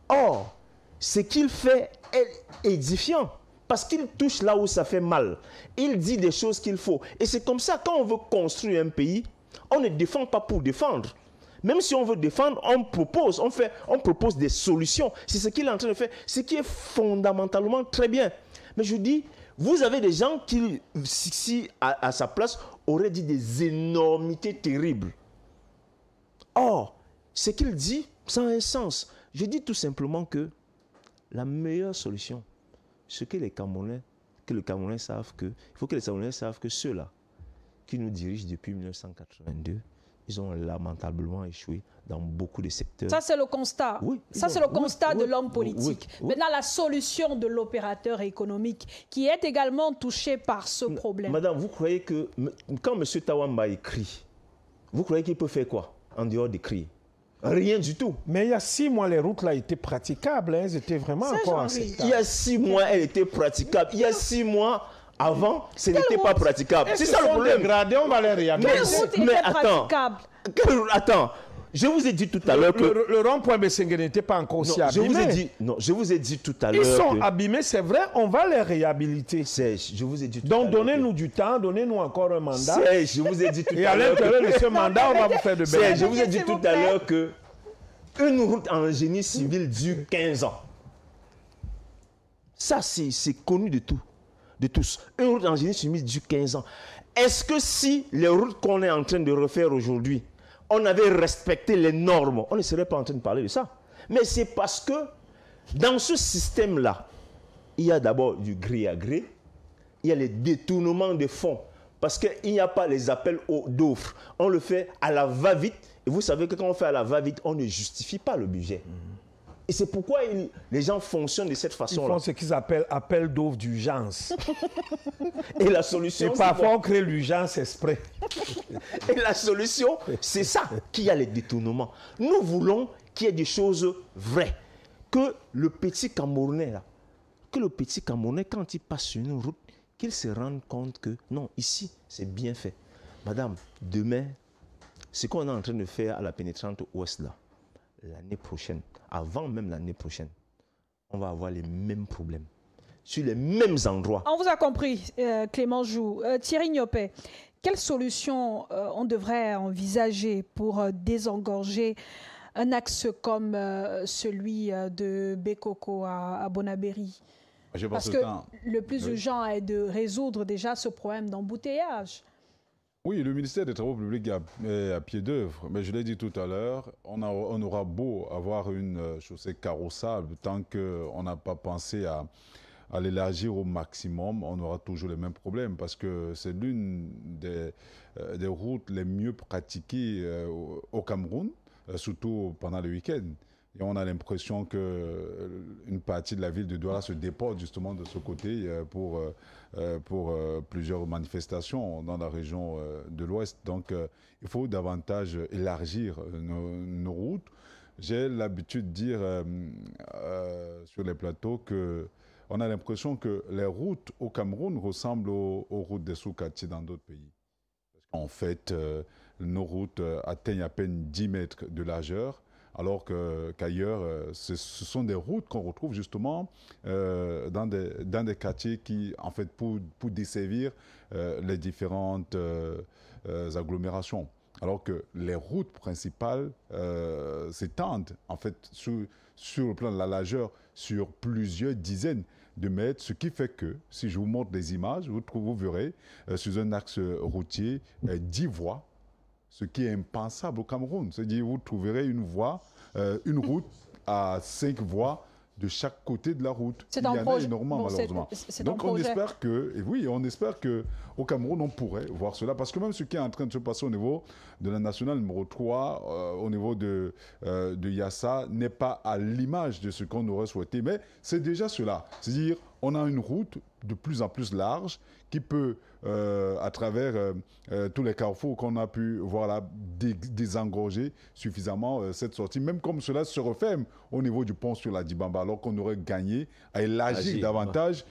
Or, ce qu'il fait est édifiant. Parce qu'il touche là où ça fait mal. Il dit des choses qu'il faut. Et c'est comme ça, quand on veut construire un pays, on ne défend pas pour défendre. Même si on veut défendre, on propose des solutions. C'est ce qu'il est en train de faire, ce qui est fondamentalement très bien. Mais je dis, vous avez des gens qui, si à sa place, auraient dit des énormités terribles. Or, ce qu'il dit, ça a un sens. Je dis tout simplement que la meilleure solution, ce que les Camerounais, savent il faut que les Camerounais savent que ceux-là qui nous dirigent depuis 1982, ils ont lamentablement échoué dans beaucoup de secteurs. Ça, c'est le constat. Oui, ça, c'est le constat de l'homme politique. Oui. Maintenant, la solution de l'opérateur économique qui est également touché par ce problème. Madame, vous croyez que quand M. Tawamba écrit, vous croyez qu'il peut faire quoi en dehors d'écrire? Rien du tout. Mais il y a 6 mois, les routes là étaient praticables. Elles étaient vraiment encore acceptables. Il y a 6 mois, elles étaient praticables. Il y a 6 mois, avant, ce n'était pas praticable. C'est ça le problème. Dégradés, on va les réhabiliter. Mais attends. Je vous ai dit tout à l'heure que... Le rond-point Bessengue n'était pas encore aussi abîmé. Je vous ai dit tout à l'heure. Ils sont abîmés, c'est vrai, on va les réhabiliter. Je vous ai dit tout à l'heure. Donc donnez-nous du temps, donnez-nous encore un mandat. Je vous ai dit tout à l'heure. Et à l'intérieur de ce mandat, on va vous faire de belles. Je vous ai dit tout à l'heure que une route en génie civil dure 15 ans. Ça, c'est connu de tous. Une route en génie civil dure 15 ans. Est-ce que si les routes qu'on est en train de refaire aujourd'hui, on avait respecté les normes, on ne serait pas en train de parler de ça. Mais c'est parce que dans ce système-là, il y a d'abord du gré à gré, il y a les détournements de fonds, parce qu'il n'y a pas les appels d'offres. On le fait à la va-vite, et vous savez que quand on fait à la va-vite, on ne justifie pas le budget. Et c'est pourquoi les gens fonctionnent de cette façon-là. Ils font ce qu'ils appellent appel d'offres d'urgence. Et la solution, et parfois on crée l'urgence exprès. Et la solution, c'est ça, qu'il y a les détournements. Nous voulons qu'il y ait des choses vraies. Que le petit Camerounais, quand il passe sur une route, qu'il se rende compte que non, ici, c'est bien fait. Madame, demain, ce qu'on est en train de faire à la pénétrante ouest là, l'année prochaine, avant même l'année prochaine, on va avoir les mêmes problèmes, sur les mêmes endroits. On vous a compris, Clément Joux. Thierry Niopé, quelle solution on devrait envisager pour désengorger un axe comme celui de Bekoko à Bonabéry? Parce que le plus urgent est de résoudre déjà ce problème d'embouteillage. Oui, le ministère des Travaux publics est à pied d'œuvre. Mais je l'ai dit tout à l'heure, on aura beau avoir une chaussée carrossable, tant qu'on n'a pas pensé à l'élargir au maximum, on aura toujours les mêmes problèmes, parce que c'est l'une des routes les mieux pratiquées au Cameroun, surtout pendant le week-end. Et on a l'impression qu'une partie de la ville de Douala se déporte justement de ce côté pour plusieurs manifestations dans la région de l'Ouest. Donc il faut davantage élargir nos routes. J'ai l'habitude de dire sur les plateaux qu'on a l'impression que les routes au Cameroun ressemblent aux routes des sous-quartiers dans d'autres pays. Parce qu'en fait, nos routes atteignent à peine 10 mètres de largeur, alors qu'ailleurs, ce sont des routes qu'on retrouve justement dans des quartiers qui, en fait, pour desservir les différentes agglomérations. Alors que les routes principales s'étendent, en fait, sur le plan de la largeur, sur plusieurs dizaines de mètres, ce qui fait que, si je vous montre des images, vous verrez sur un axe routier 10 voies, ce qui est impensable au Cameroun. C'est-à-dire vous trouverez une route à 5 voies de chaque côté de la route. Il y en a énormément, malheureusement. Donc on espère que, et oui, on espère qu'au Cameroun, on pourrait voir cela, parce que même ce qui est en train de se passer au niveau de la nationale numéro 3, au niveau de Yassa, n'est pas à l'image de ce qu'on aurait souhaité, mais c'est déjà cela. C'est-à-dire, on a une route de plus en plus large qui peut, à travers tous les carrefours qu'on a pu voir là, désengorger suffisamment cette sortie, même comme cela se referme au niveau du pont sur la Dibamba, alors qu'on aurait gagné à élargir davantage,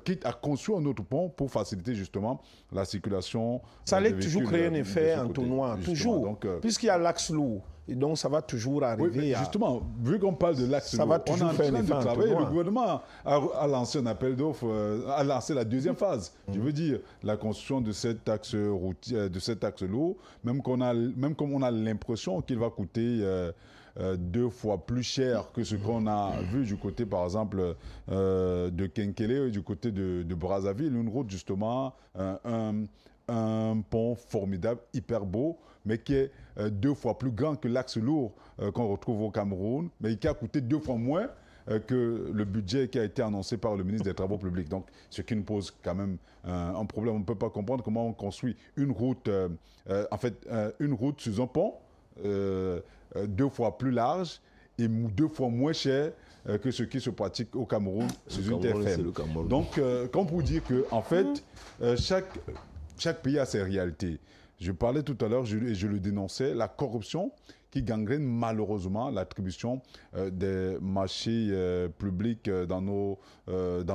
quitte à construire un autre pont pour faciliter justement la circulation. Ça allait toujours créer un effet entonnoir, toujours, puisqu'il y a l'axe lourd. Et donc, ça va toujours arriver. Oui, justement, vu qu'on parle de l'axe lourd, on est en train de travailler. Le gouvernement a lancé un appel d'offres, a lancé la deuxième phase. Je veux dire, la construction de cet axe routier, de cet axe lourd, même comme on a l'impression qu'il va coûter 2 fois plus cher que ce qu'on a vu du côté, par exemple, de Kenkele et du côté de Brazzaville. Une route, justement, un pont formidable, hyper beau, mais qui est 2 fois plus grand que l'axe lourd qu'on retrouve au Cameroun, mais qui a coûté 2 fois moins que le budget qui a été annoncé par le ministre des Travaux publics. Donc, ce qui nous pose quand même un problème. On ne peut pas comprendre comment on construit une route, une route sur un pont 2 fois plus large et 2 fois moins cher que ce qui se pratique au Cameroun sur une terre faible. Donc, comme pour dire que, en fait, chaque pays a ses réalités. Je parlais tout à l'heure, et je le dénonçais, la corruption qui gangrène malheureusement l'attribution des marchés publics dans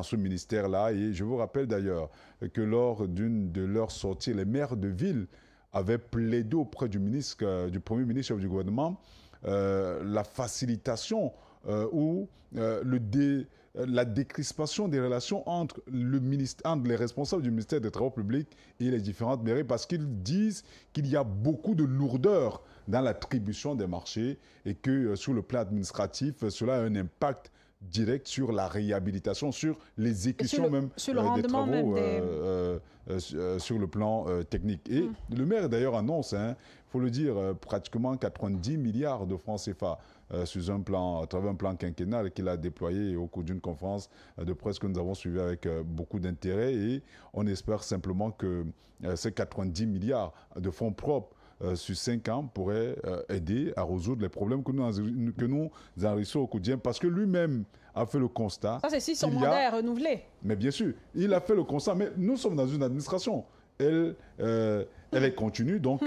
ce ministère-là. Et je vous rappelle d'ailleurs que lors d'une de leurs sorties, les maires de ville avaient plaidé auprès du Premier ministre chef du gouvernement la facilitation ou la décrispation des relations entre les responsables du ministère des Travaux publics et les différentes mairies, parce qu'ils disent qu'il y a beaucoup de lourdeur dans l'attribution des marchés et que sur le plan administratif, cela a un impact direct sur la réhabilitation, sur l'exécution même des travaux sur le plan technique. Et le maire d'ailleurs annonce, il faut le dire, pratiquement 90 milliards de francs CFA sur à travers un plan quinquennal qu'il a déployé au cours d'une conférence de presse que nous avons suivie avec beaucoup d'intérêt. Et on espère simplement que ces 90 milliards de fonds propres sur 5 ans pourrait aider à résoudre les problèmes que nous enregistrons au quotidien, parce que lui-même a fait le constat. Ça, c'est si son mandat est renouvelé. Mais bien sûr, il a fait le constat, mais nous sommes dans une administration. Elle est continue, donc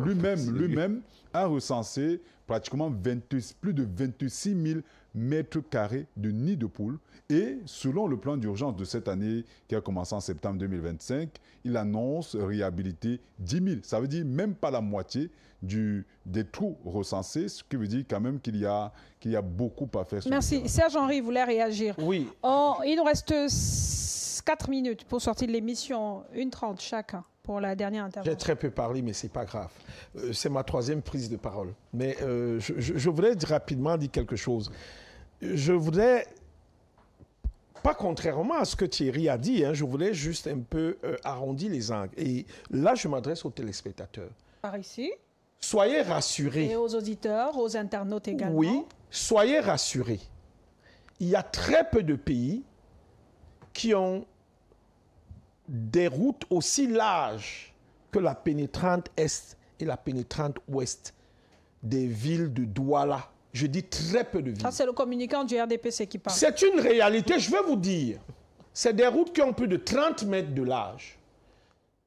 lui-même a recensé pratiquement plus de 26 000 mètres carrés de nids de poules. Et selon le plan d'urgence de cette année, qui a commencé en septembre 2025, il annonce réhabiliter 10 000. Ça veut dire même pas la moitié des trous recensés, ce qui veut dire quand même qu'il y a beaucoup à faire. Merci. Serge-Henri voulait réagir. Oui. Il nous reste 4 minutes pour sortir de l'émission, 1:30 chacun pour la dernière intervention. J'ai très peu parlé, mais ce n'est pas grave. C'est ma 3e prise de parole. Mais je voudrais rapidement dire quelque chose. Je voudrais, pas contrairement à ce que Thierry a dit, je voulais juste un peu arrondir les angles. Et là, je m'adresse aux téléspectateurs. Par ici. Soyez rassurés. Et aux auditeurs, aux internautes également. Oui, soyez rassurés. Il y a très peu de pays qui ont des routes aussi larges que la pénétrante Est et la pénétrante Ouest des villes de Douala. Je dis très peu de villes. Ça, c'est le communicant du RDPC qui parle. C'est une réalité, je vais vous dire. C'est des routes qui ont plus de 30 mètres de large.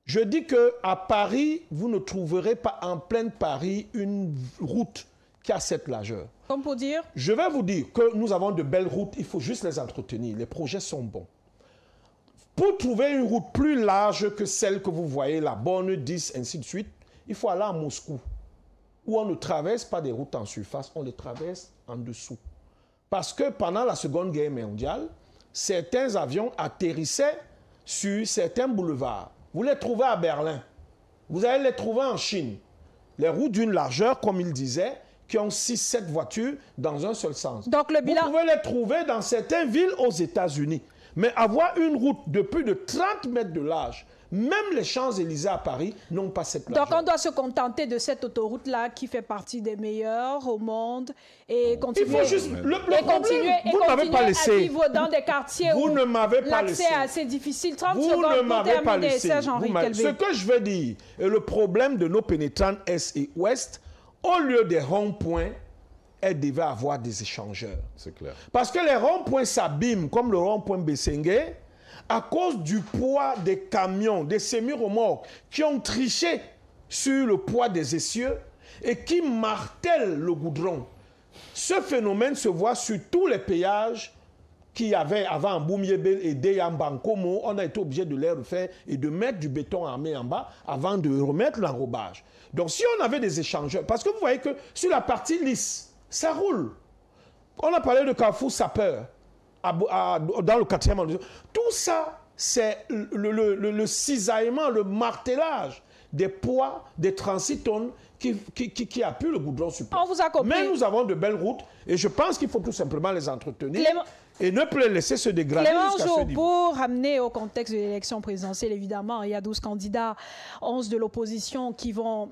Je dis qu'à Paris, vous ne trouverez pas en pleine Paris une route qui a cette largeur. Comme pour dire? Je vais vous dire que nous avons de belles routes, il faut juste les entretenir. Les projets sont bons. Pour trouver une route plus large que celle que vous voyez, la borne 10, ainsi de suite, il faut aller à Moscou, où on ne traverse pas des routes en surface, on les traverse en dessous. Parce que pendant la Seconde Guerre mondiale, certains avions atterrissaient sur certains boulevards. Vous les trouvez à Berlin, vous allez les trouver en Chine. Les routes d'une largeur, comme il disait, qui ont 6-7 voitures dans un seul sens. Donc le bilan... Vous pouvez les trouver dans certaines villes aux États-Unis. Mais avoir une route de plus de 30 mètres de large, même les Champs-Élysées à Paris n'ont pas cette largeur. Donc on doit se contenter de cette autoroute-là qui fait partie des meilleures au monde et continuer, Il faut juste, le continuer vous ne m'avez pas laissé. à vivre dans des quartiers vous où ne m'avez pas laissé. l'accès est assez difficile. 30 vous secondes ne pour m'avez pas terminer, laissé. Serge-Henri Kelbé. Ce que je veux dire, est le problème de nos pénétrants Est et Ouest, au lieu des ronds-points, elle devait avoir des échangeurs. C'est clair. Parce que les ronds-points s'abîment, comme le rond-point Bessengue, à cause du poids des camions, des semi-remorques, qui ont triché sur le poids des essieux et qui martèlent le goudron. Ce phénomène se voit sur tous les péages qu'il y avait avant Mboumiébel et Deyambankomo. On a été obligé de les refaire et de mettre du béton armé en bas avant de remettre l'enrobage. Donc si on avait des échangeurs, parce que vous voyez que sur la partie lisse, ça roule. On a parlé de Carrefour Sapeur dans le 4e arrondissement. Tout ça, c'est le cisaillement, le martelage des poids, des 36 tonnes qui appuient le goudron sur place. On vous a compris. Mais nous avons de belles routes et je pense qu'il faut tout simplement les entretenir et ne plus les laisser se dégrader jusqu'à ce niveau. Pour ramener au contexte de l'élection présidentielle, évidemment, il y a 12 candidats, 11 de l'opposition qui vont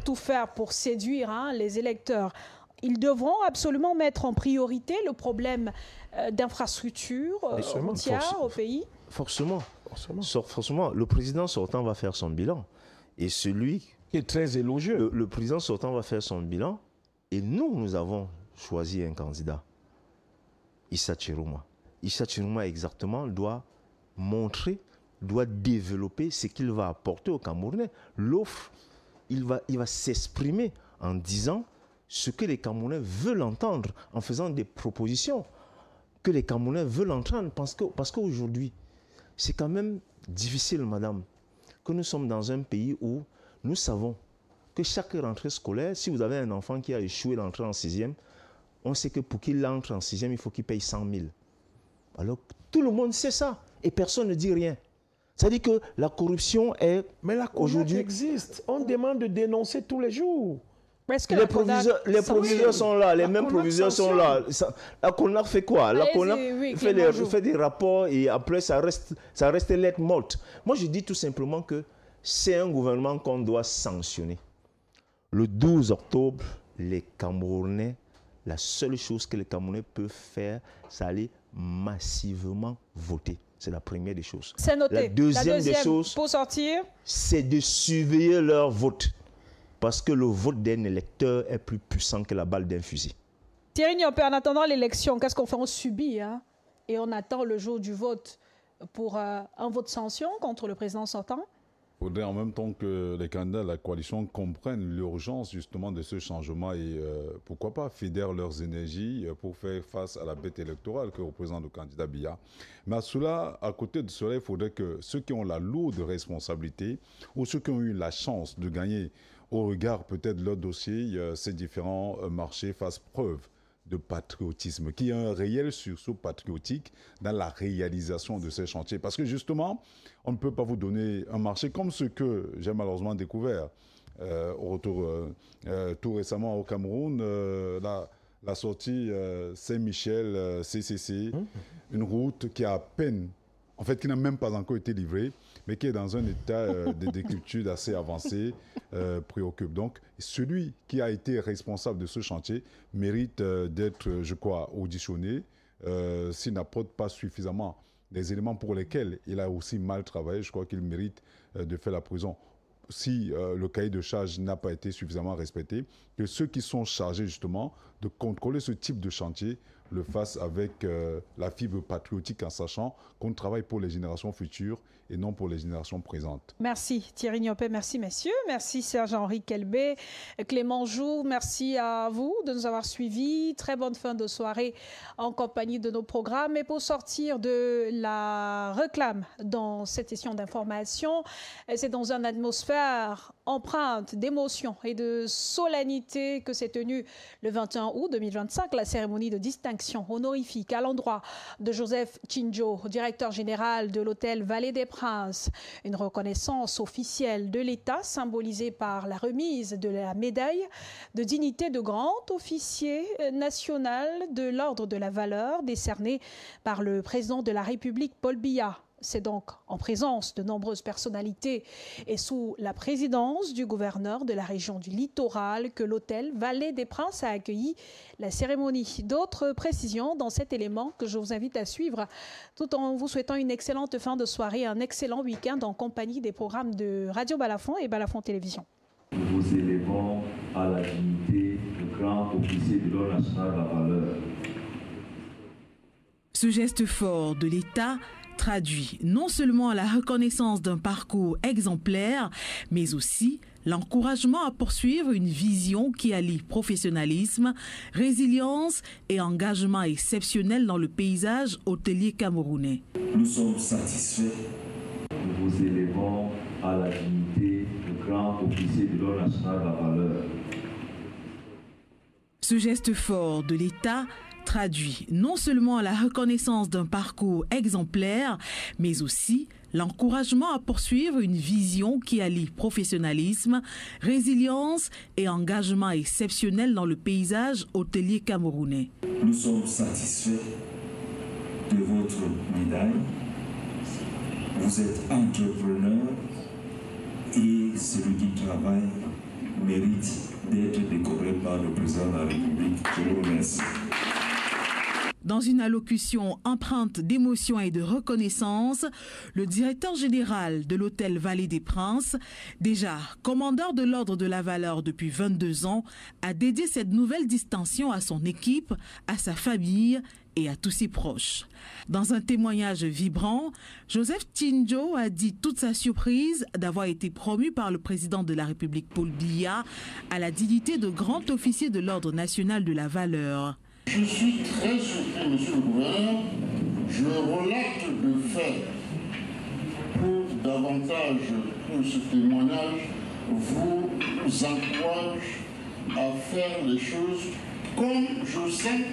tout faire pour séduire les électeurs. Ils devront absolument mettre en priorité le problème d'infrastructures routières au pays. Forcément. Le président sortant va faire son bilan. Et celui qui est très élogieux. Le président sortant va faire son bilan. Et nous avons choisi un candidat. Issa Chirouma. Issa Chirouma, exactement, doit montrer, doit développer ce qu'il va apporter aux Camerounais. L'offre, il va s'exprimer en disant ce que les Camerounais veulent entendre, en faisant des propositions que les Camerounais veulent entendre. Parce qu'aujourd'hui, c'est quand même difficile, madame, que nous sommes dans un pays où nous savons que chaque rentrée scolaire, si vous avez un enfant qui a échoué l'entrée en 6e, on sait que pour qu'il entre en 6e, il faut qu'il paye 100 000. Alors, tout le monde sait ça et personne ne dit rien. C'est-à-dire que la corruption est... Mais la corruption existe. On demande de dénoncer tous les jours. Les proviseurs sont là, les mêmes proviseurs sont là. La CONAC fait quoi? La CONAC fait des rapports et après ça reste lettre morte. Moi je dis tout simplement que c'est un gouvernement qu'on doit sanctionner. Le 12 octobre, les Camerounais, la seule chose que les Camerounais peuvent faire, c'est aller massivement voter. C'est la première des choses. C'est noté. La deuxième des choses, pour sortir, c'est de surveiller leur vote. Parce que le vote d'un électeur est plus puissant que la balle d'un fusil. Thierry Niopé, en attendant l'élection, qu'est-ce qu'on fait? On subit, et on attend le jour du vote pour un vote sanction contre le président sortant. Il faudrait en même temps que les candidats de la coalition comprennent l'urgence justement de ce changement et pourquoi pas fédèrent leurs énergies pour faire face à la bête électorale que représente le candidat Biya. Mais à côté de cela, il faudrait que ceux qui ont la lourde responsabilité ou ceux qui ont eu la chance de gagner au regard peut-être de leur dossier, ces différents marchés fassent preuve de patriotisme, qu'il y a un réel sursaut patriotique dans la réalisation de ces chantiers. Parce que justement, on ne peut pas vous donner un marché comme ce que j'ai malheureusement découvert au retour tout récemment au Cameroun, la sortie Saint-Michel CCC, une route qui a à peine, en fait qui n'a même pas encore été livrée, mais qui est dans un état de décrépitude assez avancé, préoccupe. Donc, celui qui a été responsable de ce chantier mérite d'être, je crois, auditionné. S'il n'apporte pas suffisamment des éléments pour lesquels il a aussi mal travaillé, je crois qu'il mérite de faire la prison. Si le cahier de charge n'a pas été suffisamment respecté, que ceux qui sont chargés justement de contrôler ce type de chantier le fassent avec la fibre patriotique en sachant qu'on travaille pour les générations futures et non pour les générations présentes. Merci Thierry Niopé, merci messieurs, merci Serge-Henri Kelbé, Clément Joux, merci à vous de nous avoir suivis. Très bonne fin de soirée en compagnie de nos programmes. Et pour sortir de la réclame dans cette session d'information, c'est dans une atmosphère empreinte d'émotion et de solennité que s'est tenue le 21 août 2025 la cérémonie de distinction distinction honorifique à l'endroit de Joseph Tchinjo, directeur général de l'hôtel Vallée des Princes. Une reconnaissance officielle de l'État symbolisée par la remise de la médaille de dignité de grand officier national de l'Ordre de la Valeur décernée par le président de la République Paul Biya. C'est donc en présence de nombreuses personnalités et sous la présidence du gouverneur de la région du Littoral que l'hôtel Vallée des Princes a accueilli la cérémonie. D'autres précisions dans cet élément que je vous invite à suivre tout en vous souhaitant une excellente fin de soirée, un excellent week-end en compagnie des programmes de Radio Balafon et Balafon Télévision. Nous vous élevons à la dignité de grand officier de l'Ordre national de la valeur. Ce geste fort de l'État traduit non seulement la reconnaissance d'un parcours exemplaire, mais aussi l'encouragement à poursuivre une vision qui allie professionnalisme, résilience et engagement exceptionnel dans le paysage hôtelier camerounais. Nous sommes satisfaits. Nous vous élevons à la dignité de grand officier de l'Ordre national de la valeur. Ce geste fort de l'État traduit non seulement la reconnaissance d'un parcours exemplaire, mais aussi l'encouragement à poursuivre une vision qui allie professionnalisme, résilience et engagement exceptionnel dans le paysage hôtelier camerounais. Nous sommes satisfaits de votre médaille. Vous êtes entrepreneur et celui qui travaille mérite d'être décoré par le président de la République. Je vous remercie. Dans une allocution empreinte d'émotion et de reconnaissance, le directeur général de l'hôtel Vallée des Princes, déjà commandeur de l'Ordre de la Valeur depuis 22 ans, a dédié cette nouvelle distinction à son équipe, à sa famille et à tous ses proches. Dans un témoignage vibrant, Joseph Tchinjo a dit toute sa surprise d'avoir été promu par le président de la République Paul Biya à la dignité de grand officier de l'Ordre national de la Valeur. Je suis très surpris, monsieur le gouverneur. Je relate le fait pour davantage que ce témoignage vous encourage à faire les choses comme je sais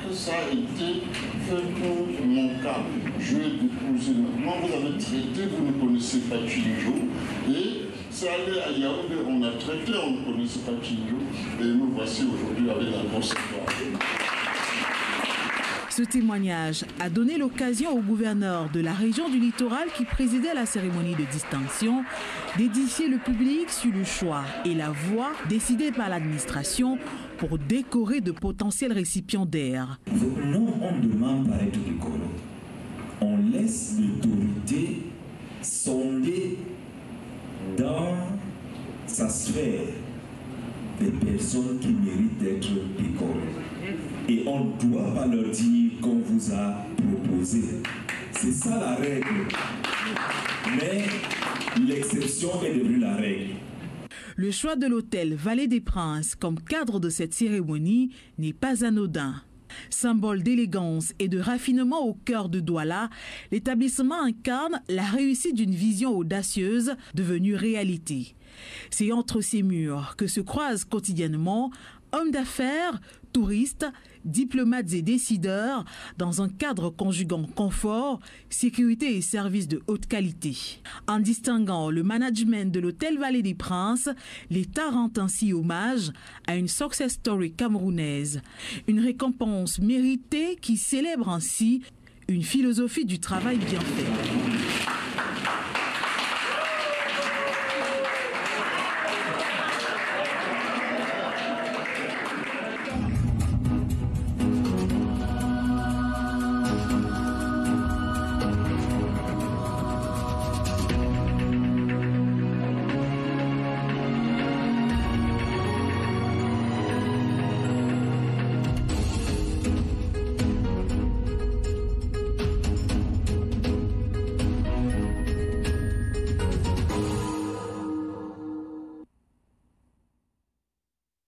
que ça a été fait pour mon cas. Je vais déposer maintenant. Vous avez traité, vous ne connaissez pas Tchinjo. Et c'est allé à Yaoundé, on a traité, on ne connaissait pas Tchinjo. Et nous voici aujourd'hui avec la conséquence. Ce témoignage a donné l'occasion au gouverneur de la région du Littoral qui présidait la cérémonie de distinction d'édifier le public sur le choix et la voie décidée par l'administration pour décorer de potentiels récipiendaires. Non, on ne demande pas être décoré. On laisse l'autorité sonder dans sa sphère des personnes qui méritent d'être décorées. Et on ne doit pas leur dire qu'on vous a proposé. C'est ça la règle. Mais l'exception est devenue la règle. Le choix de l'hôtel Vallée des Princes comme cadre de cette cérémonie n'est pas anodin. Symbole d'élégance et de raffinement au cœur de Douala, l'établissement incarne la réussite d'une vision audacieuse devenue réalité. C'est entre ces murs que se croisent quotidiennement hommes d'affaires, touristes, diplomates et décideurs dans un cadre conjuguant confort, sécurité et services de haute qualité. En distinguant le management de l'hôtel Vallée des Princes, l'État rend ainsi hommage à une success story camerounaise, une récompense méritée qui célèbre ainsi une philosophie du travail bien fait.